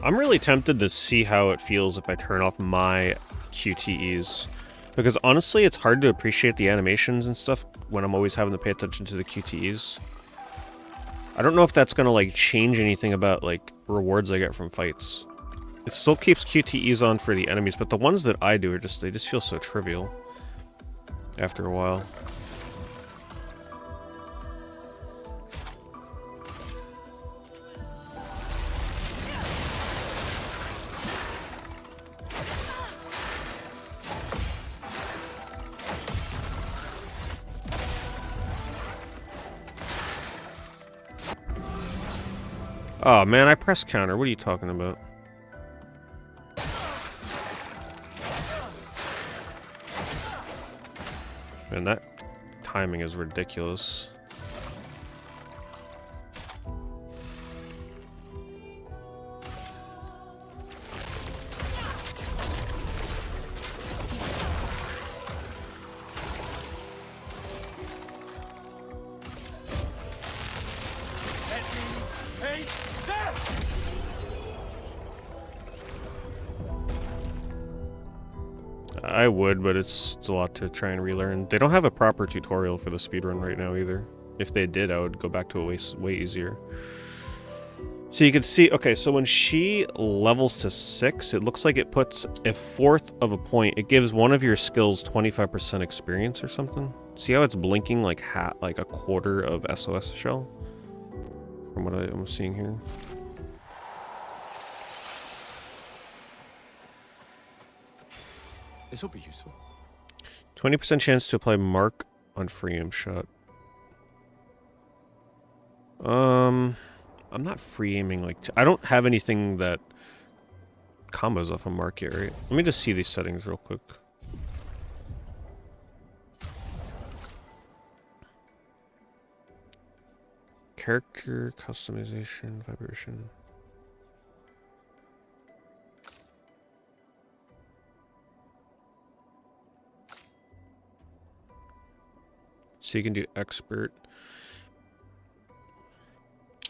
I'm really tempted to see how it feels if I turn off my QTEs. Because honestly, it's hard to appreciate the animations and stuff when I'm always having to pay attention to the QTEs. I don't know if that's gonna like change anything about like rewards I get from fights. It still keeps QTEs on for the enemies, but the ones that I do are they just feel so trivial after a while. Oh man, I press counter. What are you talking about? Man, that timing is ridiculous. I would, but it's a lot to try and relearn. They don't have a proper tutorial for the speedrun right now either. If they did, I would go back to it way easier. So you can see, okay, so when she levels to 6, it looks like it puts a 1/4 of a point. It gives one of your skills 25% experience or something. See how it's blinking like like a 1/4 of SOS shell? From what I'm seeing here. This will be useful. 20% chance to apply mark on free aim shot. I'm not free aiming like I don't have anything that combos off a mark yet, right? Let me just see these settings real quick. Character customization, vibration. So you can do expert.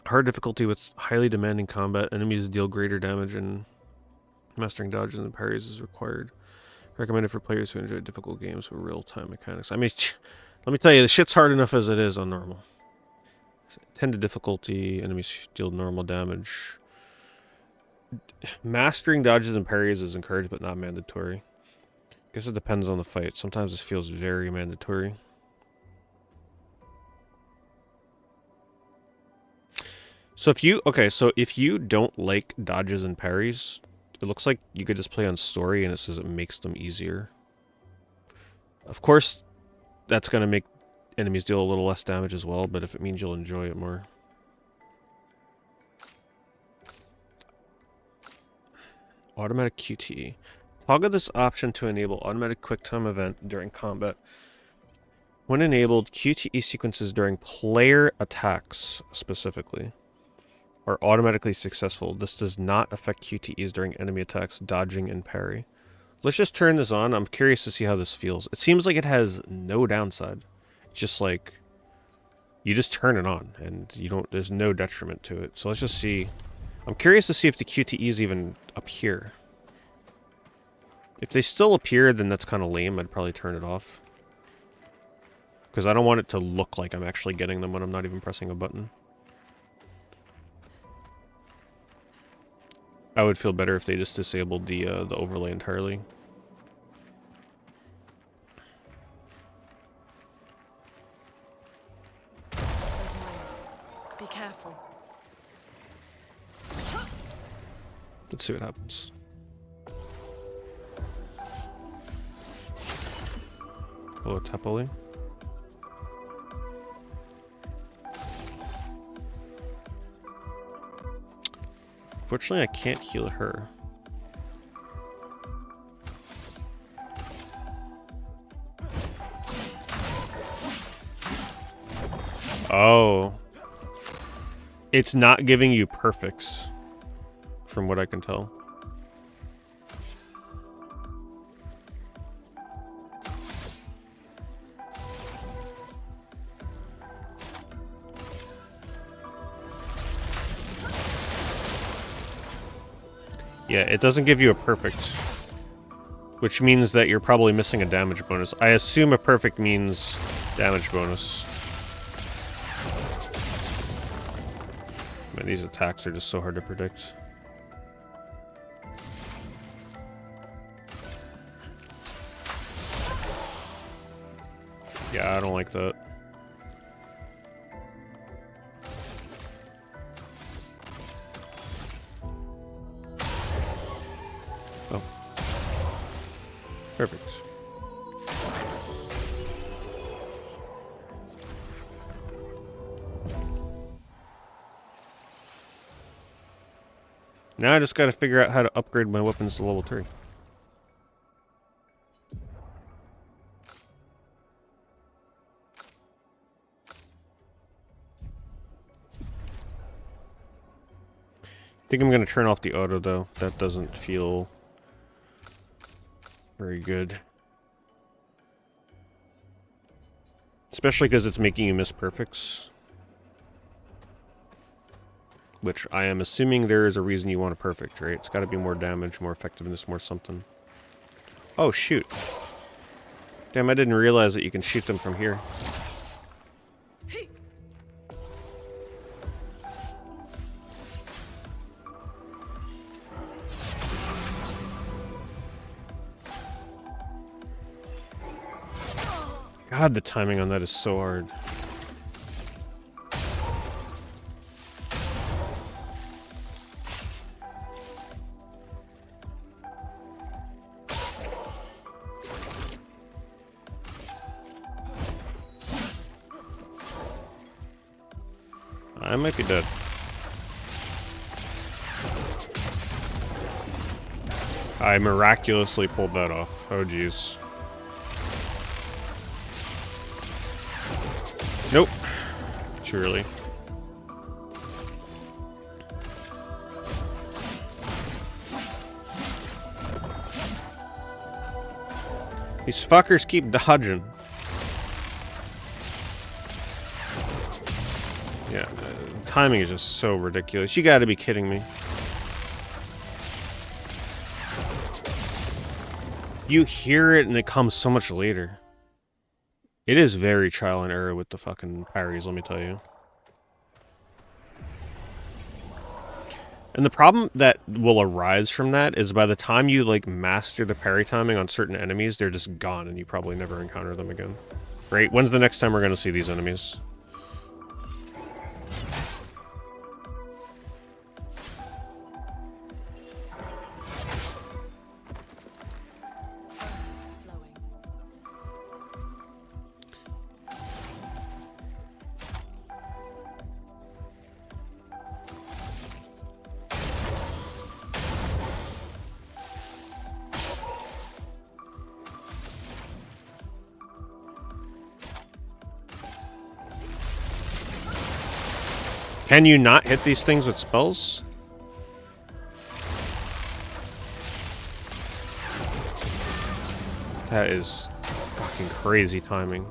Hard difficulty with highly demanding combat. Enemies deal greater damage and mastering dodges and parries is required. Recommended for players who enjoy difficult games with real-time mechanics. I mean, let me tell you, the shit's hard enough as it is on normal. 10 to difficulty. Enemies deal normal damage. Mastering dodges and parries is encouraged but not mandatory. Guess it depends on the fight. Sometimes this feels very mandatory. So if you don't like dodges and parries, it looks like you could just play on story and it says it makes them easier. Of course, that's going to make enemies deal a little less damage as well, but if it means you'll enjoy it more. Automatic QTE. Toggle this option to enable automatic QuickTime event during combat. When enabled, QTE sequences during player attacks, specifically, are automatically successful. This does not affect QTEs during enemy attacks, dodging, and parry. Let's just turn this on. I'm curious to see how this feels. It seems like it has no downside. It's just like, you just turn it on, and you don't. There's no detriment to it. So let's just see. I'm curious to see if the QTEs even appear. If they still appear, then that's kind of lame. I'd probably turn it off. Because I don't want it to look like I'm actually getting them when I'm not even pressing a button. I would feel better if they just disabled the overlay entirely. Those mines. Be careful. Let's see what happens. Hello, Tepoli. Unfortunately, I can't heal her. Oh. It's not giving you perfects, from what I can tell. Yeah, it doesn't give you a perfect, which means that you're probably missing a damage bonus. I assume a perfect means damage bonus. Man, these attacks are just so hard to predict. Yeah, I don't like that. Oh. Perfect. Now I just gotta figure out how to upgrade my weapons to level 3. I think I'm gonna turn off the auto though. That doesn't feel very good. Especially because it's making you miss perfects. Which I am assuming there is a reason you want a perfect, right? It's gotta be more damage, more effectiveness, more something. Oh shoot. Damn, I didn't realize that you can shoot them from here. God, the timing on that is so hard. I might be dead. I miraculously pulled that off. Oh jeez. Nope. Too early. These fuckers keep dodging. Yeah, timing is just so ridiculous. You gotta be kidding me. You hear it and it comes so much later. It is very trial and error with the fucking parries, let me tell you. And the problem that will arise from that is by the time you, like, master the parry timing on certain enemies, they're just gone and you probably never encounter them again. Right? When's the next time we're gonna see these enemies? Can you not hit these things with spells? That is fucking crazy timing.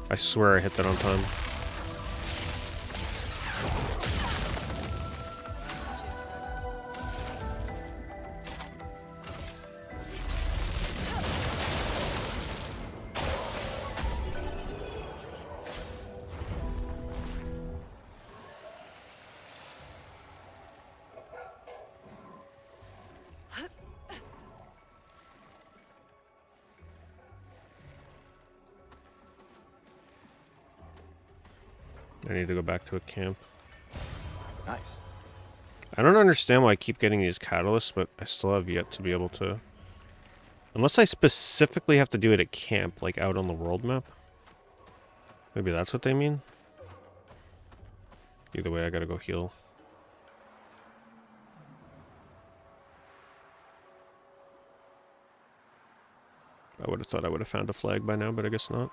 I swear I hit that on time. I need to go back to a camp. Nice. I don't understand why I keep getting these catalysts, but I still have yet to be able to... Unless I specifically have to do it at camp, like out on the world map. Maybe that's what they mean? Either way, I gotta go heal. I would have thought I would have found a flag by now, but I guess not.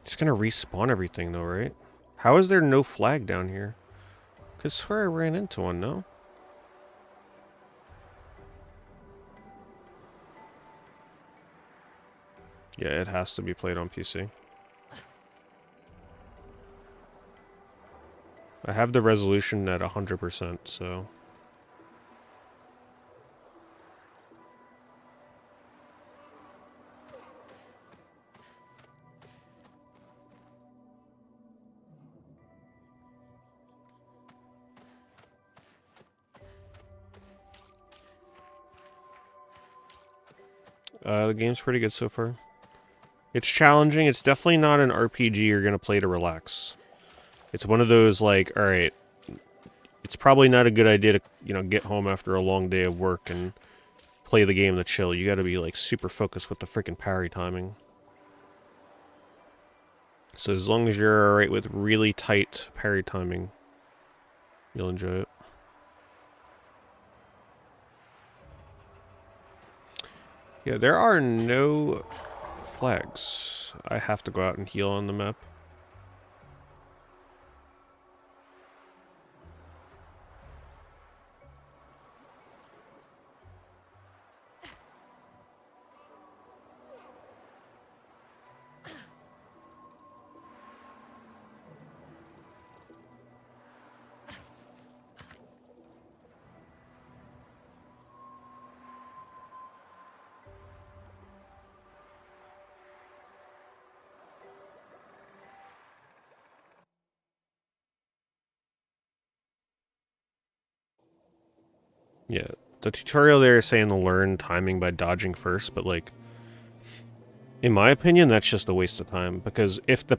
It's gonna respawn everything though, right? How is there no flag down here? I could swear I ran into one, no? Yeah, it has to be played on PC. I have the resolution at 100%, so... The game's pretty good so far. It's challenging. It's definitely not an RPG you're going to play to relax. It's one of those, like, alright, it's probably not a good idea to, you know, get home after a long day of work and play the game to chill. You gotta be, like, super focused with the freaking parry timing. So as long as you're alright with really tight parry timing, you'll enjoy it. Yeah, there are no flags. I have to go out and heal on the map. Yeah, the tutorial there is saying to learn timing by dodging first, but like, in my opinion, that's just a waste of time, because if the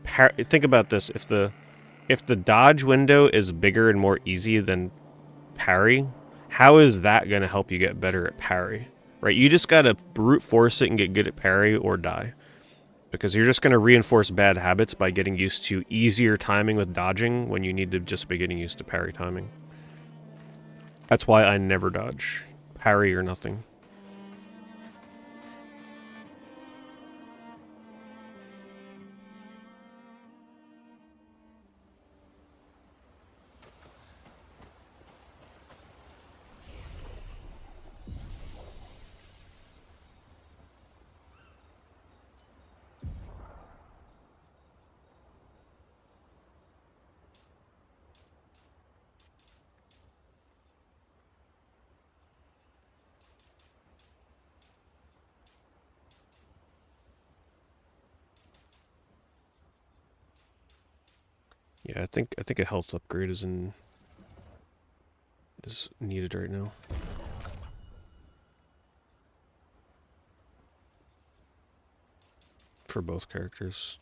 think about this, if the dodge window is bigger and more easy than parry, how is that going to help you get better at parry? Right? You just got to brute force it and get good at parry or die. Because you're just going to reinforce bad habits by getting used to easier timing with dodging when you need to just be getting used to parry timing. That's why I never dodge. Parry or nothing. Yeah, I think a health upgrade is needed right now. For both characters.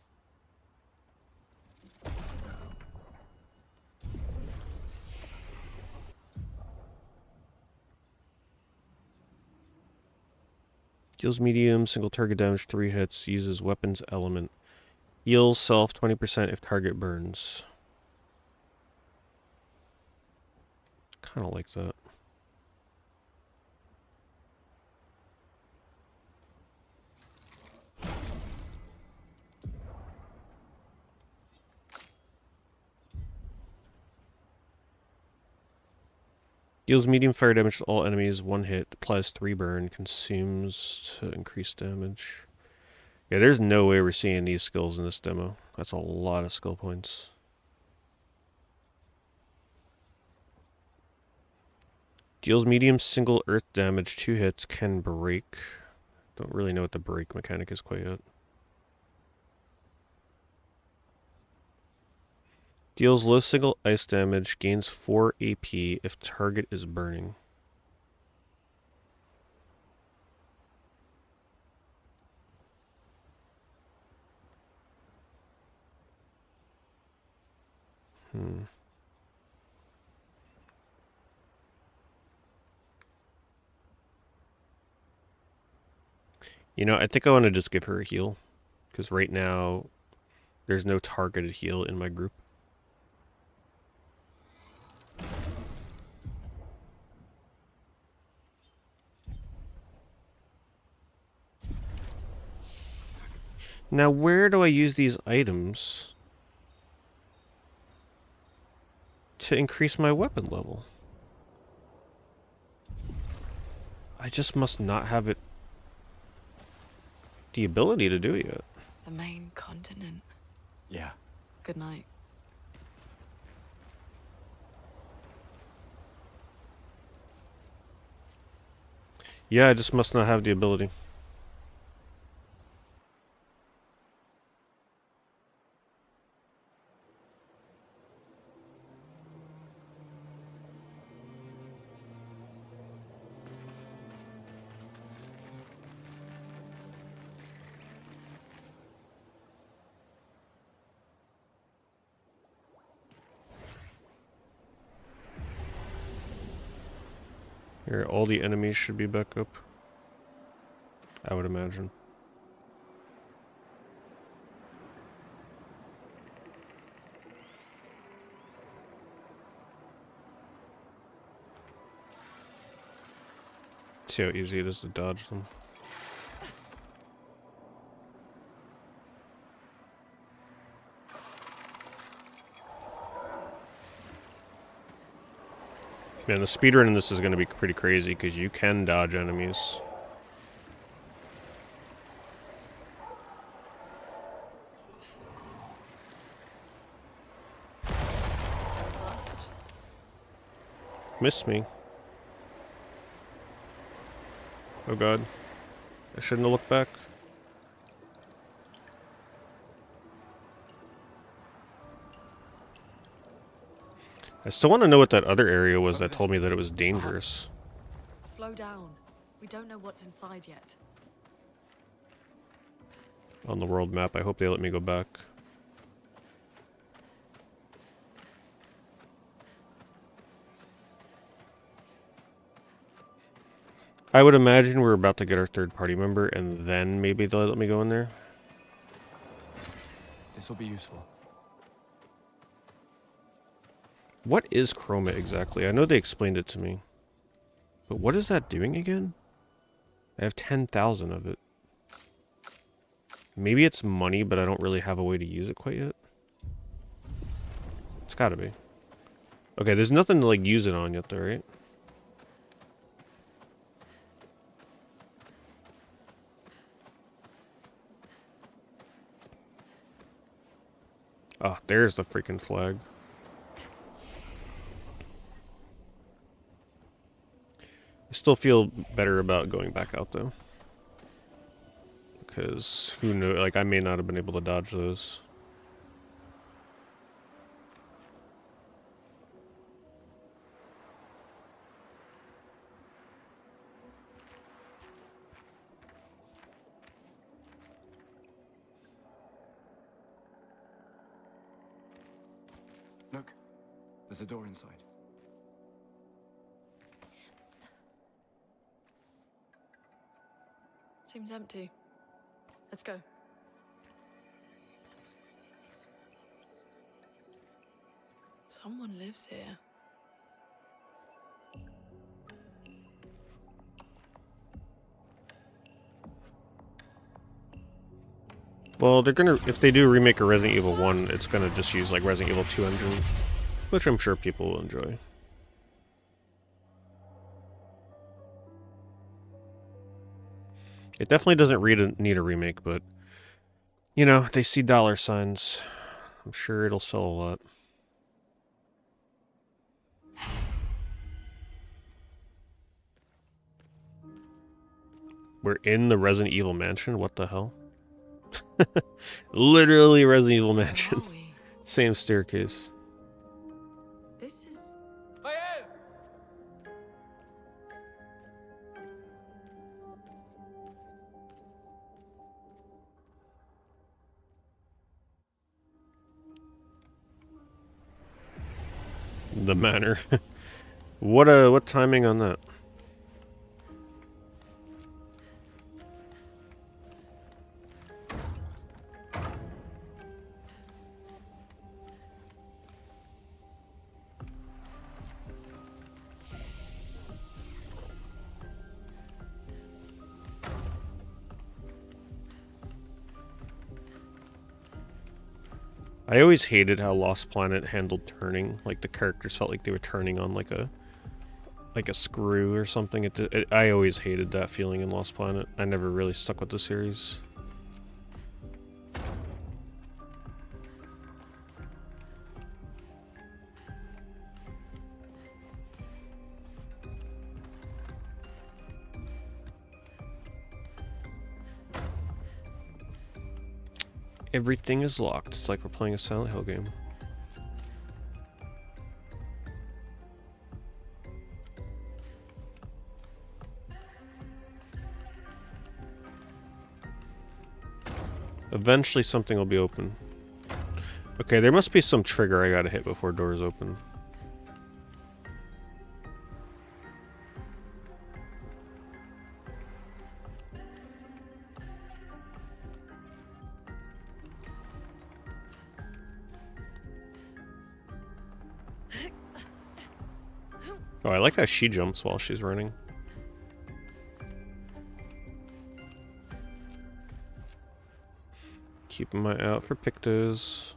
Deals medium, single target damage, 3 hits, uses weapons element. Heals self 20% if target burns. Kind of like that. Deals medium fire damage to all enemies, 1 hit, applies 3 burn, consumes to increase damage. Yeah, there's no way we're seeing these skills in this demo. That's a lot of skill points. Deals medium single earth damage, 2 hits, can break. Don't really know what the break mechanic is quite yet. Deals low single ice damage, gains 4 AP if target is burning. You know, I think I want to just give her a heal. Because right now, there's no targeted heal in my group. Now, where do I use these items to increase my weapon level? I just must not have it the ability to do it yet. The main continent. Yeah. Good night. Yeah, I just must not have the ability. Here, all the enemies should be back up. I would imagine. See how easy it is to dodge them. Man, the speedrun in this is going to be pretty crazy because you can dodge enemies. Missed me. Oh god. I shouldn't have looked back. I still want to know what that other area was that told me that it was dangerous. Slow down. We don't know what's inside yet. On the world map, I hope they let me go back. I would imagine we're about to get our third party member and then maybe they'll let me go in there. This will be useful. What is chroma exactly? I know they explained it to me. But what is that doing again? I have 10,000 of it. Maybe it's money, but I don't really have a way to use it quite yet. It's gotta be. Okay, there's nothing to like use it on yet though, right? Oh, there's the freaking flag. I still feel better about going back out though. Because who knows, like I may not have been able to dodge those. Look, there's a door inside. Seems empty. Let's go. Someone lives here. Well, they're gonna, if they do remake a Resident Evil 1, it's gonna just use like Resident Evil 2 engine, which I'm sure people will enjoy. It definitely doesn't need a remake, but you know, they see dollar signs. I'm sure it'll sell a lot. We're in the Resident Evil mansion? What the hell? Literally Resident Evil mansion. Same staircase. This is... The manor. What timing on that? I always hated how Lost Planet handled turning. Like the characters felt like they were turning on like a screw or something. I always hated that feeling in Lost Planet. I never really stuck with the series. Everything is locked. It's like we're playing a Silent Hill game. Eventually something will be open. Okay, there must be some trigger I gotta hit before doors open. Oh, I like how she jumps while she's running. Keeping my eye out for pictos.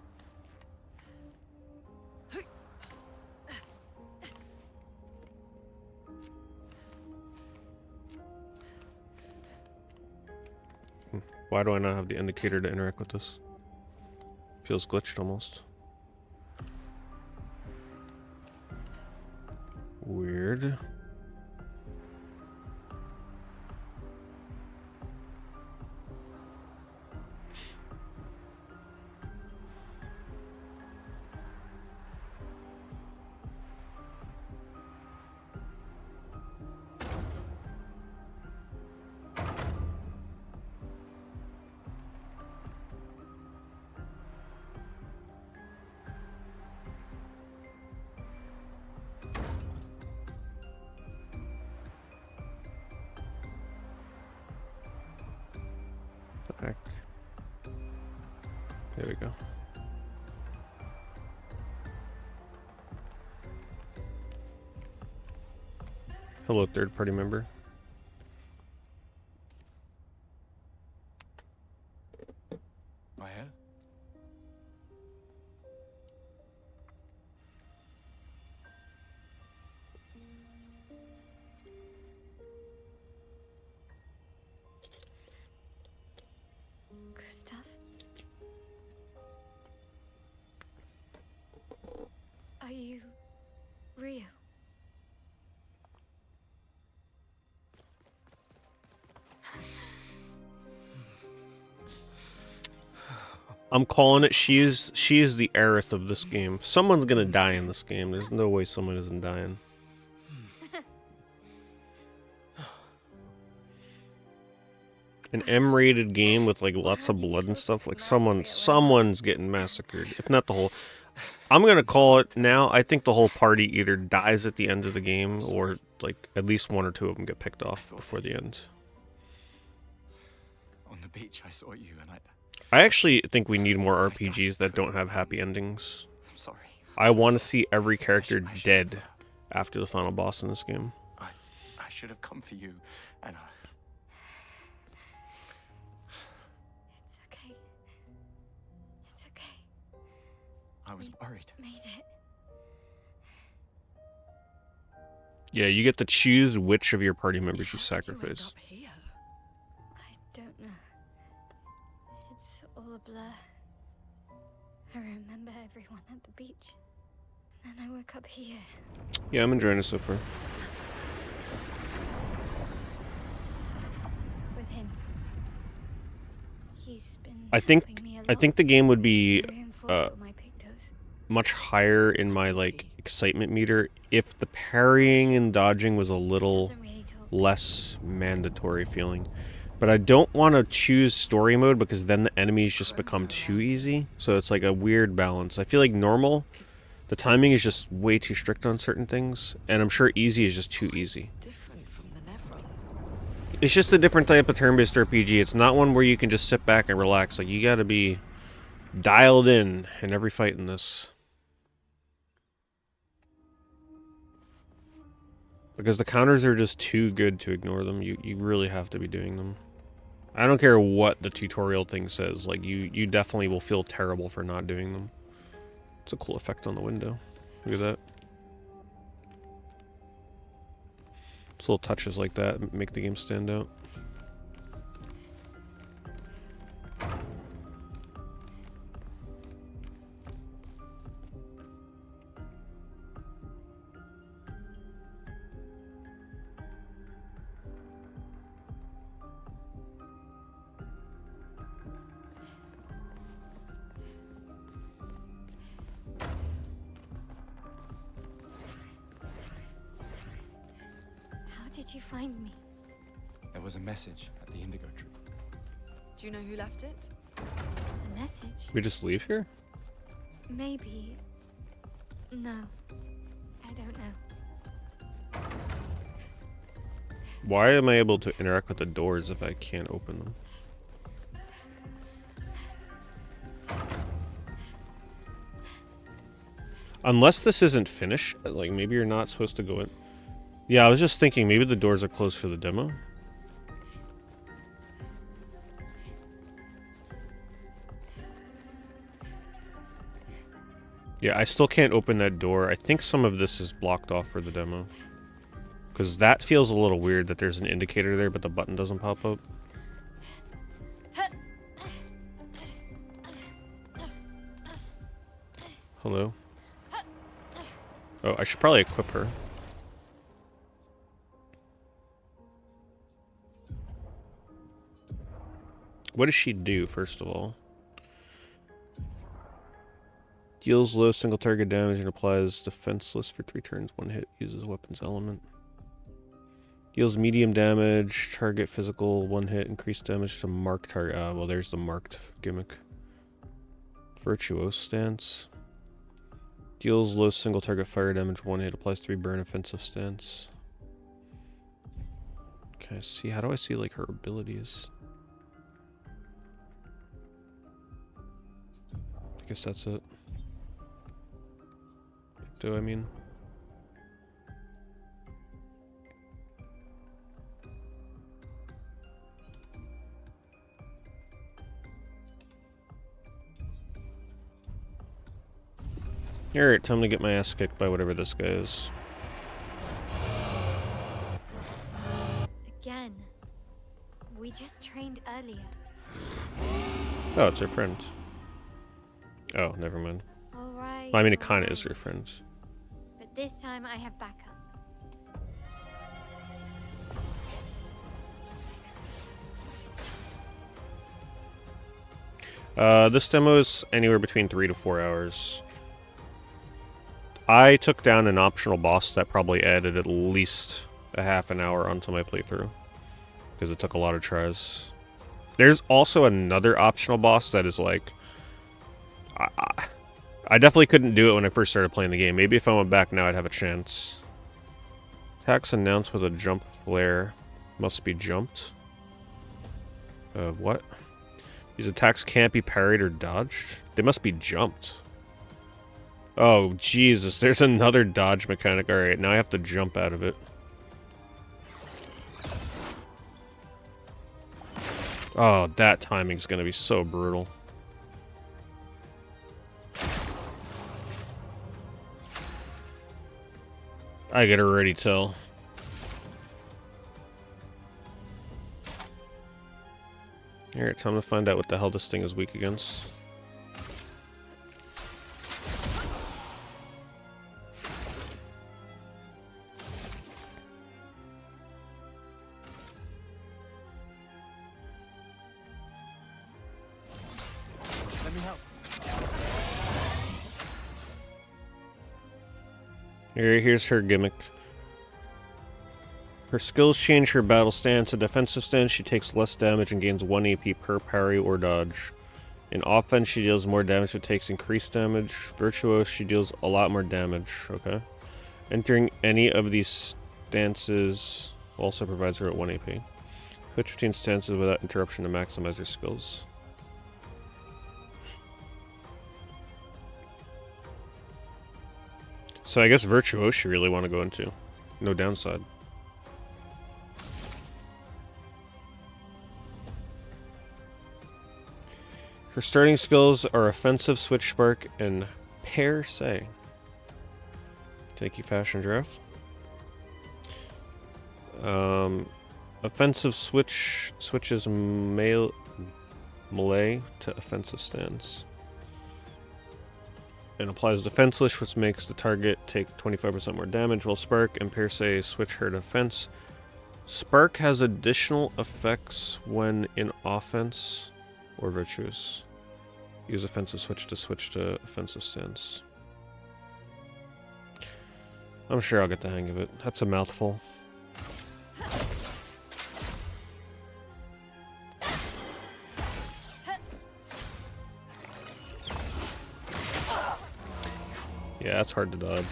Why do I not have the indicator to interact with this? Feels glitched almost. Weird. Back. There we go. Hello, third-party member. Mael? Gustav? Are you real? I'm calling it. She is the Aerith of this game. Someone's gonna die in this game. There's no way someone isn't dying. An M-rated game with like lots of blood and stuff. Like someone's getting massacred. If not the whole. I'm gonna call it now. I think the whole party either dies at the end of the game, or like at least one or two of them get picked off before the end. On the beach, I saw you and I actually think we need more RPGs that don't have happy endings. I'm sorry. I want to see every character dead after the final boss in this game. I should have come for you, and It's okay. It's okay. I was worried. Made it. Yeah, you get to choose which of your party members you sacrifice. I don't know. It's all a blur. I remember everyone at the beach. Then I woke up here. Yeah, I'm enjoying it so far. With him. He's been I think helping me a I lot. think the game would be Reinforced all my pictos. much higher in my like excitement meter if the parrying and dodging was a little Doesn't really talk. less mandatory feeling. But I don't want to choose story mode because then the enemies just become too easy. So it's like a weird balance. I feel like normal, the timing is just way too strict on certain things, and I'm sure easy is just too easy. Different from the Nephrons. It's just a different type of turn-based RPG. It's not one where you can just sit back and relax. Like, you gotta be dialed in every fight in this. Because the counters are just too good to ignore them. You really have to be doing them. I don't care what the tutorial thing says. Like, you definitely will feel terrible for not doing them. It's a cool effect on the window. Look at that. Just little touches like that make the game stand out. How did you find me? There was a message at the indigo tree. Do you know who left it? A message? We just leave here? Maybe. No. I don't know. Why am I able to interact with the doors if I can't open them? Unless this isn't finished, like maybe you're not supposed to go in. Yeah, I was just thinking maybe the doors are closed for the demo. Yeah, I still can't open that door. I think some of this is blocked off for the demo. Because that feels a little weird that there's an indicator there, but the button doesn't pop up. Hello? Oh, I should probably equip her. What does she do, first of all? Deals low single target damage and applies defenseless for 3 turns. 1 hit, uses weapons element. Deals medium damage, target physical, 1 hit, increased damage to marked target. Well, there's the marked gimmick. Virtuose stance. Deals low single target fire damage, 1 hit, applies 3 burn offensive stance. Okay, see, how do I see, like, her abilities? I guess that's it. Do I mean? Alright, time to get my ass kicked by whatever this guy is. Again. We just trained earlier. Oh, it's her friend. Oh, never mind. Alright. Well, I mean, it kind of is her friend. But this time I have backup. This demo is anywhere between 3 to 4 hours. I took down an optional boss that probably added at least a half an hour onto my playthrough. Because it took a lot of tries. There's also another optional boss that is like... I definitely couldn't do it when I first started playing the game. Maybe if I went back now I'd have a chance. Attacks announced with a jump flare. Must be jumped. What? These attacks can't be parried or dodged? They must be jumped. Oh, Jesus, there's another dodge mechanic. Alright, now I have to jump out of it. Oh, that timing's gonna be so brutal. I could already tell. Alright, time to find out what the hell this thing is weak against. Let me help. Here's her gimmick. Her skills change her battle stance. A defensive stance, she takes less damage and gains 1 AP per parry or dodge. In offense, she deals more damage but takes increased damage. Virtuose, she deals a lot more damage. Okay. Entering any of these stances also provides her at 1 AP. Switch between stances without interruption to maximize her skills. So I guess Virtuose you really want to go into. No downside. Her starting skills are Offensive, Switch Spark, and Per Se. Thank you, Fashion Giraffe. Offensive switches melee to offensive stance. And applies defenseless, which makes the target take 25% more damage, while Spark and Per Se switch her defense. Spark has additional effects when in offense or Virtues. Use offensive switch to offensive stance. I'm sure I'll get the hang of it. That's a mouthful. Yeah, that's hard to dodge.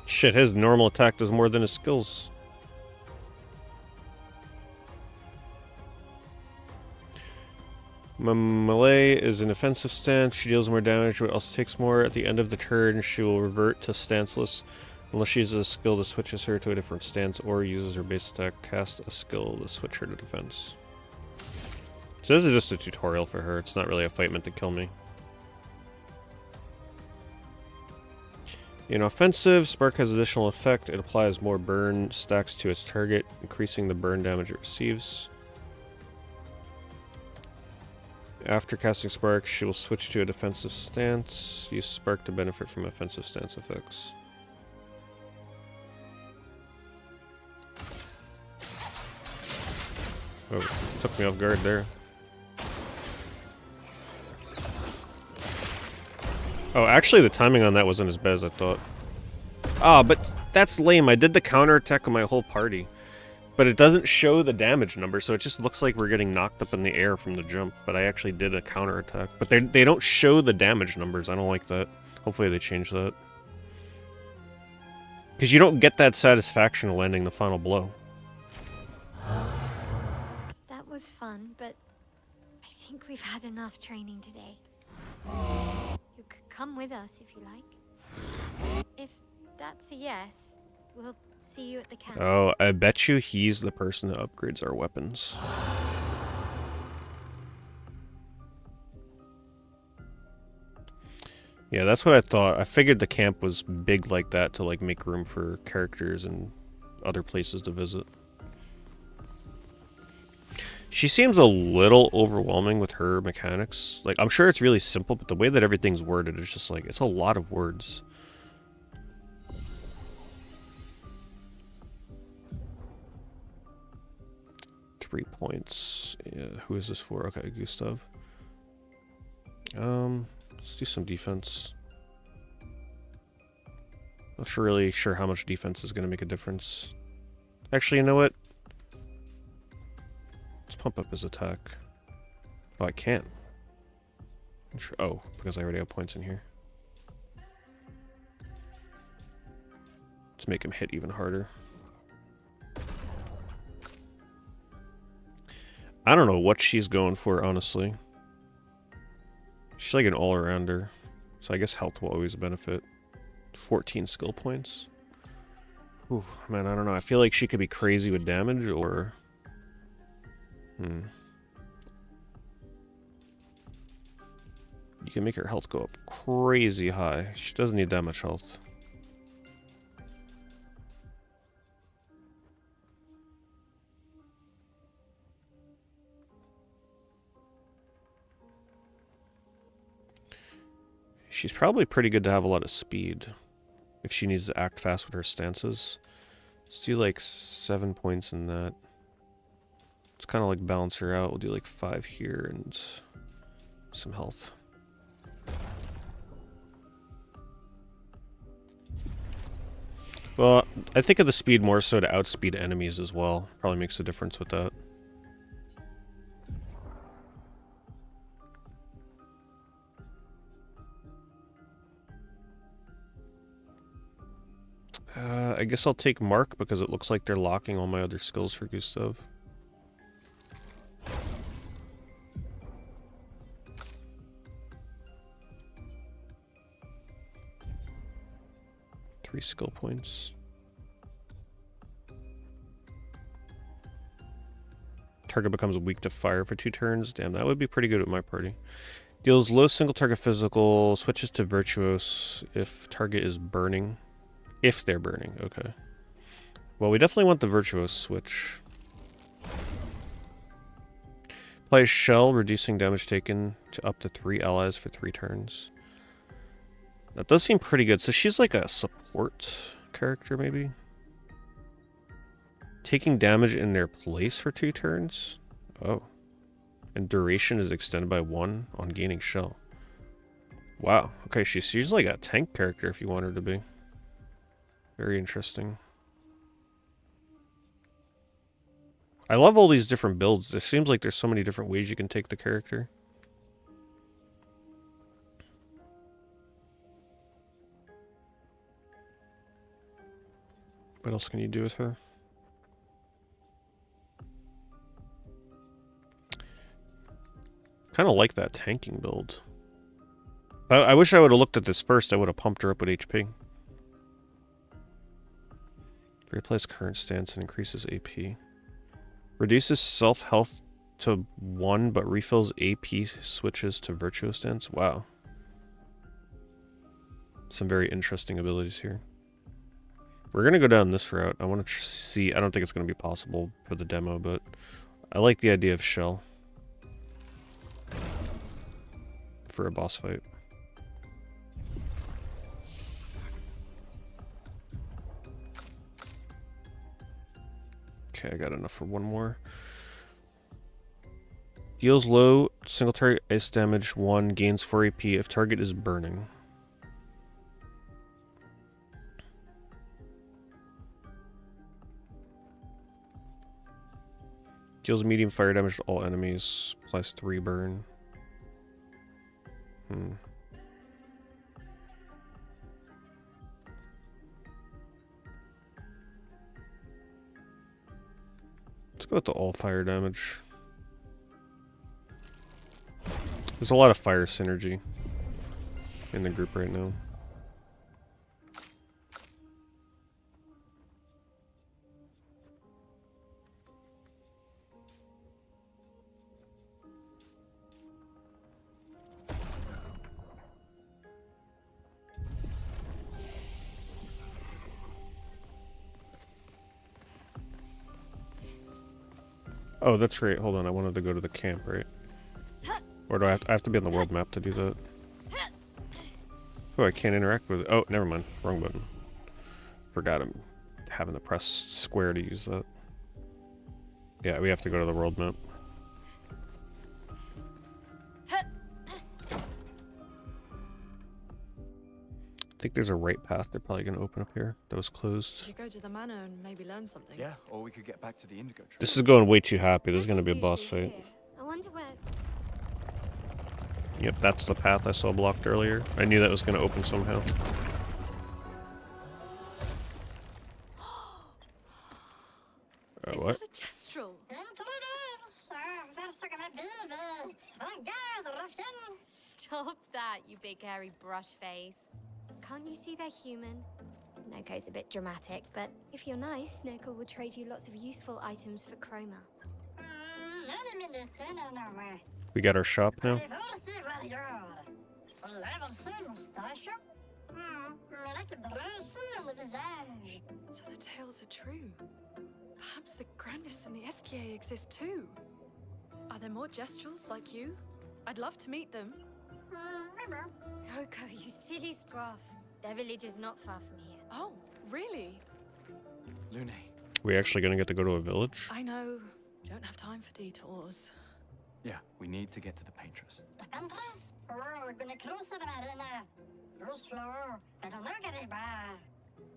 Shit, his normal attack does more than his skills. Melee is an offensive stance. She deals more damage, but also takes more. At the end of the turn, she will revert to stanceless unless she uses a skill that switches her to a different stance or uses her base attack, cast a skill to switch her to defense. So this is just a tutorial for her. It's not really a fight meant to kill me. In offensive, Spark has additional effect. It applies more burn stacks to its target, increasing the burn damage it receives. After casting Spark, she will switch to a defensive stance. Use Spark to benefit from offensive stance effects. Oh, took me off guard there. Oh, actually the timing on that wasn't as bad as I thought. Ah, but that's lame. I did the counterattack on my whole party. But it doesn't show the damage number, so it just looks like we're getting knocked up in the air from the jump. But I actually did a counterattack. But they don't show the damage numbers. I don't like that. Hopefully they change that. Because you don't get that satisfaction of landing the final blow. That was fun, but I think we've had enough training today. You could come with us if you like. If that's a yes, we'll see you at the camp. Oh, I bet you he's the person that upgrades our weapons. Yeah, that's what I thought. I figured the camp was big like that to like make room for characters and other places to visit. She seems a little overwhelming with her mechanics. Like, I'm sure it's really simple, but the way that everything's worded is just like, it's a lot of words. Three points. Yeah, who is this for? Okay, Gustav. Let's do some defense. Not really sure how much defense is going to make a difference. Actually, you know what? Let's pump up his attack. Oh, I can't. Oh, because I already have points in here. Let's make him hit even harder. I don't know what she's going for, honestly. She's like an all-arounder. So I guess health will always benefit. 14 skill points. Ooh, man, I don't know. I feel like she could be crazy with damage, or... You can make her health go up crazy high. She doesn't need that much health. She's probably pretty good to have a lot of speed if she needs to act fast with her stances. Let's do like 7 points in that. Let's kind of like balance her out. We'll do like 5 here and some health. Well, I think of the speed more so to outspeed enemies as well. Probably makes a difference with that. I guess I'll take Mark because it looks like they're locking all my other skills for Gustav. Three skill points. Target becomes weak to fire for 2 turns. Damn, that would be pretty good with my party. Deals low single target physical. Switches to virtuous if target is burning. If they're burning, okay. Well, we definitely want the virtuous switch. Play Shell, reducing damage taken to up to 3 allies for 3 turns. That does seem pretty good. So she's like a support character, maybe? Taking damage in their place for 2 turns? Oh. And duration is extended by 1 on gaining Shell. Wow. Okay, she's like a tank character if you want her to be. Very interesting. I love all these different builds. It seems like there's so many different ways you can take the character. What else can you do with her? Kind of like that tanking build. I wish I would have looked at this first. I would have pumped her up with HP. Replace current stance and increases AP. Reduces self-health to 1, but refills AP switches to virtuous stance. Wow. Some very interesting abilities here. We're going to go down this route. I want to see... I don't think it's going to be possible for the demo, but I like the idea of Shell for a boss fight. Okay, I got enough for one more. Deals low single target ice damage 1, gains 4 AP if target is burning. Deals medium fire damage to all enemies, plus 3 burn. Let's go with the all fire damage. There's a lot of fire synergy in the group right now. Oh, that's right. Hold on. I wanted to go to the camp, right? Or do I have to be on the world map to do that? Oh, I can't interact with it. Oh, never mind. Wrong button. Forgot I'm having to press square to use that. Yeah, we have to go to the world map. think there's a right path they're probably going to open up here that was We closed. could go to the manor and maybe learn something. Yeah, or we could get back to the Indigo Tree. This is going way too happy. There's going to be a Nothing's boss usually fight. here. I wonder where. Yep, that's the path I saw blocked earlier. I knew that was going to open somehow. Is What? that a gestural? Stop that, you big hairy brush face. Can't you see they're human? Noko's a bit dramatic, but if you're nice, Noko will trade you lots of useful items for Chroma. We got our shop now. So the tales are true. Perhaps the grandest and the SKA exist too. Are there more gestrals like you? I'd love to meet them. Noko, you silly scruff. Their village is not far from here. Oh, really? Lune, We actually going to get to go to a village? I know. Don't have time for detours. yeah, we need to get to the Paintress.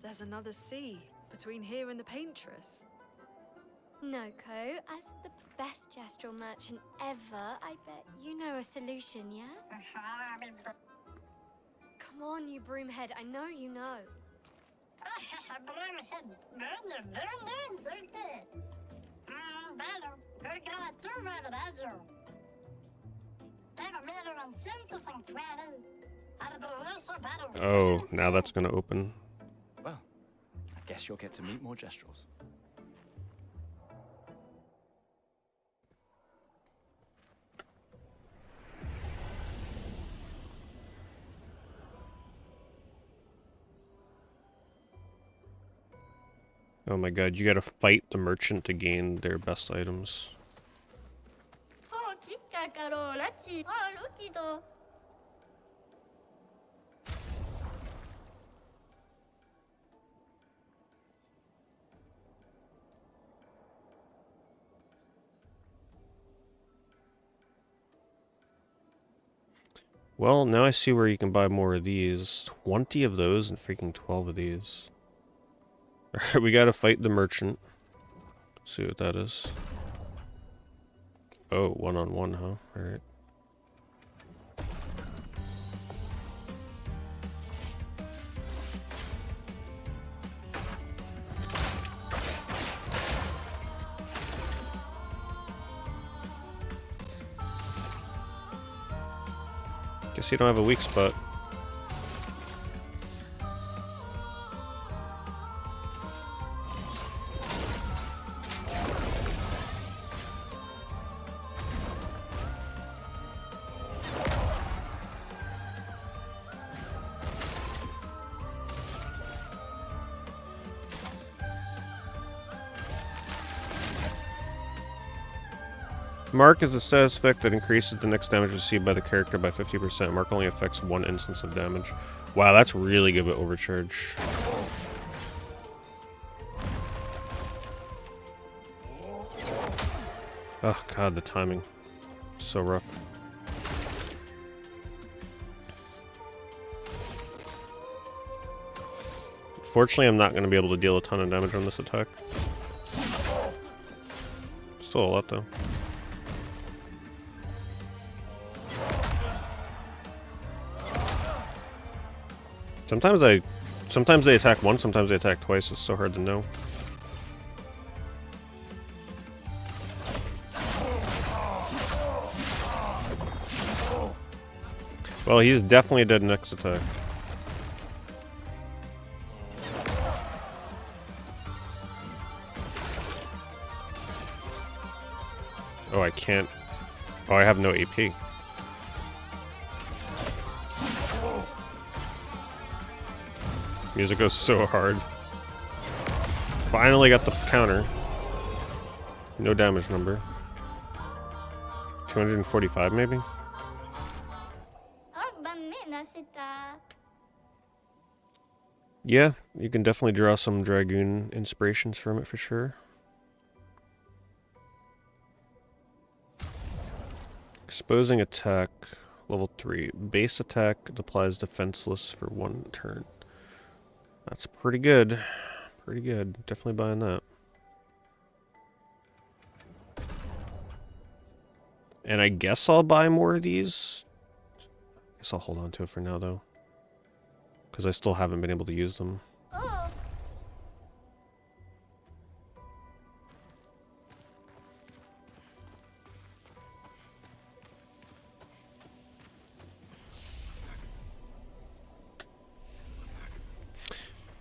There's another sea between here and the Paintress. Noko, as the best gestural merchant ever, I bet you know a solution, yeah? Come on, you broomhead, I know you know. Oh, now that's going to open. Well, I guess you'll get to meet more Gestrals. Oh my god, you gotta fight the merchant to gain their best items. Well, now I see where you can buy more of these. 20 of those and freaking 12 of these. Alright, we gotta fight the merchant. See what that is. Oh, one-on-one, huh? Alright. Guess you don't have a weak spot. Mark is a status effect that increases the next damage received by the character by 50%. Mark only affects one instance of damage. Wow, that's really good with overcharge. Oh god, the timing. So rough. Fortunately, I'm not going to be able to deal a ton of damage on this attack. Still a lot, though. Sometimes they attack once, sometimes they attack twice. It's so hard to know. Well, he's definitely dead next attack. Oh, I can't. Oh, I have no AP. Music goes so hard. Finally got the counter. No damage number. 245 maybe? Yeah, you can definitely draw some Dragoon inspirations from it for sure. Exposing attack, level 3. Base attack applies defenseless for 1 turn. That's pretty good. Pretty good. Definitely buying that. And I guess I'll buy more of these. I guess I'll hold on to it for now, though. Because I still haven't been able to use them.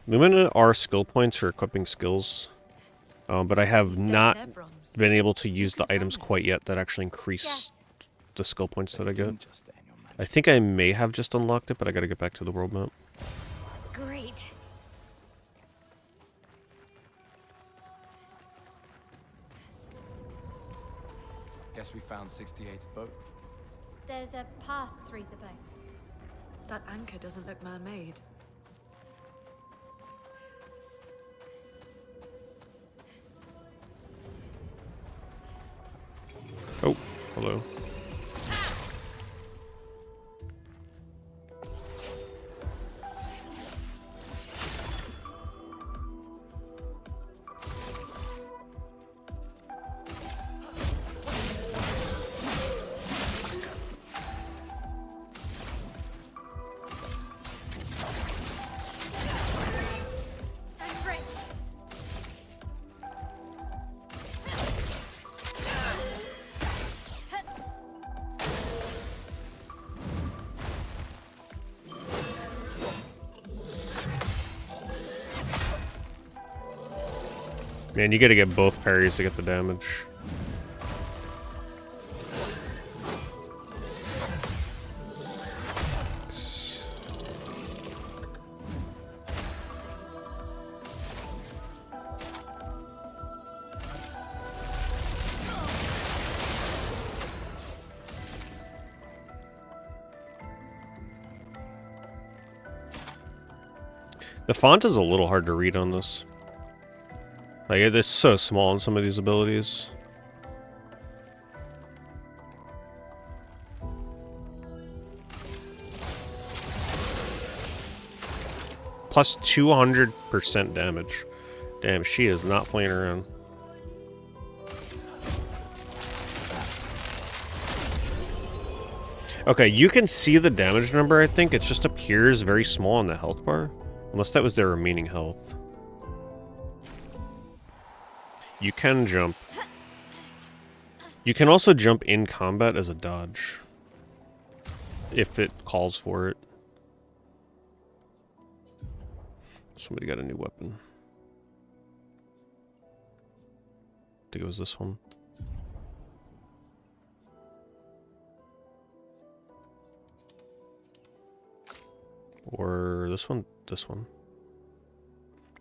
Lumina are skill points for equipping skills. But I have not been able to use the items quite yet that actually increase the skill points that I get. I think I may have just unlocked it, but I gotta get back to the world map. Great. Guess we found 68's boat. There's a path through the boat. That anchor doesn't look man-made. Oh, hello. Man, you gotta get both parries to get the damage. The font is a little hard to read on this. Like, it is so small in some of these abilities. Plus 200% damage. Damn, she is not playing around. Okay, you can see the damage number, I think. It just appears very small on the health bar. Unless that was their remaining health. You can jump. You can also jump in combat as a dodge. If it calls for it. Somebody got a new weapon. I think it was this one. Or this one? This one.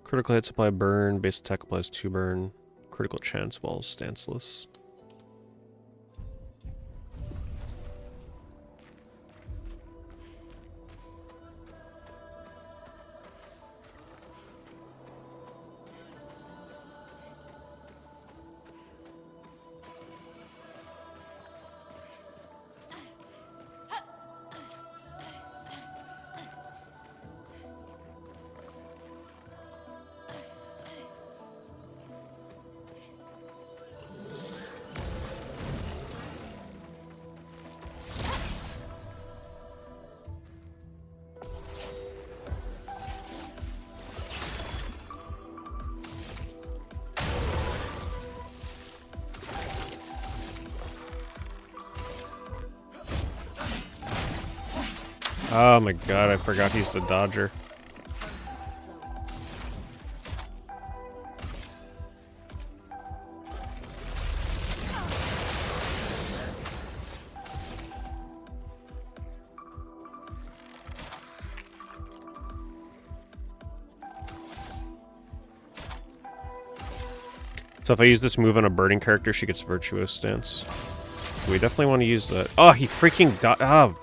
Critical hit supply burn. Base attack applies 2 burn. Critical chance while stanceless. Oh my god, I forgot he's the dodger. So if I use this move on a birding character, she gets Virtuous Stance. We definitely want to use that. Oh, he freaking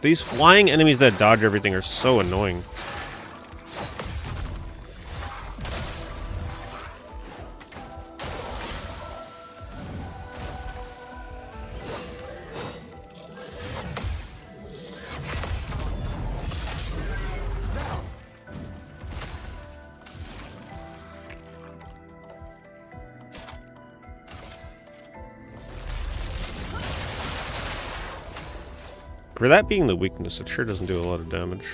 these flying enemies that dodge everything are so annoying. For that being the weakness, it sure doesn't do a lot of damage.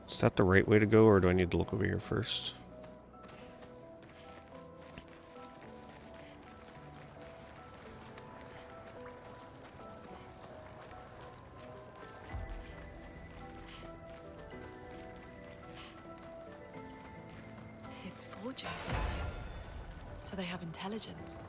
Is that the right way to go, or do I need to look over here first? It's forging something. So they have intelligence.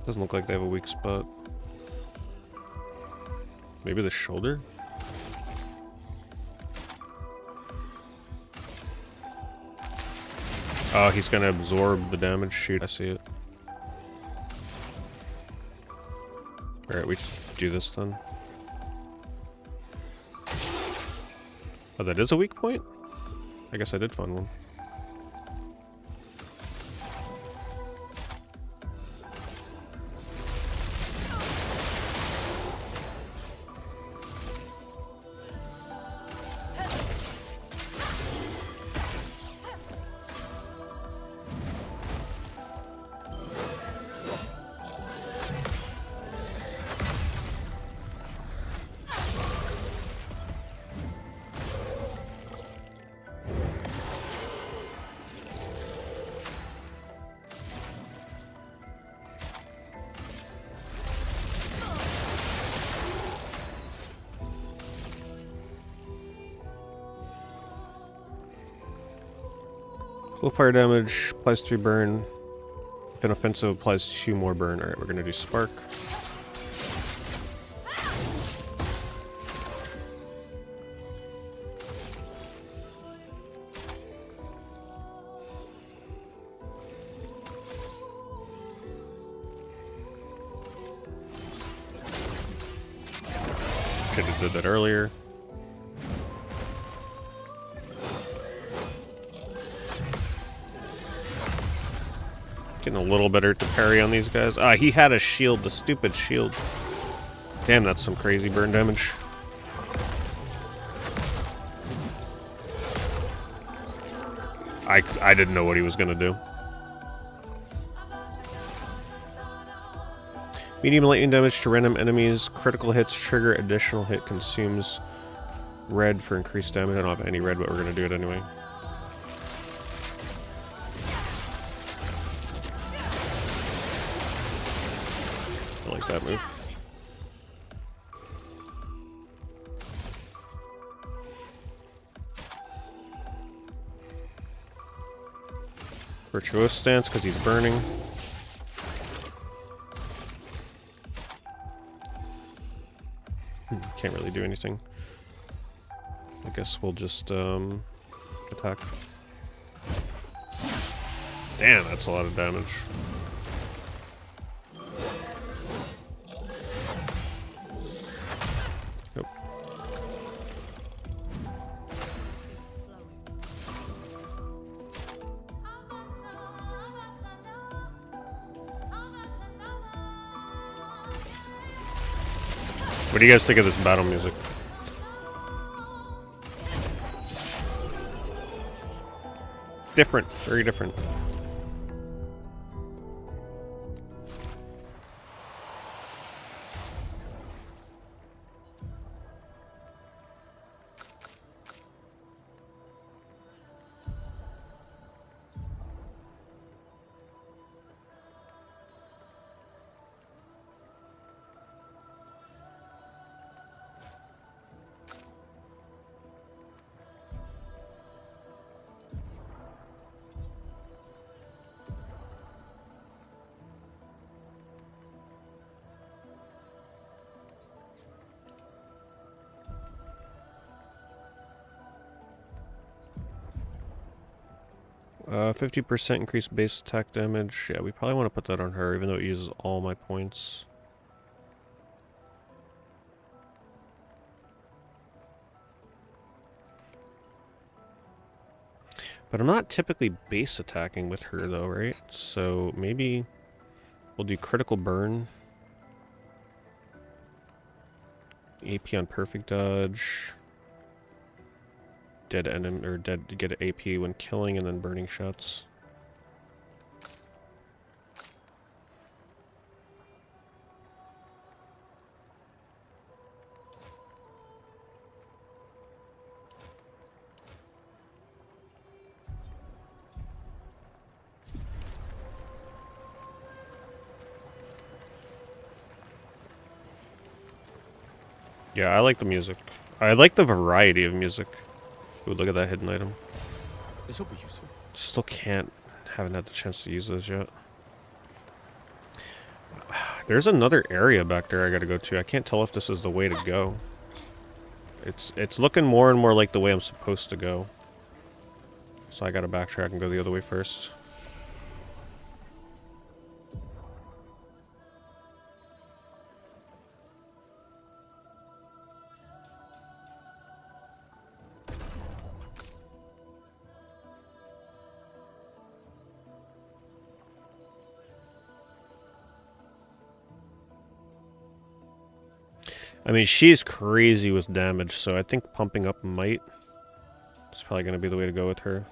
Doesn't look like they have a weak spot. Maybe the shoulder? Oh, he's gonna absorb the damage. Shoot, I see it. Alright, we just do this then. Oh, that is a weak point? I guess I did find one. Full fire damage, applies 3 burn. If an offensive applies 2 more burn. Alright, we're gonna do spark. Should have did that earlier. Getting a little better to parry on these guys. Ah, he had a shield, the stupid shield. Damn, that's some crazy burn damage. I didn't know what he was gonna do. Medium lightning damage to random enemies. Critical hits trigger additional hit. Consumes red for increased damage. I don't have any red, but we're gonna do it anyway. I like that move. Virtuous stance because he's burning. Can't really do anything. I guess we'll just attack. Damn, that's a lot of damage. Nope. What do you guys think of this battle music? Different, very different. 50% increased base attack damage. Yeah, we probably want to put that on her, even though it uses all my points. But I'm not typically base attacking with her, though, right? So maybe we'll do critical burn. AP on perfect dodge. Dead enemy, or dead to get an AP when killing, and then burning shots. Yeah, I like the music. I like the variety of music. Ooh, look at that hidden item. This will be useful. Still haven't had the chance to use those yet. There's another area back there I gotta go to. I can't tell if this is the way to go. It's looking more and more like the way I'm supposed to go. So I gotta backtrack and go the other way first. I mean, she's crazy with damage, so I think pumping up might. It's probably going to be the way to go with her.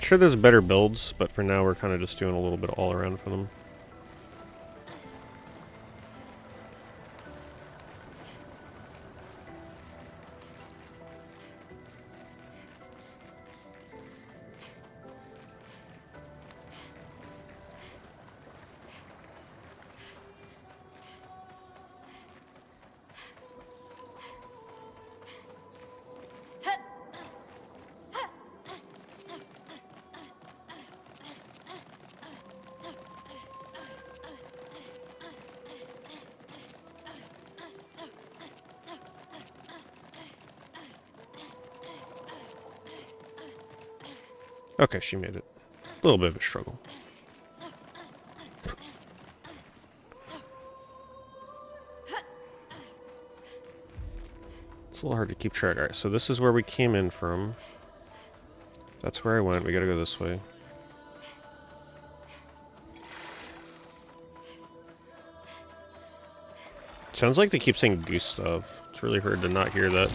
Sure, there's better builds, but for now we're kind of just doing a little bit all around for them. Okay, she made it. A little bit of a struggle. It's a little hard to keep track. Alright, so this is where we came in from. That's where I went. We gotta go this way. Sounds like they keep saying Gustav. It's really hard to not hear that.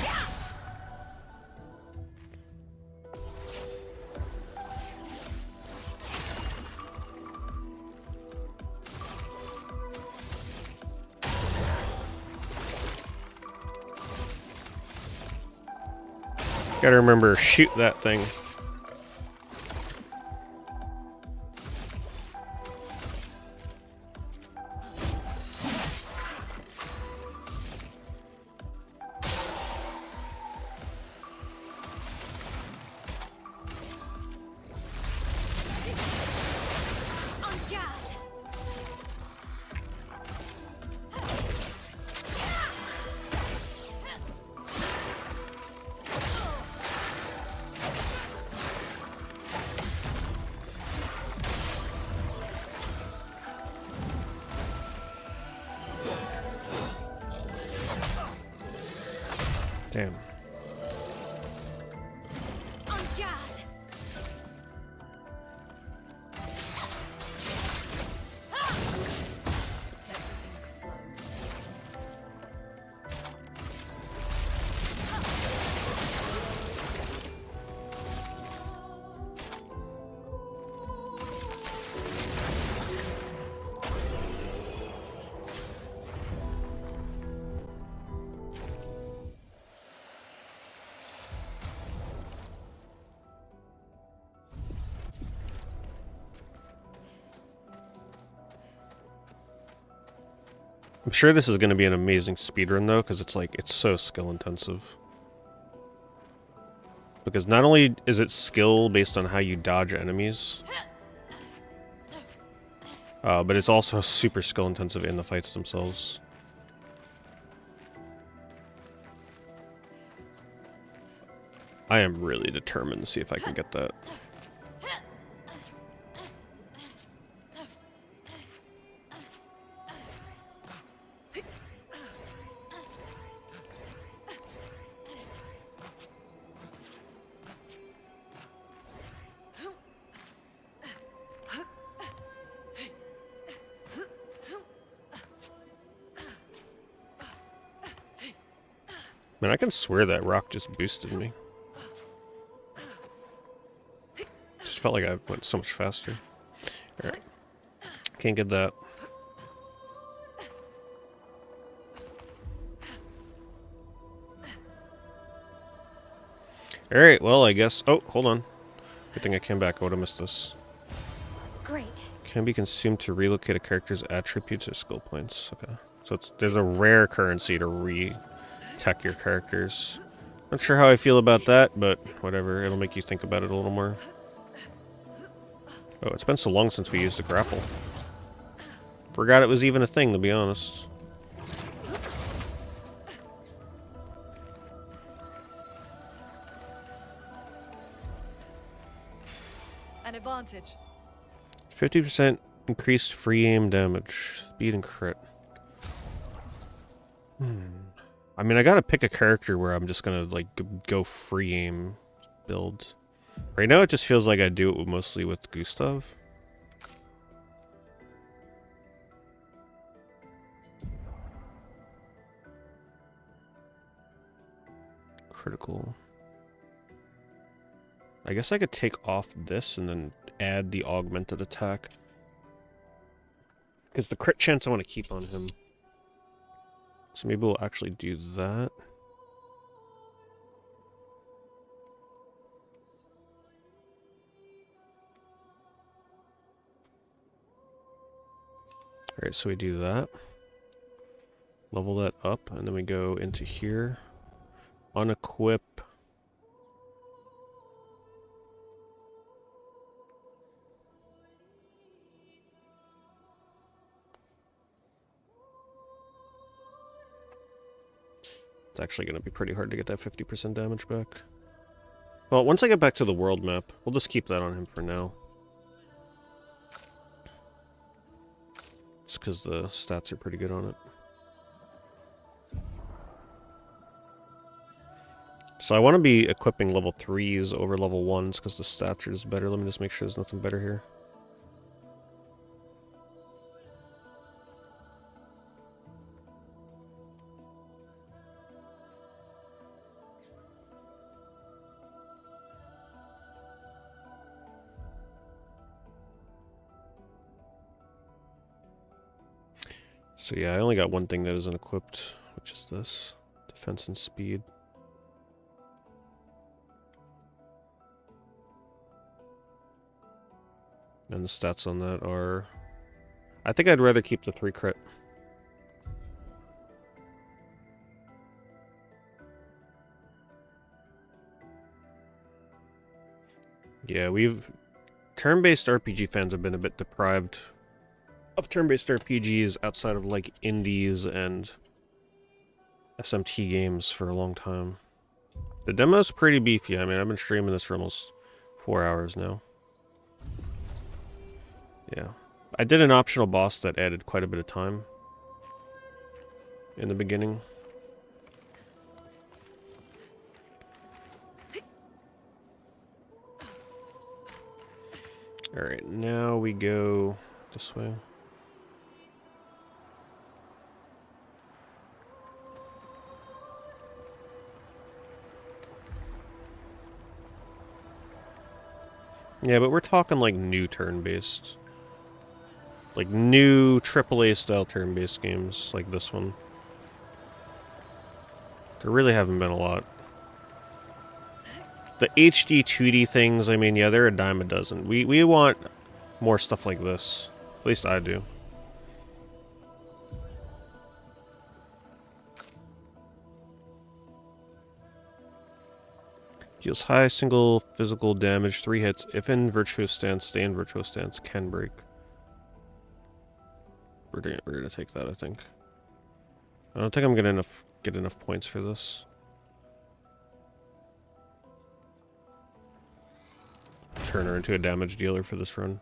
Gotta remember, shoot that thing. Damn. I'm sure this is going to be an amazing speedrun though, because it's so skill intensive. Because not only is it skill based on how you dodge enemies, but it's also super skill intensive in the fights themselves. I am really determined to see if I can get that. Man, I can swear that rock just boosted me. Just felt like I went so much faster. Alright. Can't get that. Alright, well, I guess... Oh, hold on. Good thing I came back. I would have missed this. Great. Can be consumed to relocate a character's attributes or skill points. Okay. So there's a rare currency to re-tech your characters. Not sure how I feel about that, but whatever. It'll make you think about it a little more. Oh, it's been so long since we used the grapple. Forgot it was even a thing, to be honest. An advantage. 50% increased free aim damage. Speed and crit. I mean, I gotta pick a character where I'm just gonna, like, go free aim build. Right now, it just feels like I do it mostly with Gustav. Critical. I guess I could take off this and then add the augmented attack. Because the crit chance I want to keep on him. So maybe we'll actually do that. Alright, so we do that. Level that up, and then we go into here. Unequip. It's actually going to be pretty hard to get that 50% damage back. Well, once I get back to the world map, we'll just keep that on him for now. Just because the stats are pretty good on it. So I want to be equipping level 3s over level 1s because the stats are just better. Let me just make sure there's nothing better here. So yeah, I only got one thing that isn't equipped, which is this. Defense and speed. And the stats on that are... I think I'd rather keep the 3 crit. Yeah, turn-based RPG fans have been a bit deprived of turn-based RPGs outside of, like, indies and SMT games for a long time. The demo's pretty beefy. I mean, I've been streaming this for almost 4 hours now. Yeah. I did an optional boss that added quite a bit of time in the beginning. Alright, now we go this way. Yeah, but we're talking like new turn-based. Like new AAA style turn-based games like this one. There really haven't been a lot. The HD 2D things, I mean, yeah, they're a dime a dozen. We want more stuff like this. At least I do. Deals high single physical damage, 3 hits. If in virtuous stance, stay in virtuous stance. Can break. We're gonna take that, I think. I don't think I'm gonna get enough points for this. Turn her into a damage dealer for this run.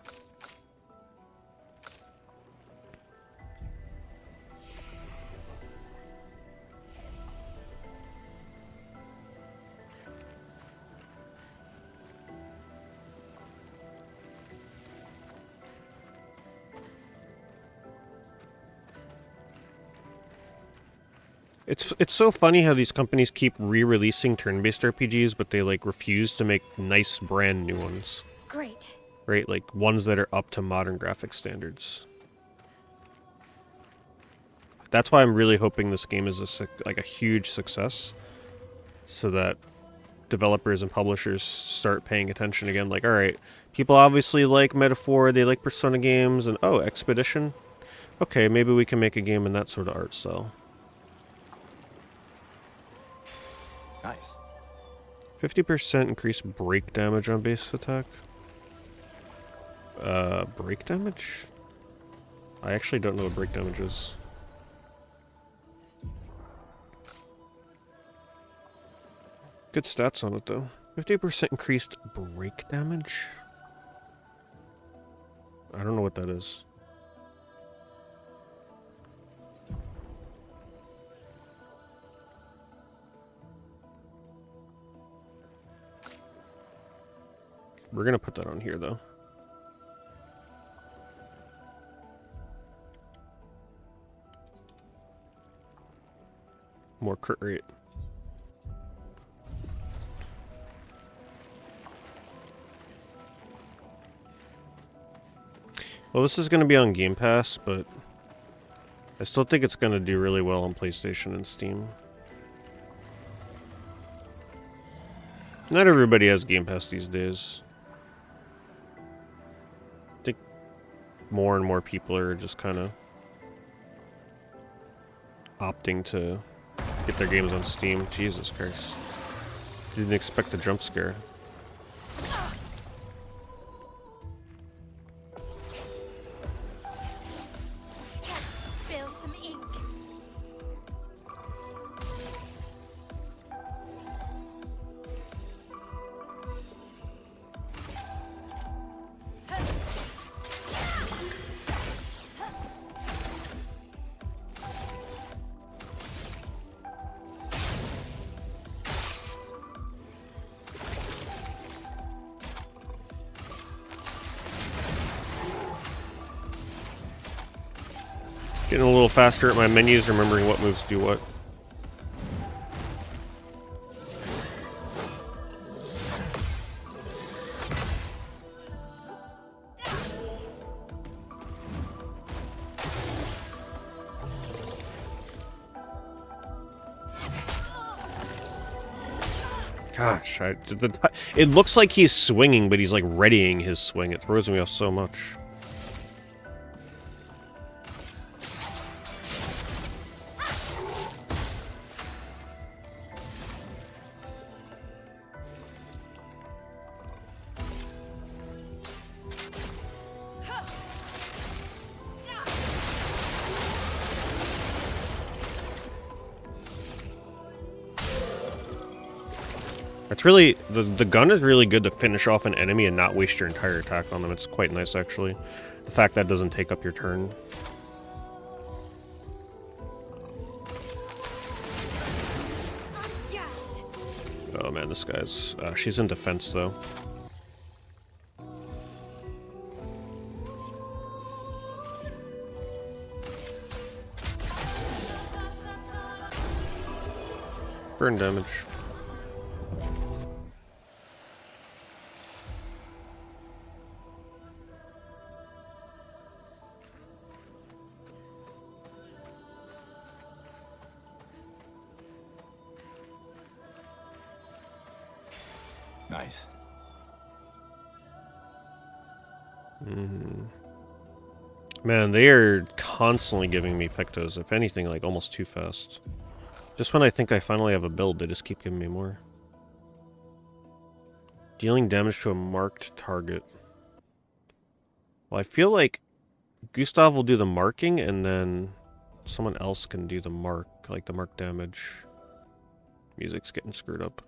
It's so funny how these companies keep re-releasing turn-based RPGs, but they like refuse to make nice brand new ones. Great. Right, like ones that are up to modern graphic standards. That's why I'm really hoping this game is like a huge success, so that developers and publishers start paying attention again. Like, all right, people obviously like Metaphor, they like Persona games, and oh, Expedition. Okay, maybe we can make a game in that sort of art style. Nice. 50% increased break damage on base attack. Break damage? I actually don't know what break damage is. Good stats on it though. 50% increased break damage? I don't know what that is. We're gonna put that on here though. More crit rate. Well, this is gonna be on Game Pass, but I still think it's gonna do really well on PlayStation and Steam. Not everybody has Game Pass these days. I think more and more people are just kind of opting to get their games on Steam. Jesus Christ. Didn't expect a jump scare. Spill some ink. Getting a little faster at my menus, remembering what moves do what. Gosh, it looks like he's swinging, but he's like readying his swing. It throws me off so much. It's really, the gun is really good to finish off an enemy and not waste your entire attack on them. It's quite nice, actually. The fact that it doesn't take up your turn. Oh man, this guy's, she's in defense though. Burn damage. Nice. Man, they are constantly giving me pictos. If anything, like almost too fast. Just when I think I finally have a build, they just keep giving me more. Dealing damage to a marked target. Well, I feel like Gustav will do the marking, and then someone else can do the mark, like the mark damage. Music's getting screwed up.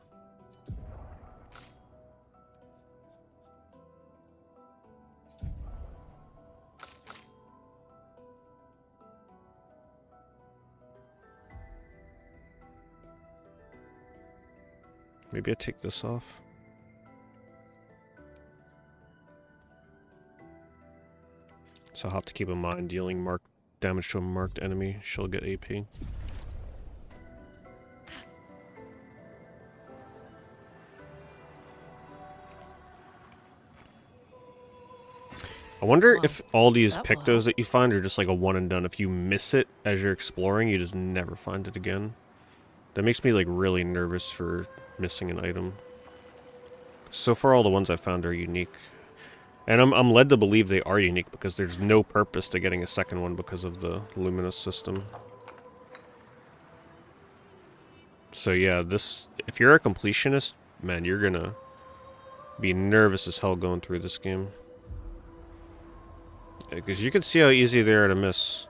Maybe I take this off. So I'll have to keep in mind, dealing mark damage to a marked enemy, she'll get AP. I wonder if all these pictos that you find are just like a one and done. If you miss it as you're exploring, you just never find it again. That makes me like really nervous for missing an item. So far all the ones I've found are unique. And I'm led to believe they are unique because there's no purpose to getting a second one because of the luminous system. So yeah, this, if you're a completionist, man, you're gonna be nervous as hell going through this game. Because you can see how easy they are to miss.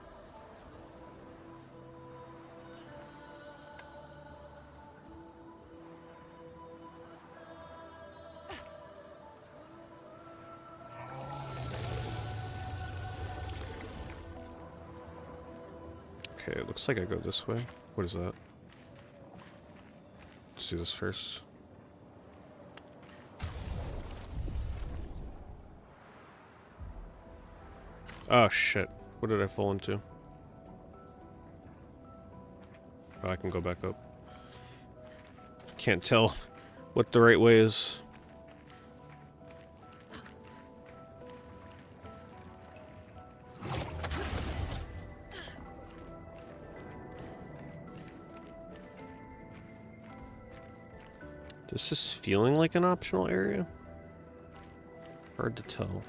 Okay, it looks like I go this way. What is that? Let's do this first. Oh shit. What did I fall into? Oh, I can go back up. Can't tell what the right way is. This is feeling like an optional area? Hard to tell.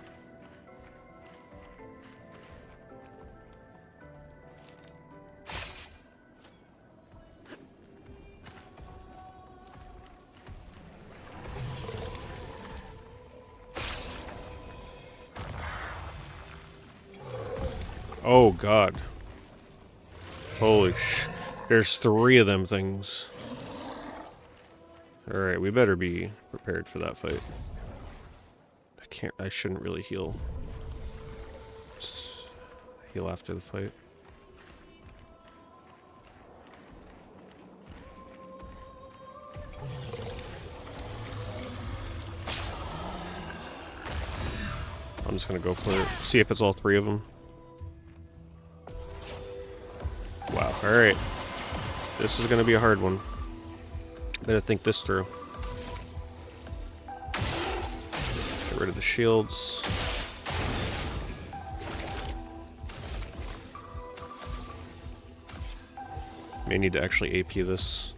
Oh god. Holy sh... There's 3 of them things. Alright, we better be prepared for that fight. I shouldn't really heal. Let's heal after the fight. I'm just gonna go for it. See if it's all 3 of them. Wow, alright. This is gonna be a hard one. Better think this through. Get rid of the shields. May need to actually AP this.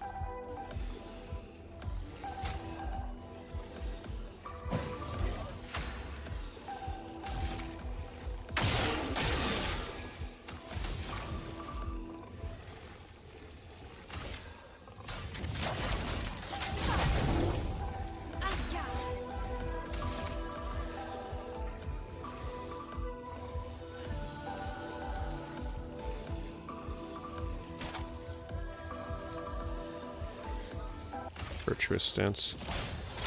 Virtuous stance.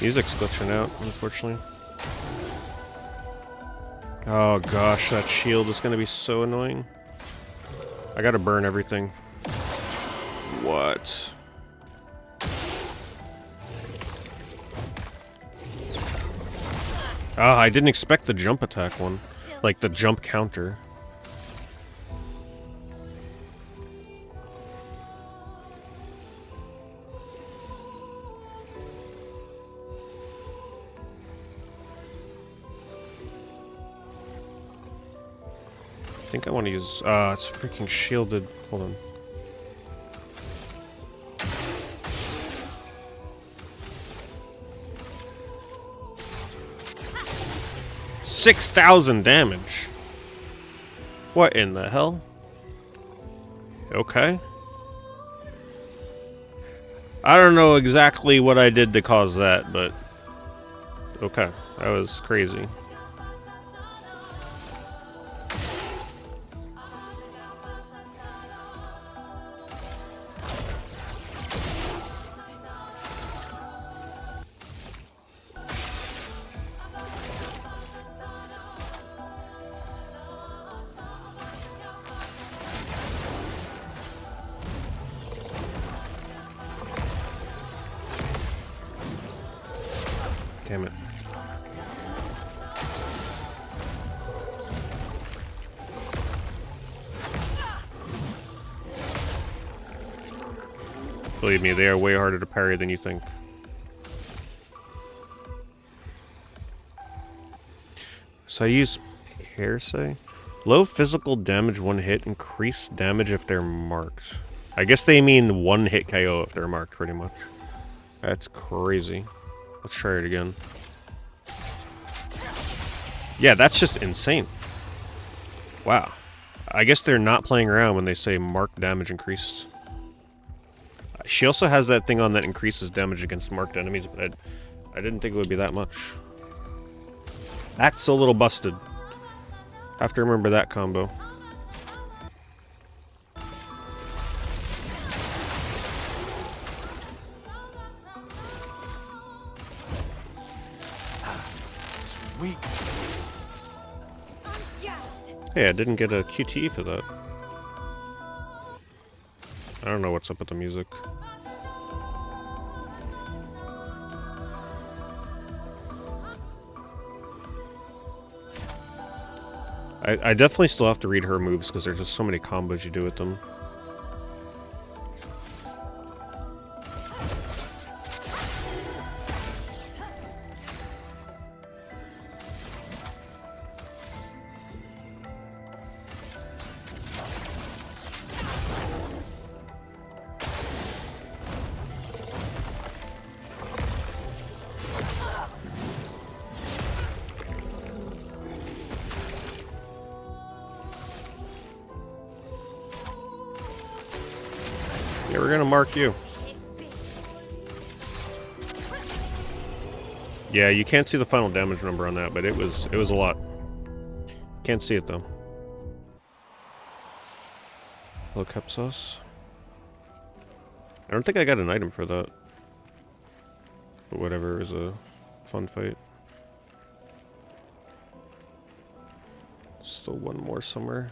Music's glitching out, unfortunately. Oh gosh, that shield is gonna be so annoying. I gotta burn everything. What? Ah, I didn't expect the jump attack one. Like the jump counter. I think I want to use... it's freaking shielded. Hold on. $6,000 damage. What in the hell? Okay. I don't know exactly what I did to cause that, but Okay, that was crazy. Damn it. Believe me, they are way harder to parry than you think. So I use Parasay. Low physical damage, one hit. Increased damage if they're marked. I guess they mean one hit KO if they're marked, pretty much. That's crazy. Let's try it again. Yeah, that's just insane. Wow. I guess they're not playing around when they say marked damage increased. She also has that thing on that increases damage against marked enemies, but I didn't think it would be that much. That's a little busted. Have to remember that combo. Sweet. Hey, I didn't get a QTE for that. I don't know what's up with the music. I definitely still have to read her moves because there's just so many combos you do with them. Yeah, we're gonna mark you. Yeah, you can't see the final damage number on that, but it was a lot. Can't see it though. Hello, Kepsos. I don't think I got an item for that. But whatever, it was a fun fight. Still one more somewhere.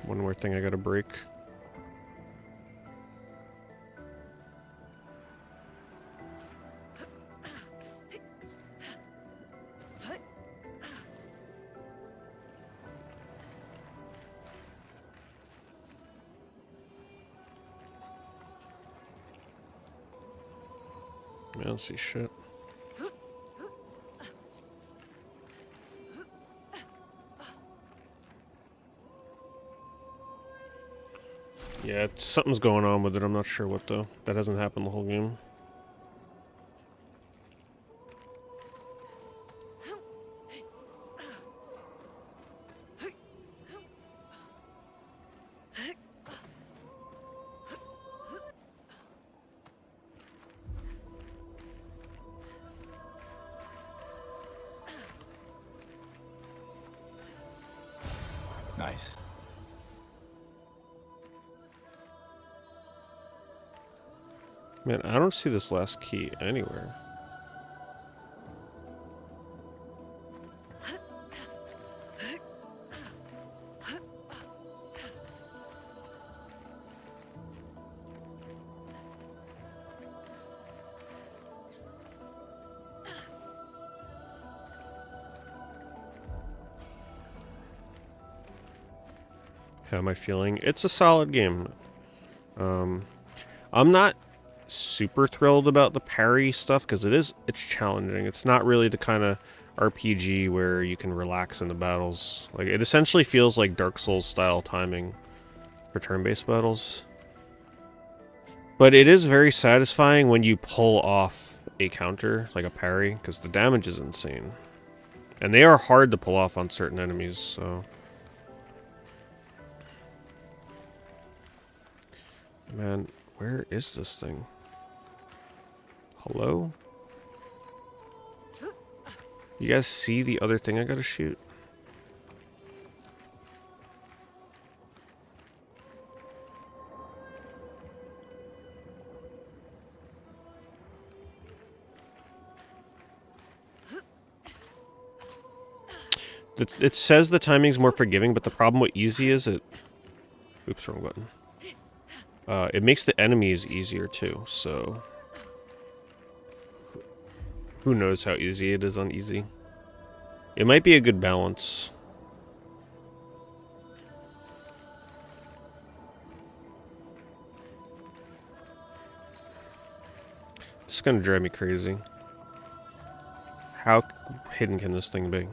One more thing I gotta break. I don't see shit. Yeah, something's going on with it. I'm not sure what though. That hasn't happened the whole game. Nice. Man, I don't see this last key anywhere. How am I feeling? It's a solid game. I'm not super thrilled about the parry stuff because it's challenging. It's not really the kind of RPG where you can relax in the battles. Like, it essentially feels like Dark Souls style timing for turn-based battles. But it is very satisfying when you pull off a counter, like a parry, because the damage is insane. And they are hard to pull off on certain enemies, so... Man, where is this thing? Hello? You guys see the other thing I gotta shoot? It says the timing's more forgiving, but the problem with easy is it... Oops, wrong button. It makes the enemies easier too, so... Who knows how easy it is on easy. It might be a good balance. It's gonna drive me crazy. How hidden can this thing be?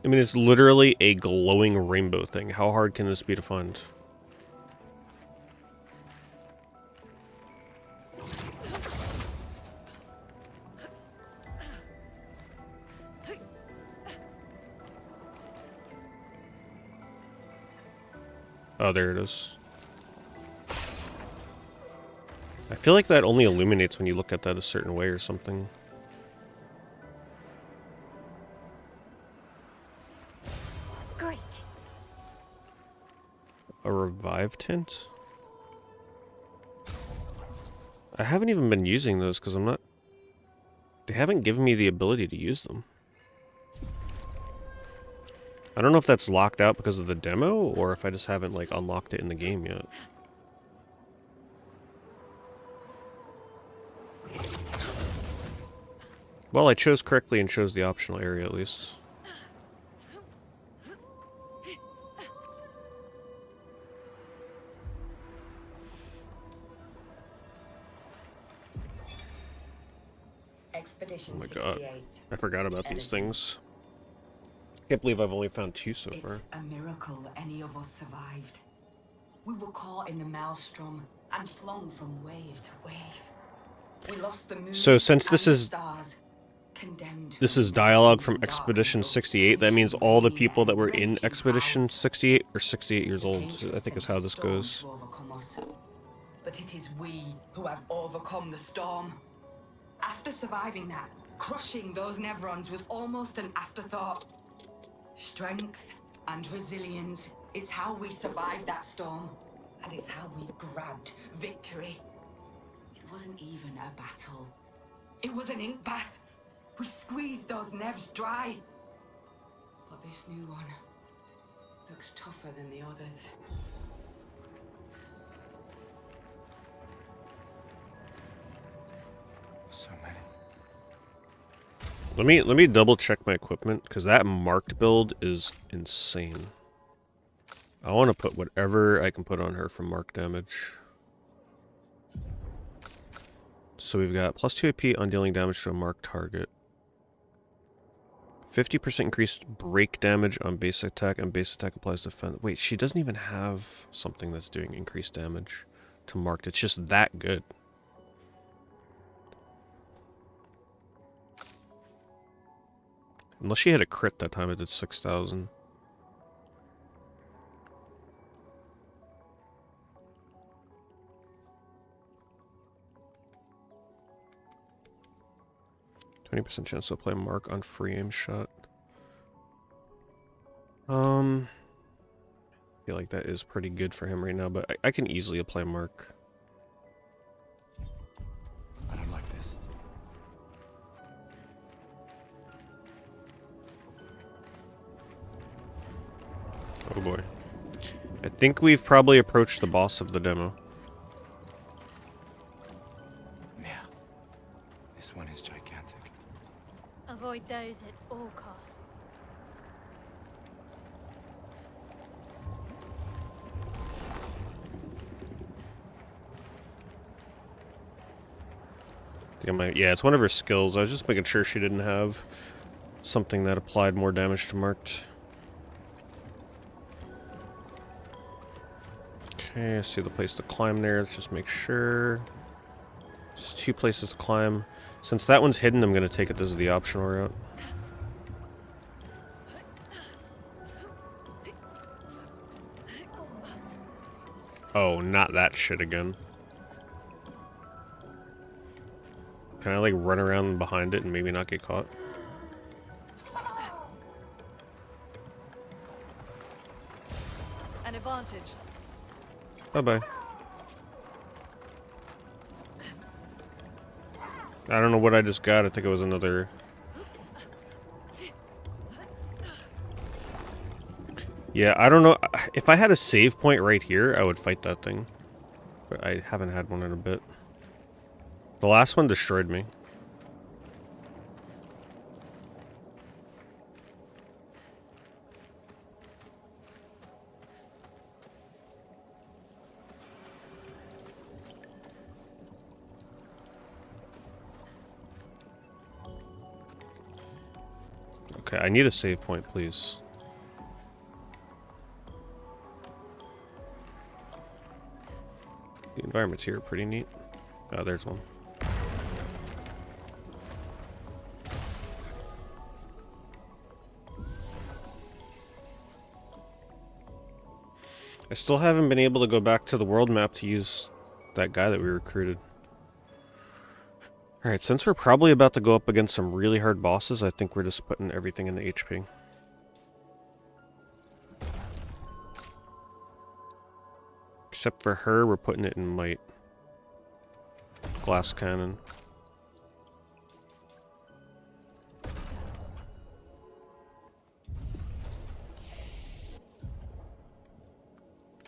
I mean, it's literally a glowing rainbow thing. How hard can this be to find? Oh, there it is. I feel like that only illuminates when you look at that a certain way or something. Great. A revive tint? I haven't even been using those because I'm not... They haven't given me the ability to use them. I don't know if that's locked out because of the demo, or if I just haven't, like, unlocked it in the game yet. Well, I chose correctly and chose the optional area, at least. Expedition Oh my god. 68. I forgot about these things. Can't believe I've only found 2 so far. It's a miracle any of us survived. We were caught in the maelstrom and flung from wave to wave. We lost the moon. So since this is stars, condemned this is dialogue from Expedition 68, that means all the people that were in Expedition 68 are 68 years old. I think is how this goes. But it is we who have overcome the storm. After surviving that, crushing those Nevrons was almost an afterthought. Strength and resilience, it's how we survived that storm. And it's how we grabbed victory. It wasn't even a battle. It was an ink bath. We squeezed those Nevs dry. But this new one looks tougher than the others. So many. Let me double check my equipment, because that marked build is insane. I want to put whatever I can put on her for mark damage. So we've got plus 2 AP on dealing damage to a marked target. 50% increased break damage on base attack, and base attack applies defense. Wait, she doesn't even have something that's doing increased damage to marked. It's just that good. Unless she had a crit that time, it did 6,000. %20 chance to apply mark on free aim shot. I feel like that is pretty good for him right now, but I can easily apply mark. I don't like this. Oh boy. I think we've probably approached the boss of the demo. Yeah. This one is gigantic. Avoid those at all costs. Yeah, it's one of her skills. I was just making sure she didn't have something that applied more damage to marked. Okay, I see the place to climb there. Let's just make sure. There's 2 places to climb. Since that one's hidden, I'm going to take it this is the optional route. Oh, not that shit again. Can I, like, run around behind it and maybe not get caught? An advantage. Bye-bye. I don't know what I just got. I think it was another... Yeah, I don't know. If I had a save point right here, I would fight that thing. But I haven't had one in a bit. The last one destroyed me. Okay, I need a save point, please. The environments here are pretty neat. Oh, there's one. I still haven't been able to go back to the world map to use that guy that we recruited. Alright, since we're probably about to go up against some really hard bosses, I think we're just putting everything in the HP. Except for her, we're putting it in might. Glass cannon.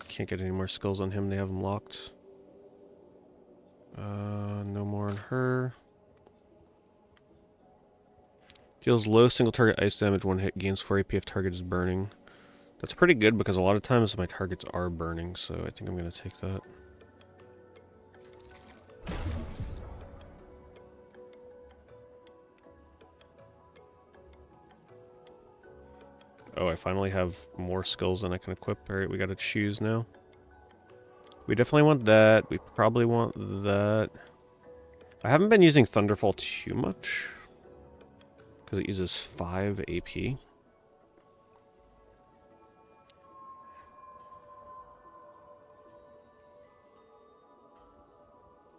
Can't get any more skills on him, they have them locked. No more on her. Deals low single target ice damage, 1 hit, gains 4 AP if target is burning. That's pretty good because a lot of times my targets are burning, so I think I'm going to take that. Oh, I finally have more skills than I can equip. Alright, we gotta choose now. We definitely want that. We probably want that. I haven't been using Thunderfall too much, because it uses 5 AP.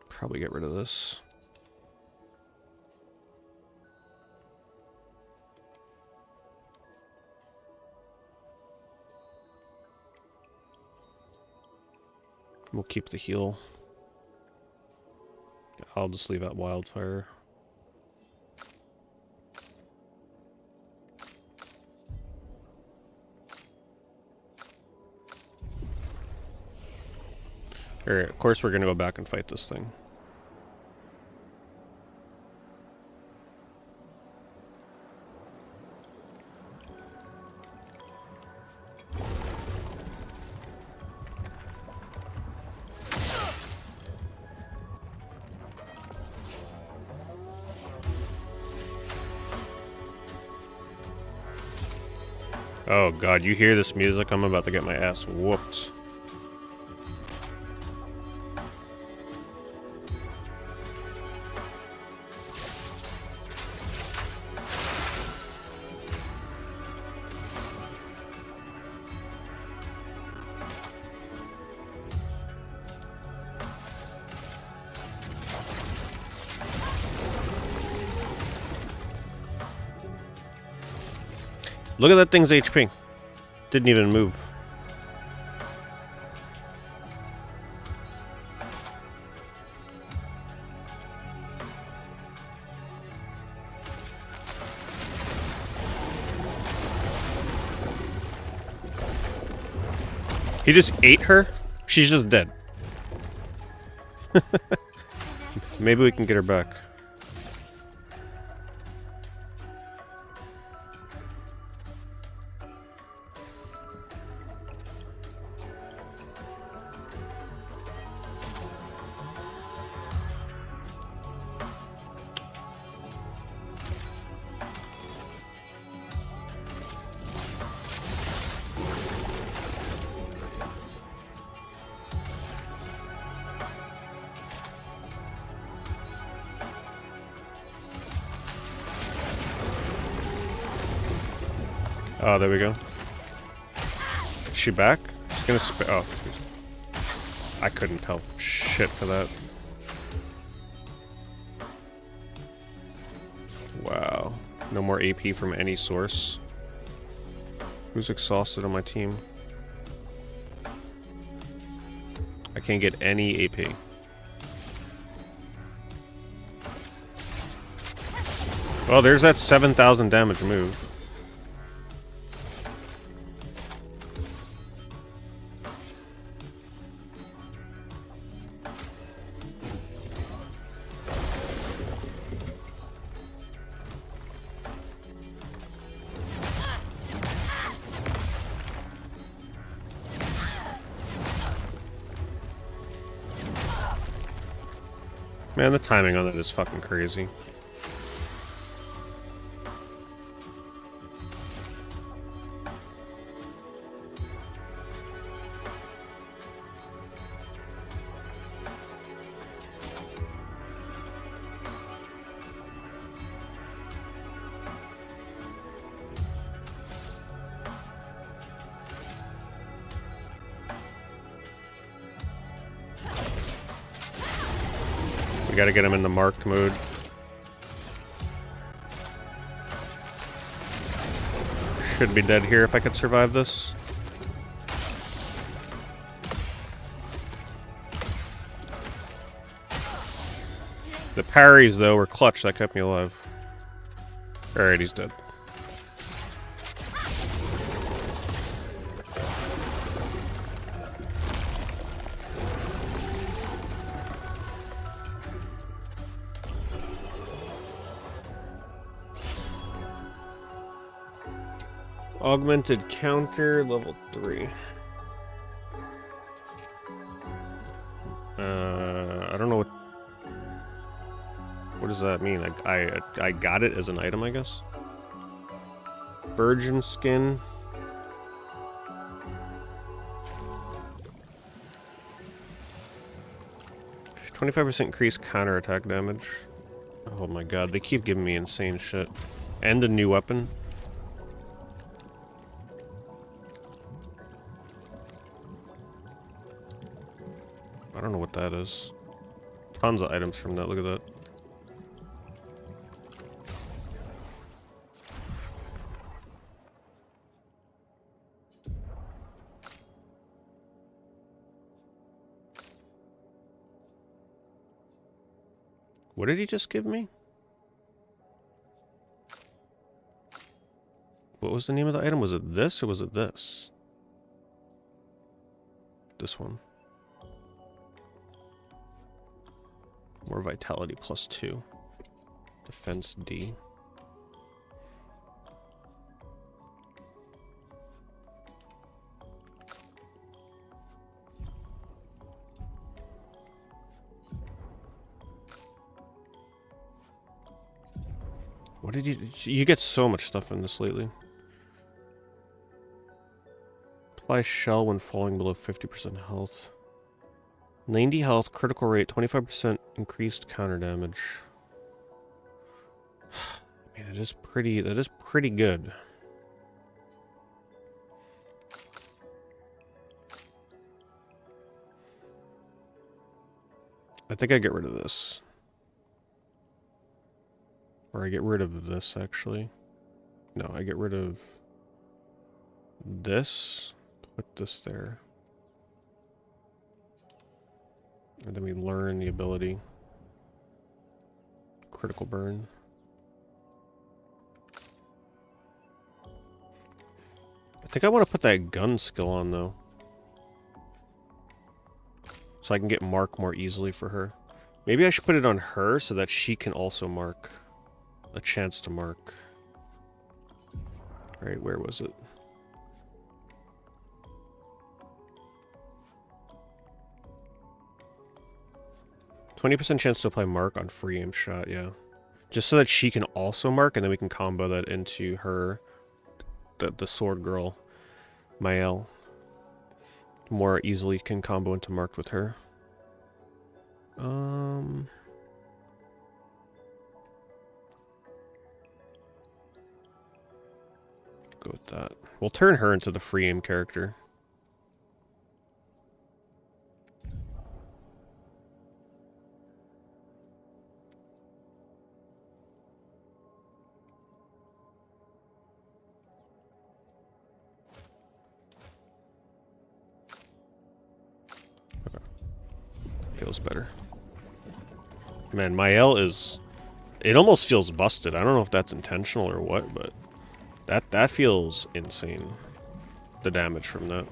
Probably get rid of this. We'll keep the heal. I'll just leave out Wildfire. Alright, of course we're gonna go back and fight this thing. Oh god, you hear this music? I'm about to get my ass whooped. Look at that thing's HP. Didn't even move. He just ate her? She's just dead. Maybe we can get her back. Oh, there we go. Is she back? She's gonna oh. I couldn't tell shit for that. Wow. No more AP from any source. Who's exhausted on my team? I can't get any AP. Well, there's that 7,000 damage move. Man, the timing on that is fucking crazy. We gotta get him in the marked mode. Should be dead here if I could survive this. The parries, though, were clutch. That kept me alive. Alright, he's dead. Augmented counter, level 3. I don't know what does that mean? I got it as an item, I guess. Virgin skin. %25% increased counterattack damage. Oh my god, they keep giving me insane shit. And a new weapon. I don't know what that is. Tons of items from that, look at that. What did he just give me? What was the name of the item? Was it this or was it this? This one. More vitality +2. Defense D. What did you get so much stuff in this lately. Apply shell when falling below 50% health. 90 health, critical rate, 25% increased counter damage. I mean, that is pretty good. I think I get rid of this. Or I get rid of this, actually. No, I get rid of this. Put this there. And then we learn the ability. Critical burn. I think I want to put that gun skill on, though. So I can get mark more easily for her. Maybe I should put it on her so that she can also mark. A chance to mark. Alright, where was it? %20 chance to apply mark on free aim shot, yeah. Just so that she can also mark, and then we can combo that into her, the sword girl, Mael. More easily can combo into marked with her. Go with that. We'll turn her into the free aim character. Okay. Feels better. Man, my L is... It almost feels busted. I don't know if that's intentional or what, but that feels insane. The damage from that.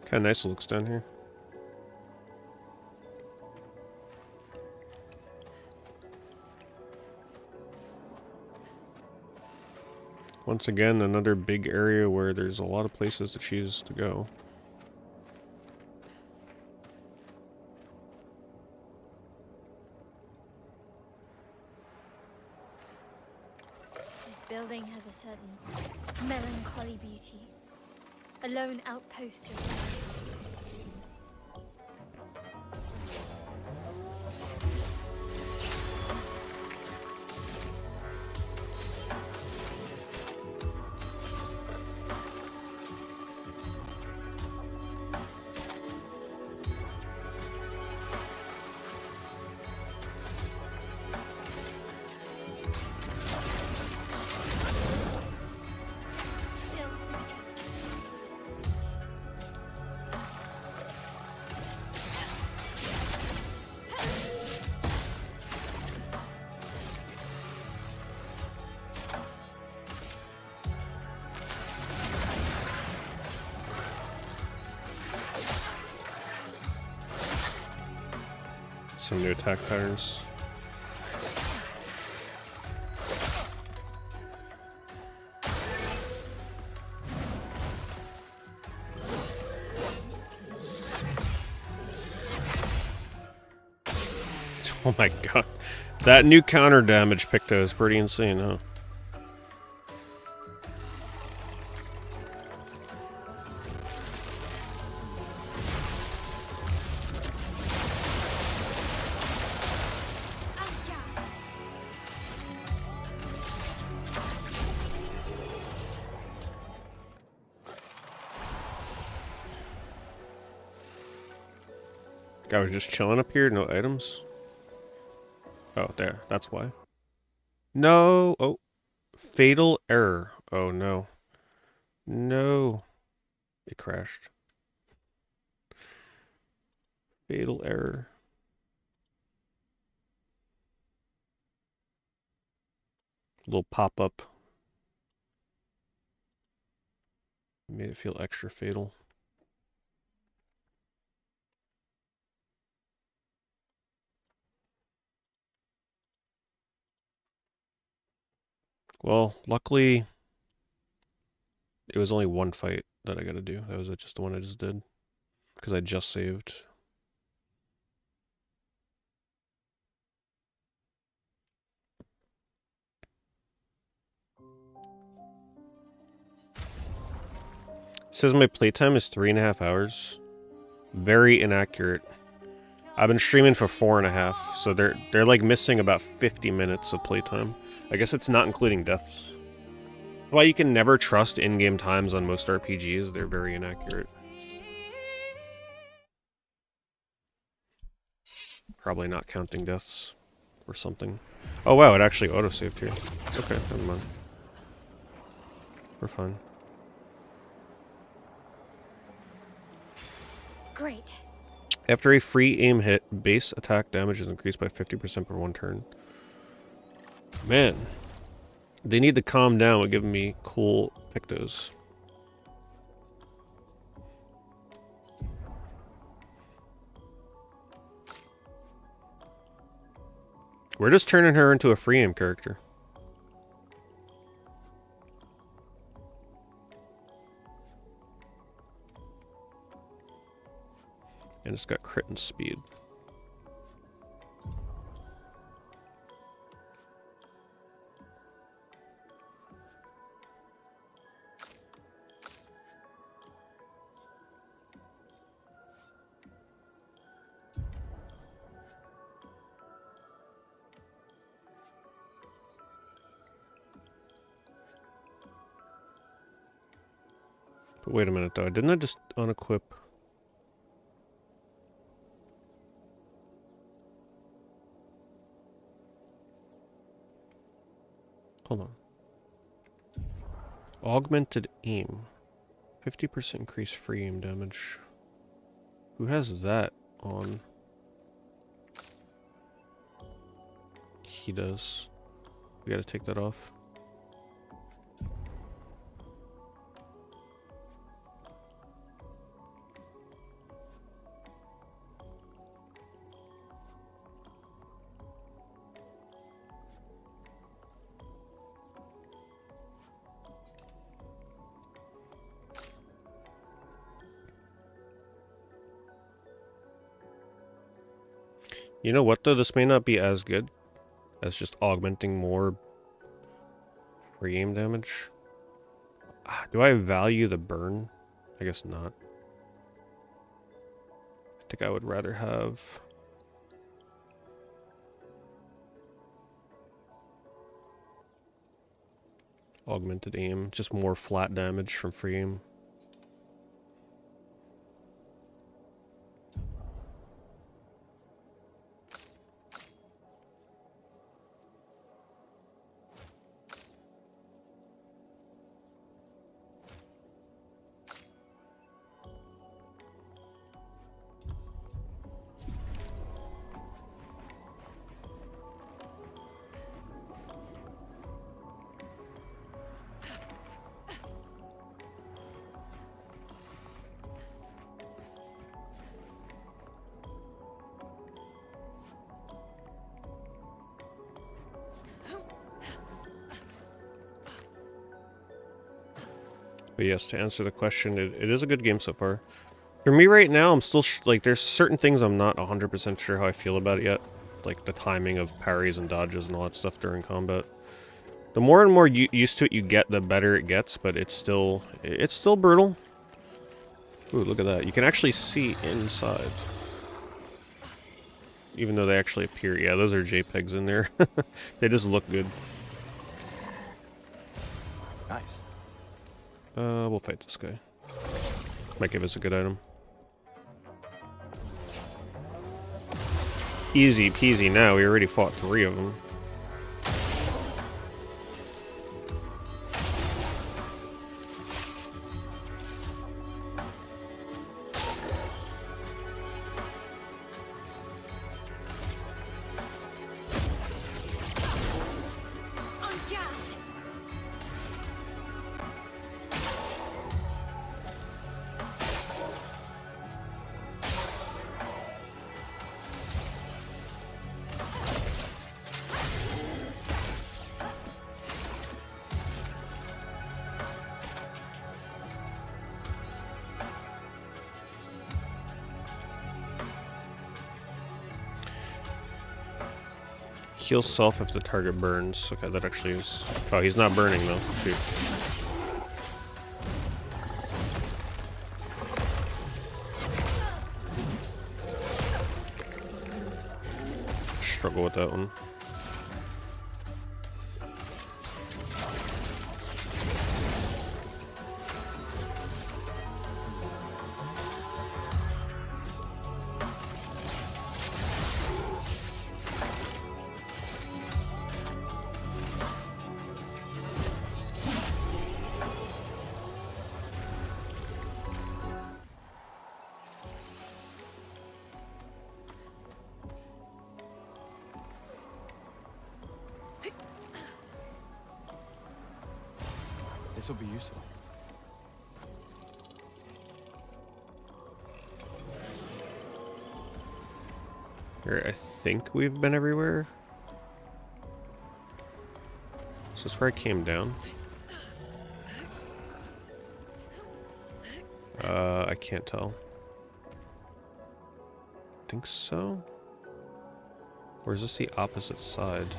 Kind of nice it looks down here. Once again, another big area where there's a lot of places to choose to go. This building has a certain melancholy beauty. A lone outpost of... Some new attack patterns. Oh my god. That new counter damage Picto is pretty insane, huh? Guy was just chilling up here, no items. Oh, there. That's why. No. Oh. Fatal error. Oh, no. No. It crashed. Fatal error. Little pop-up. Made it feel extra fatal. Well, luckily, it was only one fight that I gotta do. That was just the one I just did. Because I just saved. It says my playtime is 3.5 hours. Very inaccurate. I've been streaming for 4.5, so they're like missing about 50 minutes of playtime. I guess it's not including deaths. That's why you can never trust in-game times on most RPGs. They're very inaccurate. Probably not counting deaths or something. Oh wow, it actually autosaved here. Okay, never mind. We're fine. Great. After a free aim hit, base attack damage is increased by 50% per one turn. Man, they need to calm down with giving me cool Pictos. We're just turning her into a free aim character. And it's got crit and speed. But wait a minute though, didn't I just unequip? Hold on. Augmented aim. 50% increased free aim damage. Who has that on? He does. We gotta take that off. You know what though, this may not be as good as just augmenting more free aim damage. Do I value the burn? I guess not. I think I would rather have augmented aim, just more flat damage from free aim. But yes, to answer the question, it is a good game so far. For me right now, I'm still, like, there's certain things I'm not 100% sure how I feel about it yet. Like the timing of parries and dodges and all that stuff during combat. The more and more used to it you get, the better it gets, but it's still brutal. Ooh, look at that. You can actually see inside. Even though they actually appear. Yeah, those are JPEGs in there. They just look good. Nice. We'll fight this guy. Might give us a good item. Easy peasy now, we already fought 3 of them. Heal self if the target burns. Okay, that actually is... Oh, he's not burning though. Shoot. Struggle with that one. This will be useful. Here, I think we've been everywhere. Is this where I came down? I can't tell. think so. Or is this the opposite side?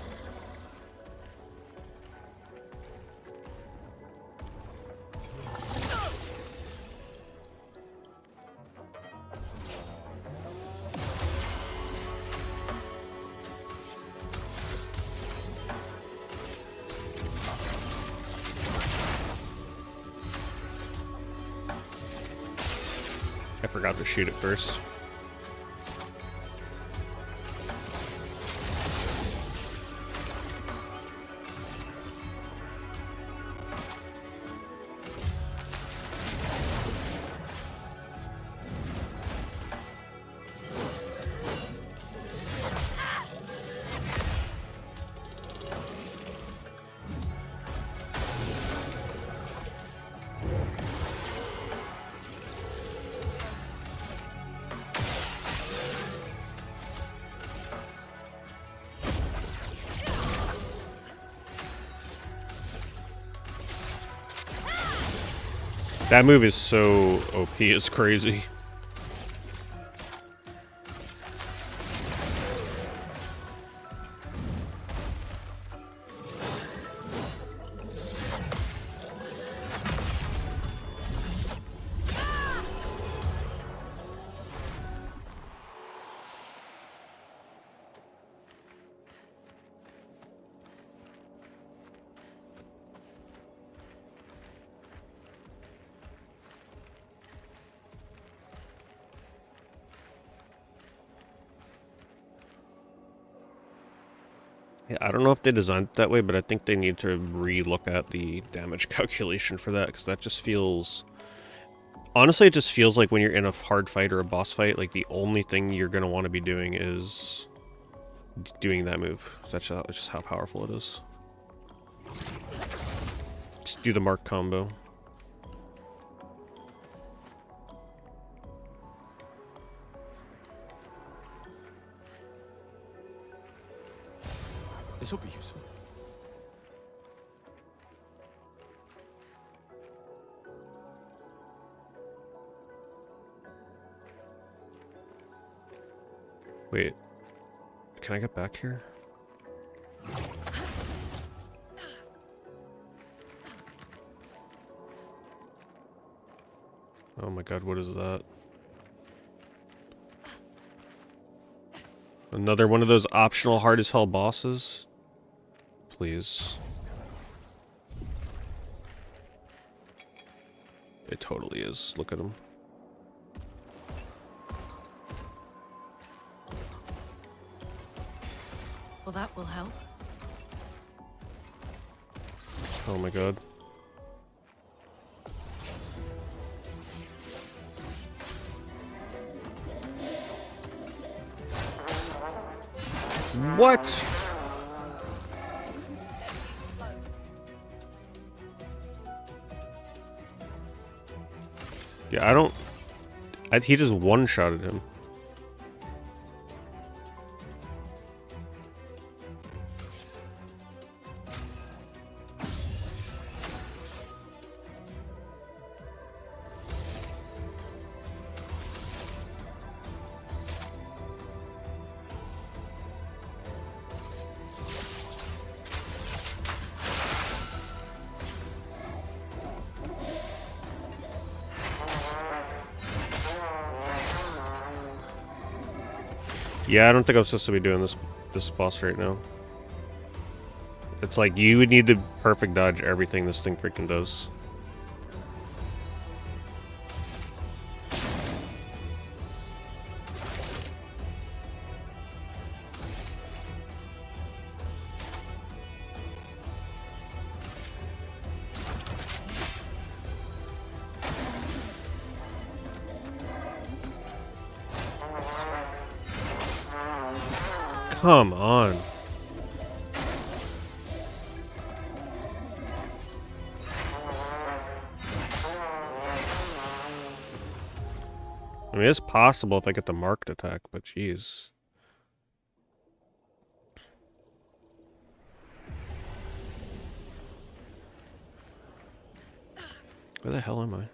I forgot to shoot it first. That move is so OP, it's crazy. Yeah, I don't know if they designed it that way, but I think they need to re-look at the damage calculation for that, because that just feels... Honestly, it just feels like when you're in a hard fight or a boss fight, like the only thing you're going to want to be doing is doing that move. That's just how powerful it is. Just do the mark combo. This will be useful. Wait. Can I get back here? Oh my god, what is that? Another one of those optional hard as hell bosses? Please. It totally is. Look at him. Well, that will help. Oh my god. What? Yeah, I don't... he just one-shotted him. Yeah, I don't think I'm supposed to be doing this boss right now. It's like you would need to perfect dodge everything this thing freaking does. Come on. I mean, it's possible if I get the marked attack, but jeez. Where the hell am I?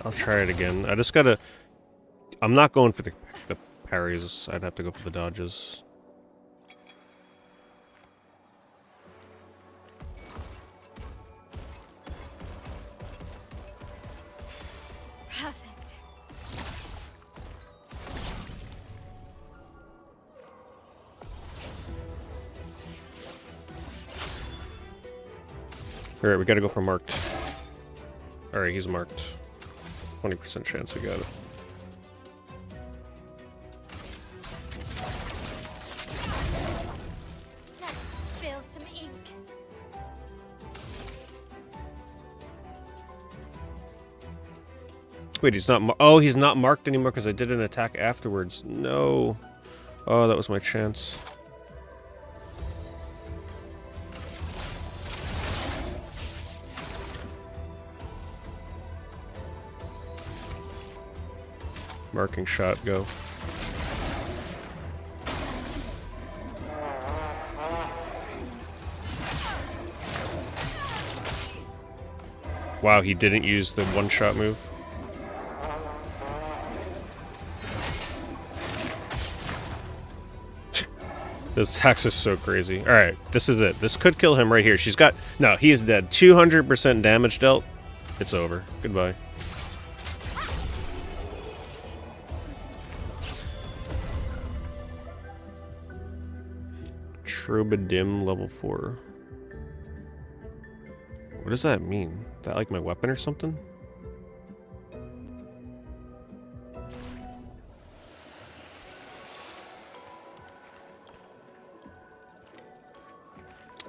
I'll try it again. I just gotta... I'm not going for the parries. I'd have to go for the dodges. Perfect. Alright, we gotta go for marked. Alright, he's marked. 20% chance we got it. Let's spill some ink. Wait, he's not oh, he's not marked anymore because I did an attack afterwards. No. Oh, that was my chance. Marking shot, go. Wow, he didn't use the one-shot move. This tax is so crazy. Alright, this is it. This could kill him right here. She's got... No, he is dead. 200% damage dealt. It's over. Goodbye. Troubadim level 4. What does that mean? Is that like my weapon or something?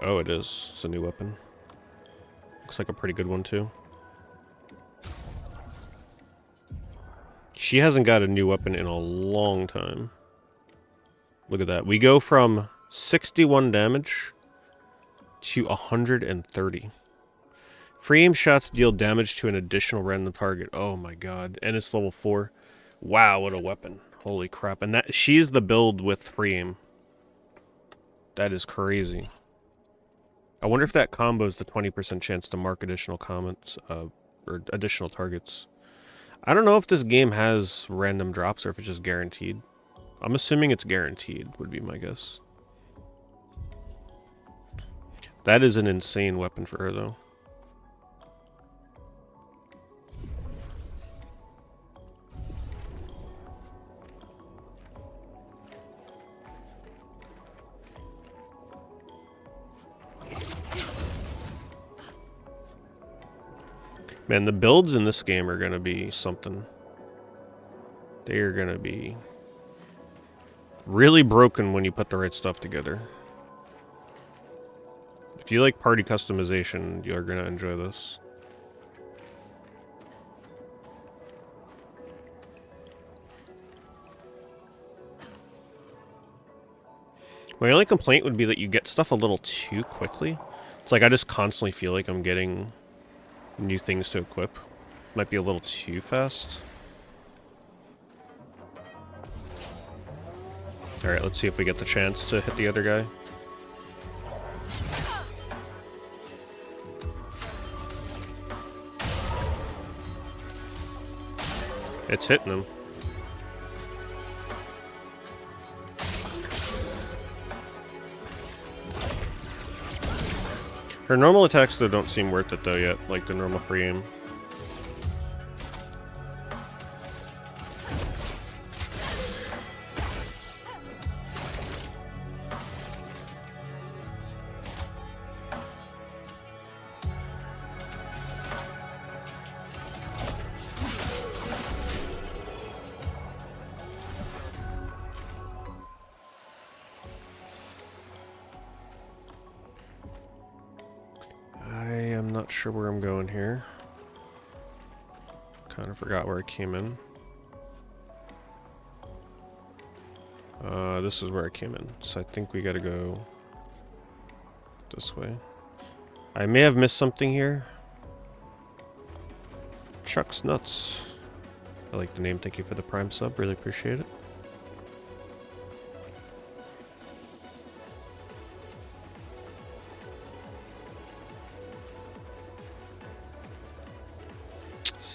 Oh, it is. It's a new weapon. Looks like a pretty good one, too. She hasn't got a new weapon in a long time. Look at that. We go from 61 damage to 130. Free aim shots deal damage to an additional random target. Oh my god. And it's level 4. Wow, what a weapon. Holy crap. And that she's the build with free aim. That is crazy. I wonder if that combos the 20% chance to mark additional comments, or additional targets. I don't know if this game has random drops or if it's just guaranteed. I'm assuming it's guaranteed, would be my guess. That is an insane weapon for her, though. Man, the builds in this game are gonna be something. They are gonna be really broken when you put the right stuff together. If you like party customization, you're gonna enjoy this. My only complaint would be that you get stuff a little too quickly. It's like I just constantly feel like I'm getting new things to equip. Might be a little too fast. Alright, let's see if we get the chance to hit the other guy. It's hitting him. Her normal attacks, though, don't seem worth it, though, yet. Like the normal free aim. Not sure where I'm going here. Kind of forgot where I came in. This is where I came in. So I think we gotta go this way. I may have missed something here. Chuck's Nuts. I like the name. Thank you for the Prime sub. Really appreciate it.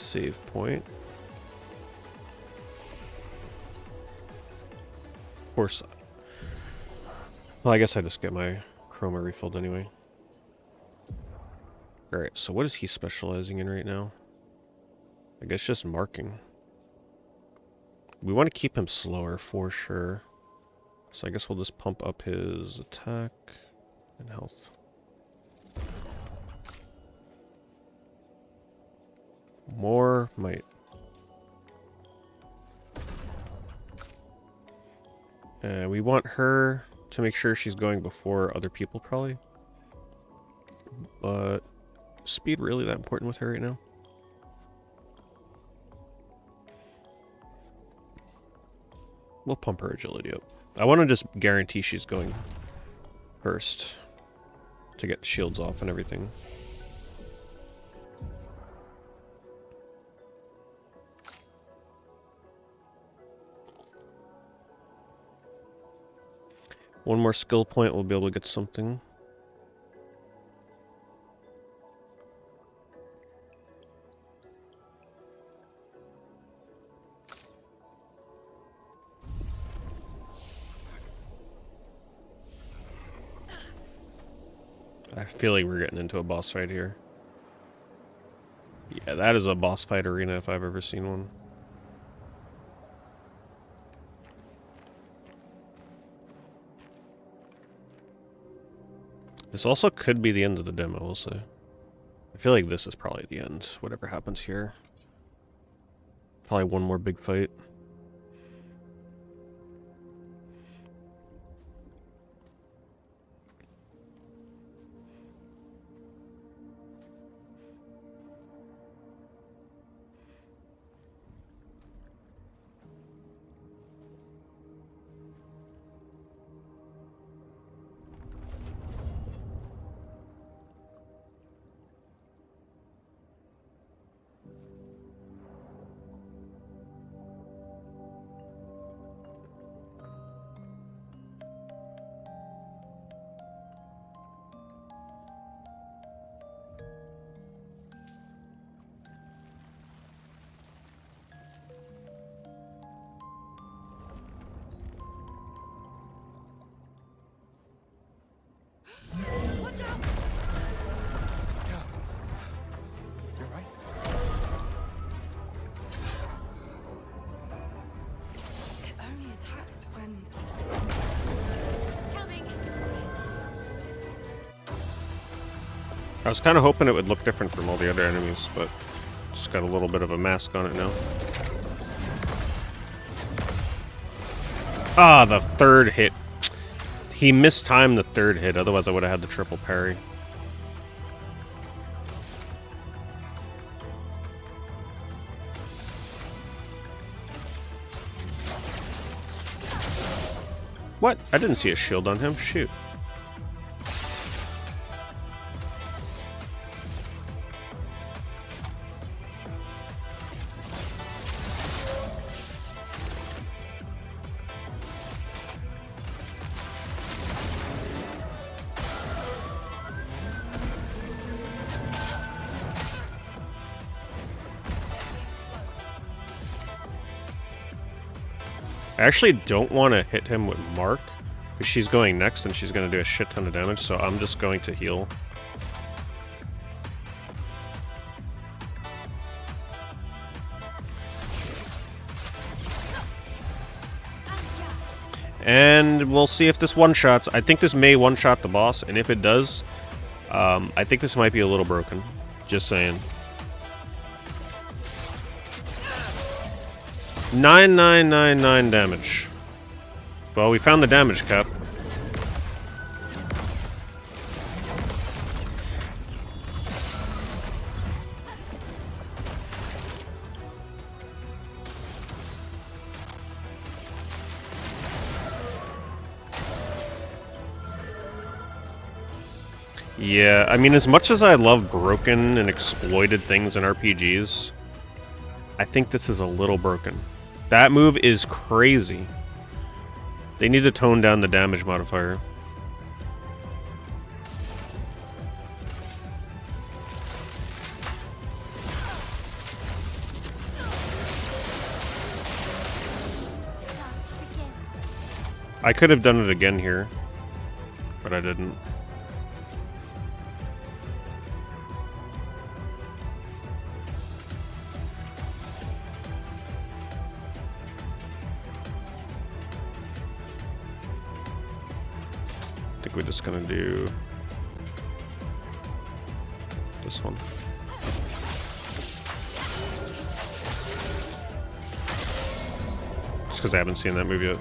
save point. Of course. Well, I guess I just get my chroma refilled anyway. Alright, so what is he specializing in right now? I guess just marking. We want to keep him slower for sure. So I guess we'll just pump up his attack and health. More might. We want her to make sure she's going before other people probably. But speed really that important with her right now? We'll pump her agility up. I want to just guarantee she's going first to get shields off and everything. One more skill point, we'll be able to get something. I feel like we're getting into a boss fight here. Yeah, that is a boss fight arena if I've ever seen one. This also could be the end of the demo, we'll see. I feel like this is probably the end, whatever happens here. Probably one more big fight. I was kind of hoping it would look different from all the other enemies, but it's got a little bit of a mask on it now. Ah, the third hit. He mistimed the third hit, otherwise I would have had the triple parry. What? I didn't see a shield on him. Shoot. I actually don't want to hit him with Mark, because she's going next and she's going to do a shit ton of damage, so I'm just going to heal. And we'll see if this one-shots. I think this may one-shot the boss, and if it does, I think this might be a little broken. Just saying. 9999 damage. Well, we found the damage cap. Yeah, I mean, as much as I love broken and exploited things in RPGs, I think this is a little broken. That move is crazy. They need to tone down the damage modifier. I could have done it again here, but I didn't. I think we're just gonna do this one. Just because I haven't seen that movie yet.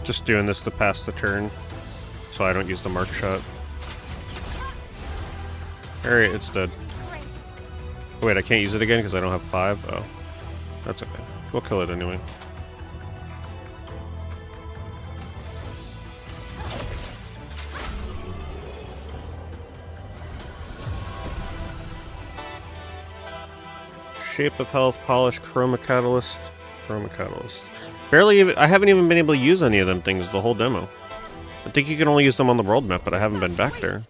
Just doing this to pass the turn, so I don't use the mark shot. Alright, it's dead. Oh, wait, I can't use it again because I don't have 5? Oh. That's okay. We'll kill it anyway. Shape of Health, Polish, Chroma Catalyst. Chroma Catalyst. Barely even, I haven't even been able to use any of them things the whole demo. I think you can only use them on the world map, but I haven't been back there.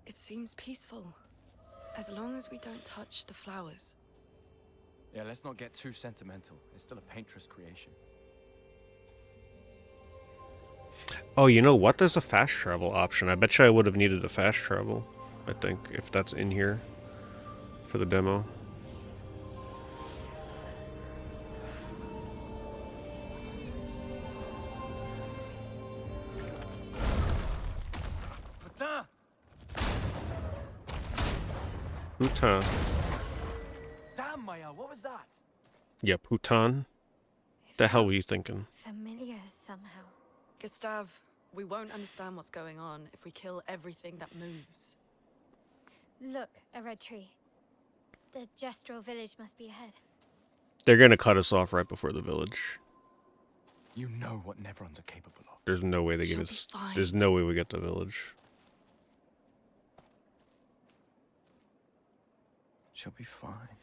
It seems peaceful. As long as we don't touch the flowers. Yeah, let's not get too sentimental. It's still a painter's creation. Oh, you know what? There's a fast travel option. I bet you I would have needed a fast travel, I think, if that's in here for the demo. Putain. Damn, Maya, what was that? Yeah, Putain. The hell were you thinking? Familiar somehow. Gustav, we won't understand what's going on if we kill everything that moves. Look, a red tree. The gestural village must be ahead. They're gonna cut us off right before the village. You know what Nevrons are capable of. There's no way they give us. There's no way we get the village. She'll be fine.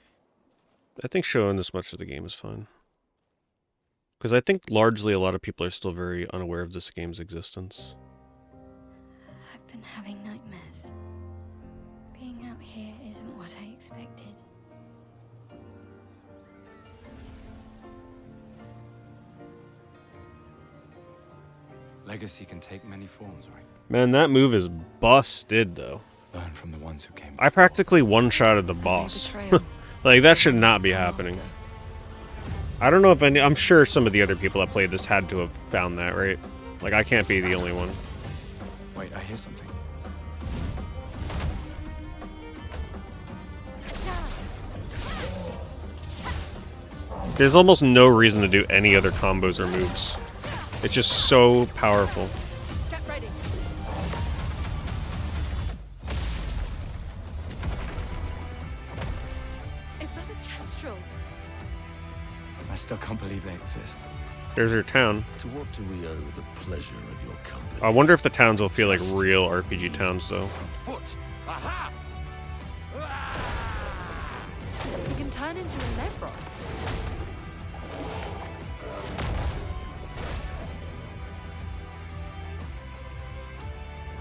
I think showing this much of the game is fine. Because I think largely a lot of people are still very unaware of this game's existence. I've been having nightmares. Being out here isn't what I expected. Legacy can take many forms, right? Man, that move is busted, though. Learn from the ones who came. I practically one-shotted the boss. Like, that should not be happening. I don't know if any... I'm sure some of the other people that played this had to have found that, right? Like, I can't be the only one. Wait, I hear something. There's almost no reason to do any other combos or moves. It's just so powerful. Get ready. Is that a gestural? I still can't believe they exist. There's your town. To what do we owe the pleasure of your company? I wonder if the towns will feel like real RPG towns, though. Foot! Aha! You can turn into a Nevron.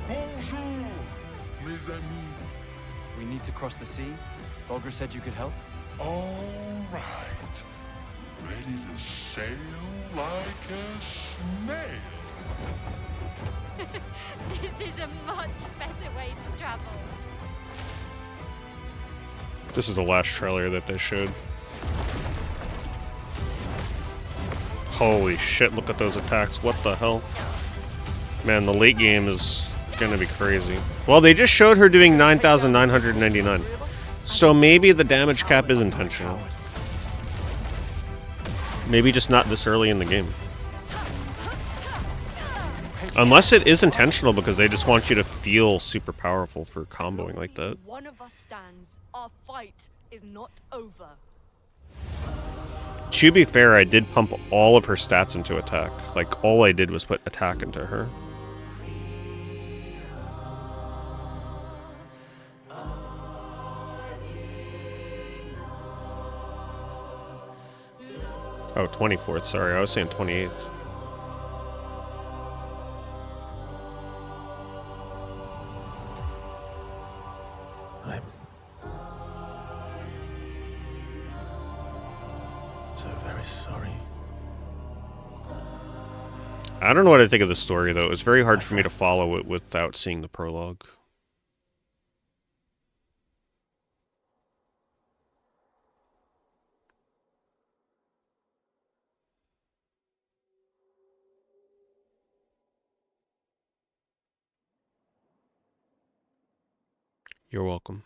Bonjour, mes amis. We need to cross the sea. Bulger said you could help. All right. Ready to sail like a snail. This is a much better way to travel. This is the last trailer that they showed. Holy shit, look at those attacks. What the hell? Man, the late game is gonna be crazy. Well, they just showed her doing 9,999. So maybe the damage cap is intentional. Maybe just not this early in the game. Unless it is intentional because they just want you to feel super powerful for comboing like that. One of us stands. Our fight is not over. To be fair, I did pump all of her stats into attack. Like, all I did was put attack into her. Oh, 24th, sorry. I was saying 28th. I'm so very sorry. I don't know what I think of the story, though. It was very hard for me to follow it without seeing the prologue. You're welcome.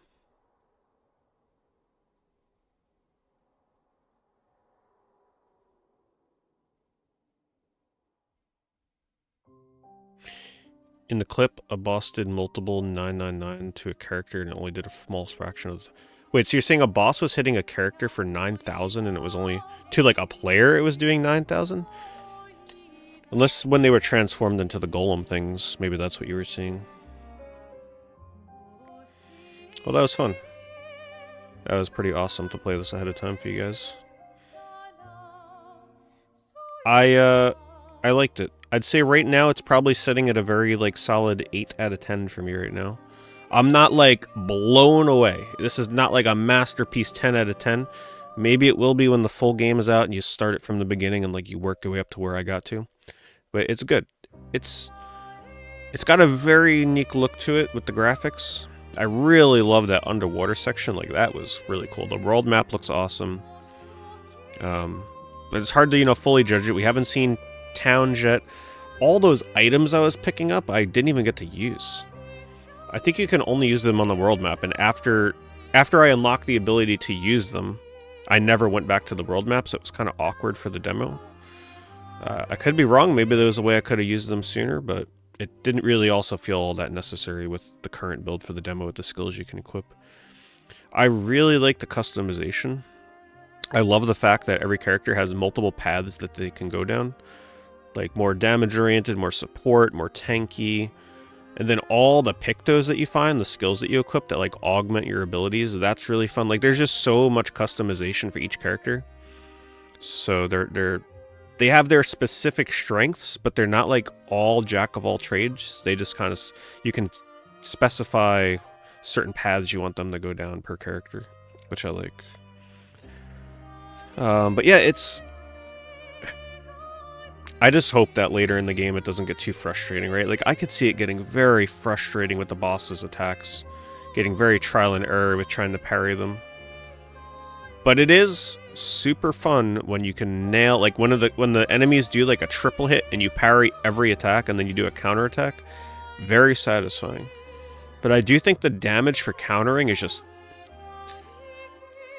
In the clip, a boss did multiple 999 to a character and it only did a small fraction of... Wait, so you're saying a boss was hitting a character for 9,000 and it was only... To, like, a player it was doing 9,000? Unless when they were transformed into the golem things, maybe that's what you were seeing. Well, that was fun. That was pretty awesome to play this ahead of time for you guys. I liked it. I'd say right now it's probably sitting at a very, like, solid 8 out of 10 for me right now. I'm not, like, blown away. This is not, like, a masterpiece 10 out of 10. Maybe it will be when the full game is out and you start it from the beginning and, like, you work your way up to where I got to. But it's good. It's got a very unique look to it with the graphics. I really love that underwater section. Like, that was really cool. The world map looks awesome. But it's hard to, you know, fully judge it. We haven't seen towns yet. All those items I was picking up, I didn't even get to use. I think you can only use them on the world map, and after I unlocked the ability to use them, I never went back to the world map, so it was kind of awkward for the demo. I could be wrong. Maybe there was a way I could have used them sooner, but it didn't really also feel all that necessary with the current build for the demo with the skills you can equip. I really like the customization. I love the fact that every character has multiple paths that they can go down. Like, more damage-oriented, more support, more tanky. And then all the pictos that you find, the skills that you equip that, like, augment your abilities, that's really fun. Like, there's just so much customization for each character. So they have their specific strengths, but they're not, like, all jack-of-all-trades. They just kind of... You can specify certain paths you want them to go down per character, which I like. But yeah, it's... I just hope that later in the game it doesn't get too frustrating, right? Like, I could see it getting very frustrating with the boss's attacks. Getting very trial and error with trying to parry them. But it is super fun when you can nail... Like, when the enemies do, like, a triple hit and you parry every attack and then you do a counter attack. Very satisfying. But I do think the damage for countering is just...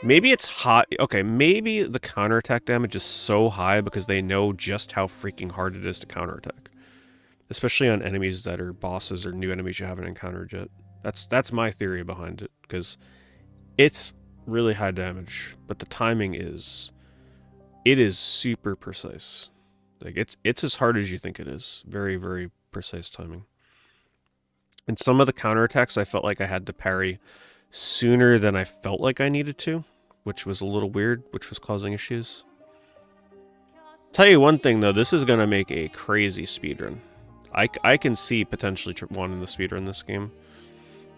Maybe it's hot. Okay, maybe the counterattack damage is so high because they know just how freaking hard it is to counterattack. Especially on enemies that are bosses or new enemies you haven't encountered yet. That's my theory behind it, because it's really high damage, but the timing is... It is super precise. Like, it's as hard as you think it is. Very, very precise timing. And some of the counterattacks I felt like I had to parry sooner than I felt like I needed to, which was a little weird, which was causing issues. Tell you one thing, though, this is going to make a crazy speedrun. I can see potentially wanting the speedrun this game.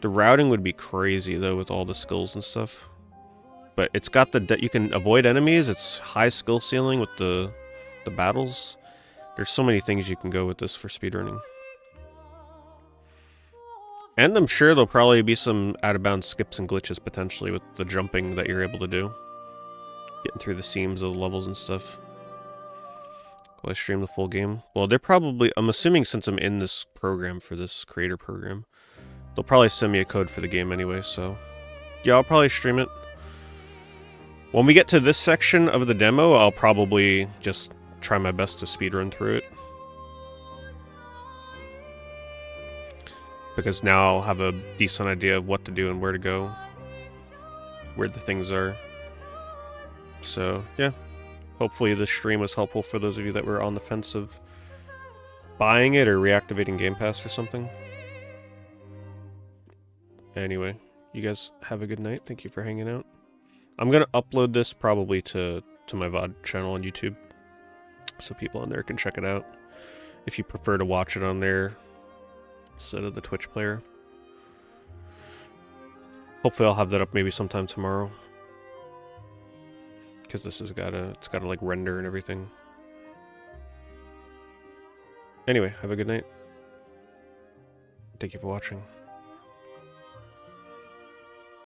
The routing would be crazy, though, with all the skills and stuff. But it's got the... You can avoid enemies, it's high skill ceiling with the battles. There's so many things you can go with this for speedrunning. And I'm sure there'll probably be some out-of-bounds skips and glitches, potentially, with the jumping that you're able to do. Getting through the seams of the levels and stuff. Will I stream the full game? Well, they're probably... I'm assuming since I'm in this program for this creator program, they'll probably send me a code for the game anyway, so... Yeah, I'll probably stream it. When we get to this section of the demo, I'll probably just try my best to speedrun through it. Because now I'll have a decent idea of what to do and where to go. Where the things are. So, yeah. Hopefully this stream was helpful for those of you that were on the fence of buying it or reactivating Game Pass or something. Anyway, you guys have a good night. Thank you for hanging out. I'm going to upload this probably to my VOD channel on YouTube. So people on there can check it out. If you prefer to watch it on there instead of the Twitch player. Hopefully I'll have that up maybe sometime tomorrow. Because this has it's gotta like render and everything. Anyway, have a good night. Thank you for watching.